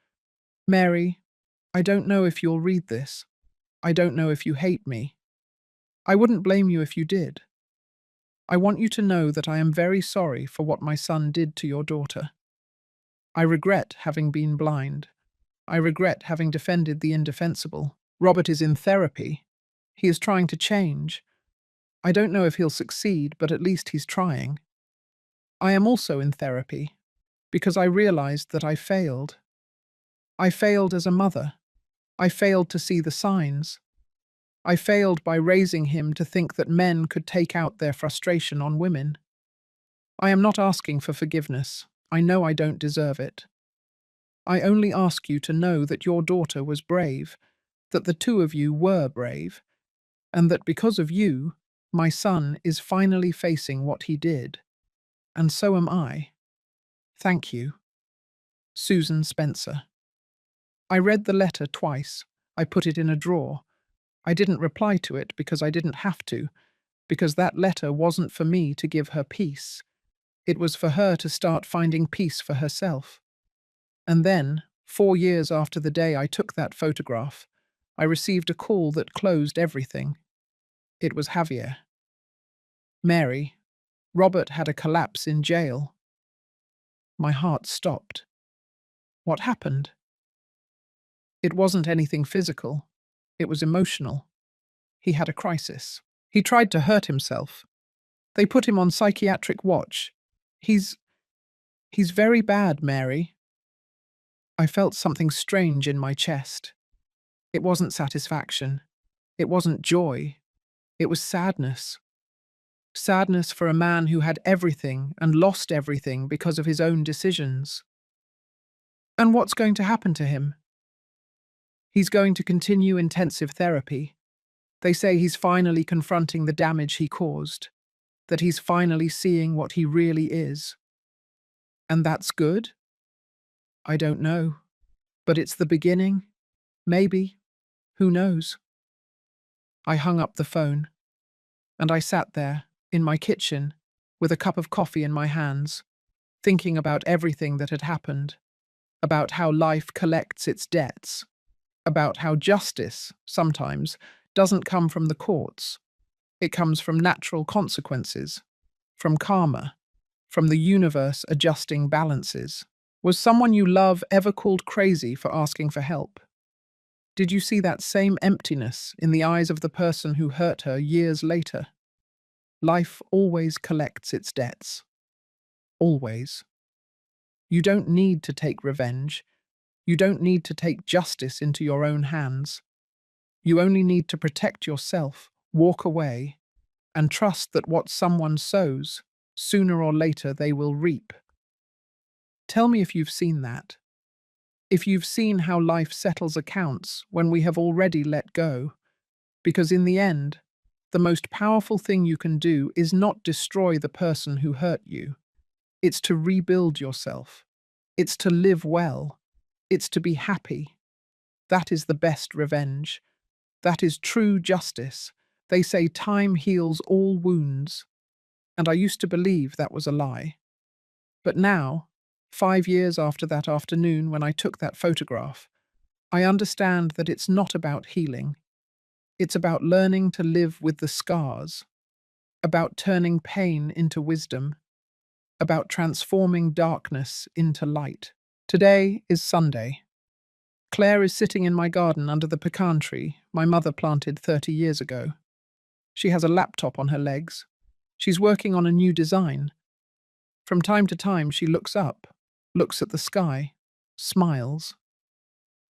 Mary, I don't know if you'll read this. I don't know if you hate me. I wouldn't blame you if you did. I want you to know that I am very sorry for what my son did to your daughter. I regret having been blind. I regret having defended the indefensible. Robert is in therapy. He is trying to change. I don't know if he'll succeed, but at least he's trying. I am also in therapy because I realized that I failed. I failed as a mother. I failed to see the signs. I failed by raising him to think that men could take out their frustration on women. I am not asking for forgiveness. I know I don't deserve it. I only ask you to know that your daughter was brave, that the two of you were brave, and that because of you, my son is finally facing what he did. And so am I. Thank you. Susan Spencer. I read the letter twice. I put it in a drawer. I didn't reply to it because I didn't have to, because that letter wasn't for me to give her peace. It was for her to start finding peace for herself. And then, 4 years after the day I took that photograph, I received a call that closed everything. It was Javier. Mary, Robert had a collapse in jail. My heart stopped. What happened? It wasn't anything physical. It was emotional. He had a crisis. He tried to hurt himself. They put him on psychiatric watch. He's very bad, Mary. I felt something strange in my chest. It wasn't satisfaction. It wasn't joy. It was sadness. Sadness for a man who had everything and lost everything because of his own decisions. And what's going to happen to him? He's going to continue intensive therapy. They say he's finally confronting the damage he caused, that he's finally seeing what he really is. And that's good? I don't know. But it's the beginning. Maybe. Who knows? I hung up the phone, and I sat there, in my kitchen, with a cup of coffee in my hands, thinking about everything that had happened, about how life collects its debts, about how justice, sometimes, doesn't come from the courts. It comes from natural consequences, from karma, from the universe adjusting balances. Was someone you love ever called crazy for asking for help? Did you see that same emptiness in the eyes of the person who hurt her years later? Life always collects its debts. Always. You don't need to take revenge. You don't need to take justice into your own hands. You only need to protect yourself, walk away, and trust that what someone sows, sooner or later they will reap. Tell me if you've seen that. If you've seen how life settles accounts when we have already let go. Because in the end, the most powerful thing you can do is not destroy the person who hurt you. It's to rebuild yourself. It's to live well. It's to be happy. That is the best revenge. That is true justice. They say time heals all wounds. And I used to believe that was a lie. But now, 5 years after that afternoon when I took that photograph, I understand that it's not about healing. It's about learning to live with the scars, about turning pain into wisdom, about transforming darkness into light. Today is Sunday. Claire is sitting in my garden under the pecan tree my mother planted 30 years ago. She has a laptop on her legs. She's working on a new design. From time to time, she looks up, looks at the sky, smiles.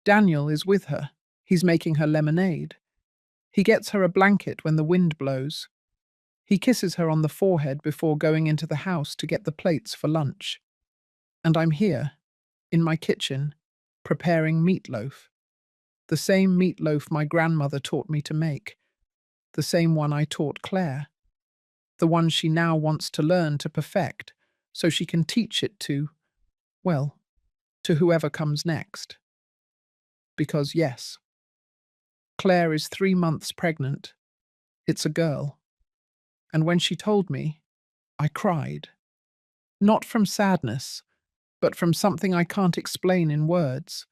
Daniel is with her. He's making her lemonade. He gets her a blanket when the wind blows. He kisses her on the forehead before going into the house to get the plates for lunch. And I'm here, in my kitchen, preparing meatloaf. The same meatloaf my grandmother taught me to make. The same one I taught Claire. The one she now wants to learn to perfect, so she can teach it to, well, to whoever comes next. Because yes, Claire is 3 months pregnant. It's a girl. And when she told me, I cried. Not from sadness, but from something I can't explain in words.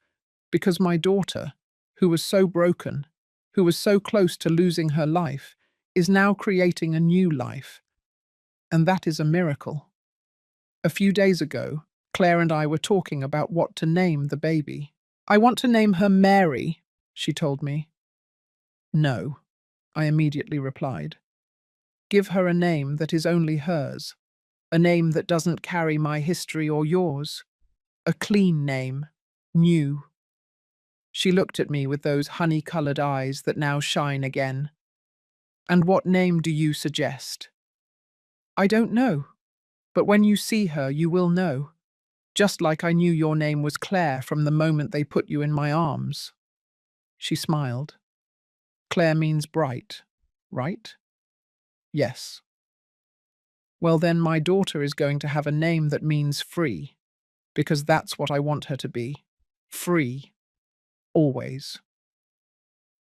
Because my daughter, who was so broken, who was so close to losing her life, is now creating a new life. And that is a miracle. A few days ago, Claire and I were talking about what to name the baby. I want to name her Mary, she told me. No, I immediately replied. Give her a name that is only hers, a name that doesn't carry my history or yours, a clean name, new. She looked at me with those honey-coloured eyes that now shine again. And what name do you suggest? I don't know, but when you see her, you will know. Just like I knew your name was Claire from the moment they put you in my arms. She smiled. Claire means bright, right? Yes. Well then, my daughter is going to have a name that means free, because that's what I want her to be. Free. Always.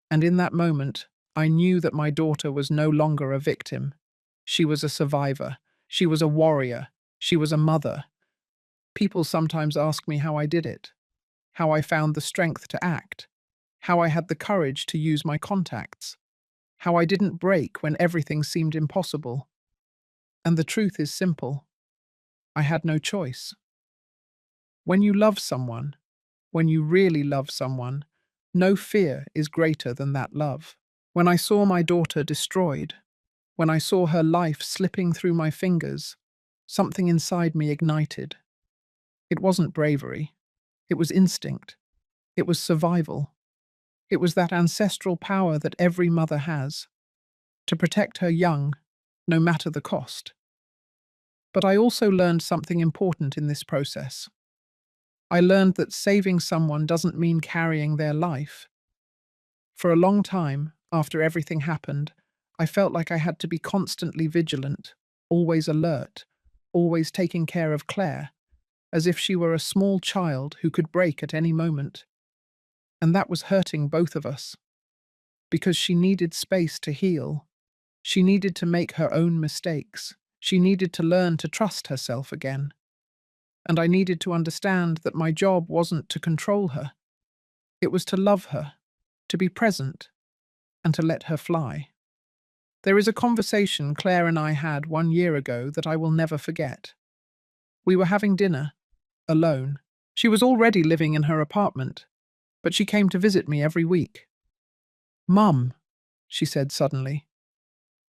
And in that moment, I knew that my daughter was no longer a victim. She was a survivor. She was a warrior. She was a mother. People sometimes ask me how I did it, how I found the strength to act, how I had the courage to use my contacts, how I didn't break when everything seemed impossible. And the truth is simple. I had no choice. When you love someone, when you really love someone, no fear is greater than that love. When I saw my daughter destroyed, when I saw her life slipping through my fingers, something inside me ignited. It wasn't bravery. It was instinct. It was survival. It was that ancestral power that every mother has, to protect her young, no matter the cost. But I also learned something important in this process. I learned that saving someone doesn't mean carrying their life. For a long time, after everything happened, I felt like I had to be constantly vigilant, always alert, always taking care of Claire, as if she were a small child who could break at any moment. And that was hurting both of us. Because she needed space to heal. She needed to make her own mistakes. She needed to learn to trust herself again. And I needed to understand that my job wasn't to control her. It was to love her, to be present, and to let her fly. There is a conversation Claire and I had 1 year ago that I will never forget. We were having dinner, alone. She was already living in her apartment, but she came to visit me every week. Mum, she said suddenly,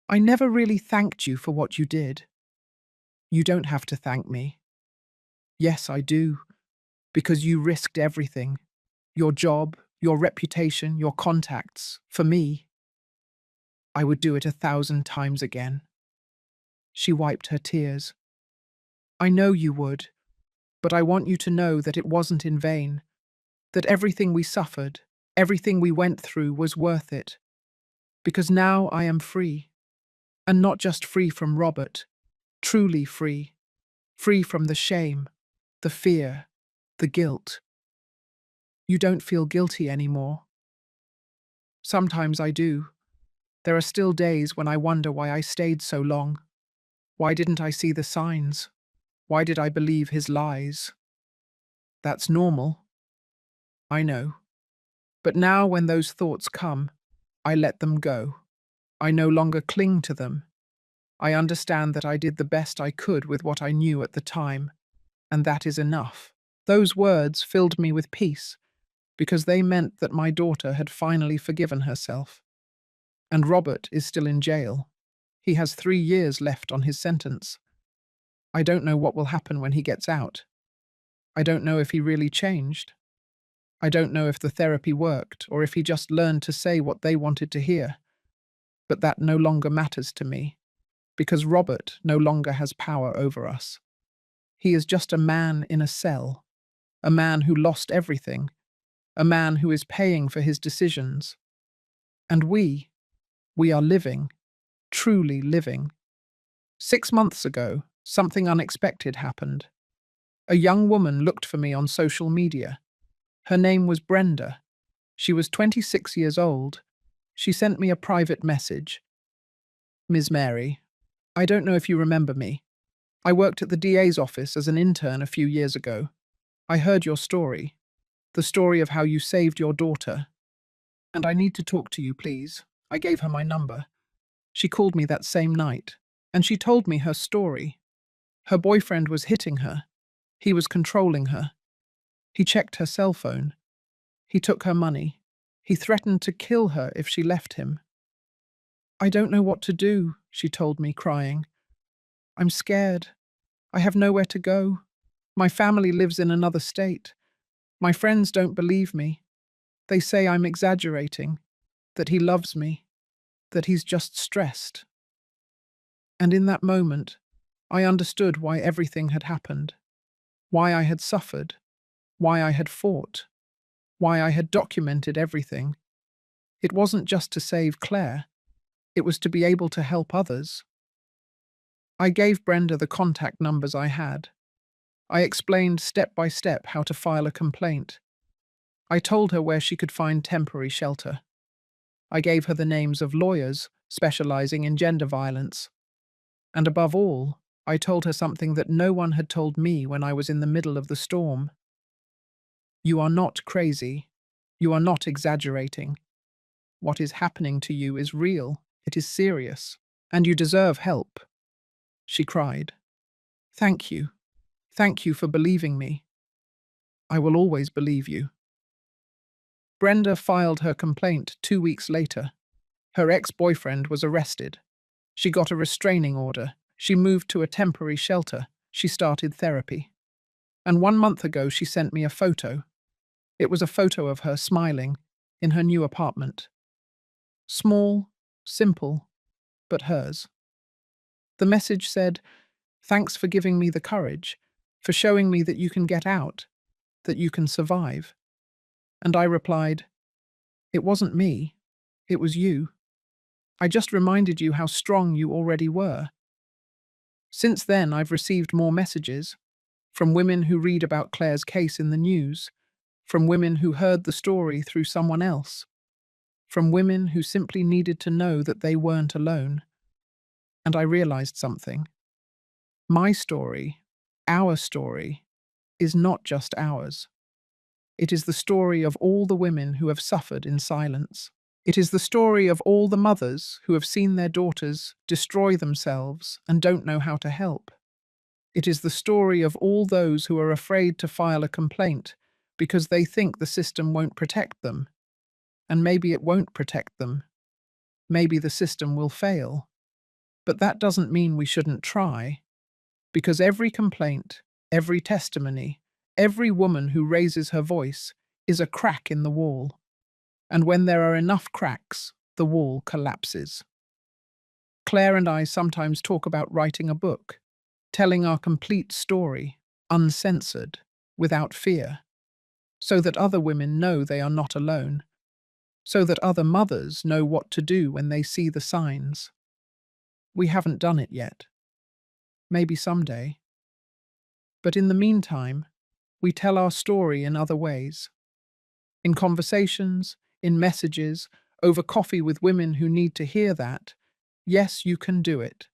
I never really thanked you for what you did. You don't have to thank me. Yes, I do, because you risked everything. Your job, your reputation, your contacts, for me. I would do it 1,000 times again. She wiped her tears. I know you would, but I want you to know that it wasn't in vain, that everything we suffered, everything we went through was worth it. Because now I am free. And not just free from Robert, truly free. Free from the shame, the fear, the guilt. You don't feel guilty anymore. Sometimes I do. There are still days when I wonder why I stayed so long. Why didn't I see the signs? Why did I believe his lies? That's normal. I know. But now when those thoughts come, I let them go. I no longer cling to them. I understand that I did the best I could with what I knew at the time, and that is enough. Those words filled me with peace, because they meant that my daughter had finally forgiven herself. And Robert is still in jail. He has 3 years left on his sentence. I don't know what will happen when he gets out. I don't know if he really changed. I don't know if the therapy worked or if he just learned to say what they wanted to hear. But that no longer matters to me, because Robert no longer has power over us. He is just a man in a cell, a man who lost everything, a man who is paying for his decisions. And we are living, truly living. 6 months ago, something unexpected happened. A young woman looked for me on social media. Her name was Brenda. She was 26 years old. She sent me a private message. Ms. Mary, I don't know if you remember me. I worked at the DA's office as an intern a few years ago. I heard your story, the story of how you saved your daughter. And I need to talk to you, please. I gave her my number. She called me that same night, and she told me her story. Her boyfriend was hitting her. He was controlling her. He checked her cell phone. He took her money. He threatened to kill her if she left him. I don't know what to do, she told me, crying. I'm scared. I have nowhere to go. My family lives in another state. My friends don't believe me. They say I'm exaggerating, that he loves me, that he's just stressed. And in that moment, I understood why everything had happened, why I had suffered, why I had fought, why I had documented everything. It wasn't just to save Claire, it was to be able to help others. I gave Brenda the contact numbers I had. I explained step by step how to file a complaint. I told her where she could find temporary shelter. I gave her the names of lawyers specializing in gender violence. And above all, I told her something that no one had told me when I was in the middle of the storm. You are not crazy. You are not exaggerating. What is happening to you is real. It is serious. And you deserve help. She cried. Thank you. Thank you for believing me. I will always believe you. Brenda filed her complaint 2 weeks later. Her ex-boyfriend was arrested. She got a restraining order. She moved to a temporary shelter. She started therapy. And 1 month ago, she sent me a photo. It was a photo of her smiling in her new apartment. Small, simple, but hers. The message said, "Thanks for giving me the courage, for showing me that you can get out, that you can survive." And I replied, "It wasn't me, it was you. I just reminded you how strong you already were." Since then, I've received more messages from women who read about Claire's case in the news, from women who heard the story through someone else, from women who simply needed to know that they weren't alone. And I realized something. My story, our story, is not just ours. It is the story of all the women who have suffered in silence. It is the story of all the mothers who have seen their daughters destroy themselves and don't know how to help. It is the story of all those who are afraid to file a complaint because they think the system won't protect them. And maybe it won't protect them. Maybe the system will fail. But that doesn't mean we shouldn't try, because every complaint, every testimony, every woman who raises her voice is a crack in the wall. And when there are enough cracks, the wall collapses. Claire and I sometimes talk about writing a book, telling our complete story, uncensored, without fear, so that other women know they are not alone, so that other mothers know what to do when they see the signs. We haven't done it yet. Maybe someday. But in the meantime, we tell our story in other ways. In conversations, in messages, over coffee with women who need to hear that, yes, you can do it.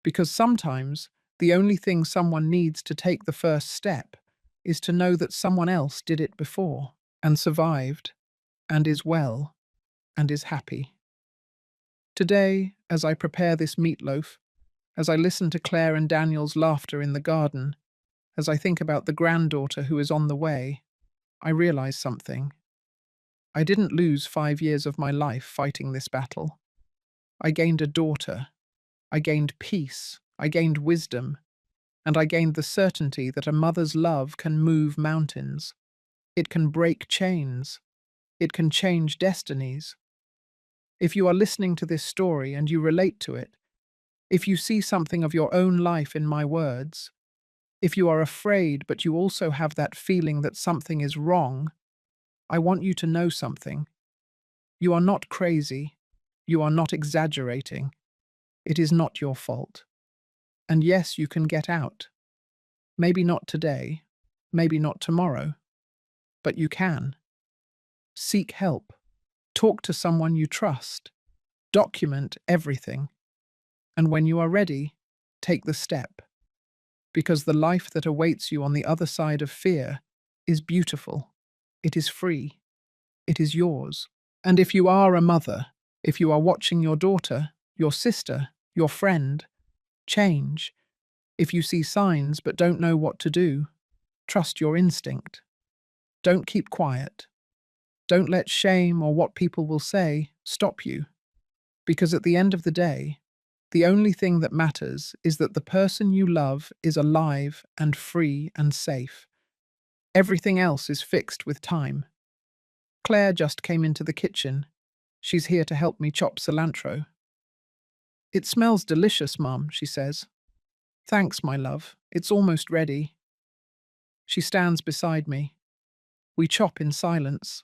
Because sometimes the only thing someone needs to take the first step is to know that someone else did it before and survived and is well and is happy. Today, as I prepare this meatloaf, as I listen to Claire and Daniel's laughter in the garden, as I think about the granddaughter who is on the way, I realize something. I didn't lose 5 years of my life fighting this battle. I gained a daughter. I gained peace. I gained wisdom. And I gained the certainty that a mother's love can move mountains. It can break chains. It can change destinies. If you are listening to this story and you relate to it, if you see something of your own life in my words, if you are afraid but you also have that feeling that something is wrong, I want you to know something. You are not crazy. You are not exaggerating. It is not your fault. And yes, you can get out. Maybe not today, maybe not tomorrow, but you can. Seek help. Talk to someone you trust. Document everything. And when you are ready, take the step. Because the life that awaits you on the other side of fear is beautiful. It is free. It is yours. And if you are a mother, if you are watching your daughter, your sister, your friend, change. If you see signs but don't know what to do, trust your instinct. Don't keep quiet. Don't let shame or what people will say stop you. Because at the end of the day, the only thing that matters is that the person you love is alive and free and safe. Everything else is fixed with time. Claire just came into the kitchen. She's here to help me chop cilantro. It smells delicious, Mum, she says. Thanks, my love. It's almost ready. She stands beside me. We chop in silence.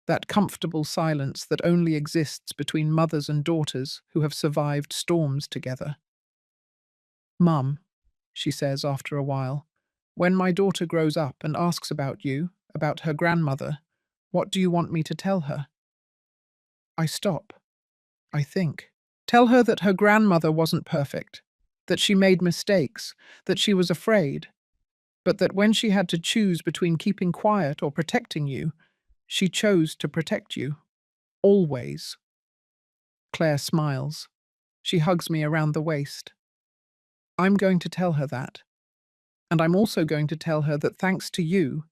That comfortable silence that only exists between mothers and daughters who have survived storms together. Mum, she says after a while, when my daughter grows up and asks about you, about her grandmother, what do you want me to tell her? I stop. I think. Tell her that her grandmother wasn't perfect, that she made mistakes, that she was afraid, but that when she had to choose between keeping quiet or protecting you, she chose to protect you. Always. Claire smiles. She hugs me around the waist. I'm going to tell her that. And I'm also going to tell her that thanks to you,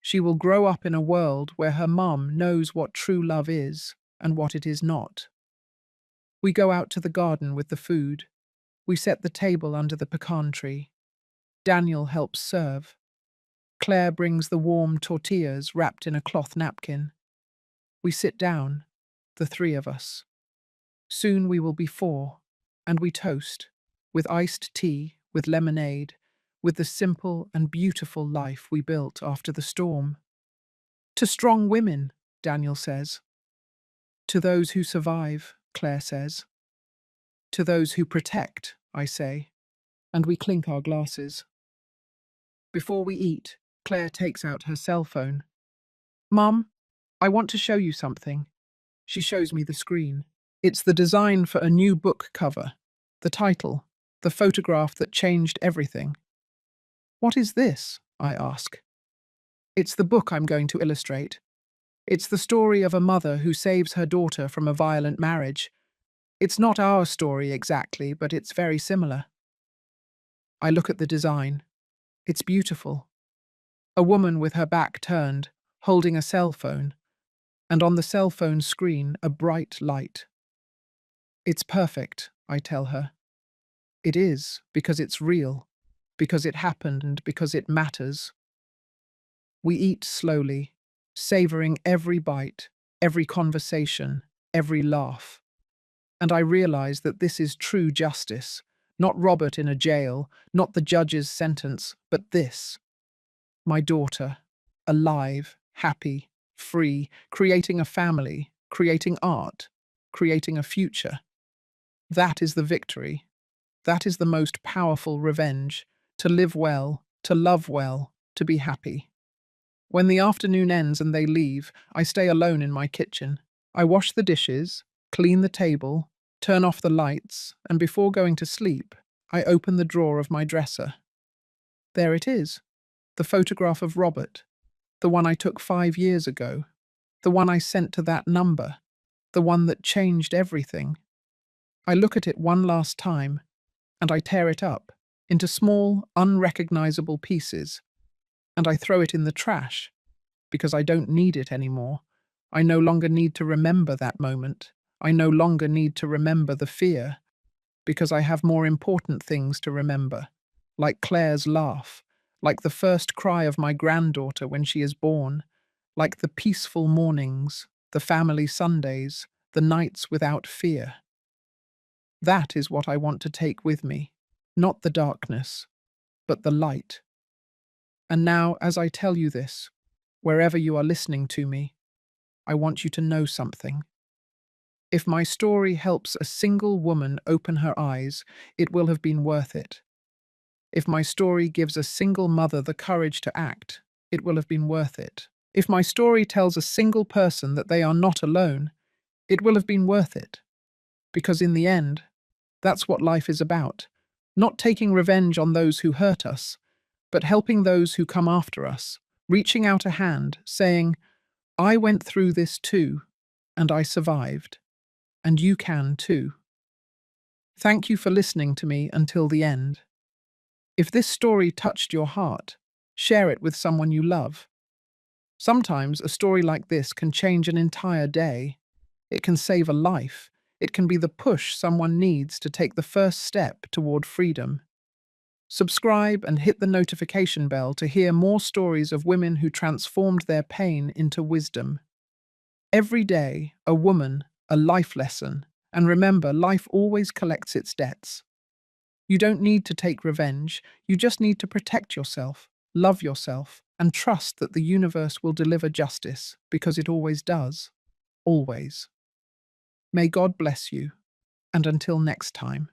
she will grow up in a world where her mum knows what true love is and what it is not. We go out to the garden with the food. We set the table under the pecan tree. Daniel helps serve. Claire brings the warm tortillas wrapped in a cloth napkin. We sit down, the three of us. Soon we will be four, and we toast, with iced tea, with lemonade, with the simple and beautiful life we built after the storm. To strong women, Daniel says. To those who survive, Claire says. To those who protect, I say, and we clink our glasses. Before we eat, Claire takes out her cell phone. Mum, I want to show you something. She shows me the screen. It's the design for a new book cover. The title, the photograph that changed everything. What is this? I ask. It's the book I'm going to illustrate. It's the story of a mother who saves her daughter from a violent marriage. It's not our story exactly, but it's very similar. I look at the design. It's beautiful. A woman with her back turned, holding a cell phone, and on the cell phone screen a bright light. It's perfect, I tell her. It is, because it's real, because it happened and because it matters. We eat slowly, savoring every bite, every conversation, every laugh. And I realize that this is true justice, not Robert in a jail, not the judge's sentence, but this. My daughter, alive, happy, free, creating a family, creating art, creating a future. That is the victory. That is the most powerful revenge, to live well, to love well, to be happy. When the afternoon ends and they leave, I stay alone in my kitchen. I wash the dishes, clean the table, turn off the lights, and before going to sleep, I open the drawer of my dresser. There it is, the photograph of Robert, the one I took 5 years ago, the one I sent to that number, the one that changed everything. I look at it one last time, and I tear it up into small, unrecognizable pieces, and I throw it in the trash, because I don't need it anymore. I no longer need to remember that moment. I no longer need to remember the fear, because I have more important things to remember, like Claire's laugh, like the first cry of my granddaughter when she is born, like the peaceful mornings, the family Sundays, the nights without fear. That is what I want to take with me, not the darkness, but the light. And now, as I tell you this, wherever you are listening to me, I want you to know something. If my story helps a single woman open her eyes, it will have been worth it. If my story gives a single mother the courage to act, it will have been worth it. If my story tells a single person that they are not alone, it will have been worth it. Because in the end, that's what life is about. Not taking revenge on those who hurt us, but helping those who come after us, reaching out a hand, saying, I went through this too, and I survived, and you can too. Thank you for listening to me until the end. If this story touched your heart, share it with someone you love. Sometimes a story like this can change an entire day. It can save a life. It can be the push someone needs to take the first step toward freedom. Subscribe and hit the notification bell to hear more stories of women who transformed their pain into wisdom. Every day, a woman, a life lesson, and remember, life always collects its debts. You don't need to take revenge, you just need to protect yourself, love yourself, and trust that the universe will deliver justice, because it always does. Always. May God bless you, and until next time.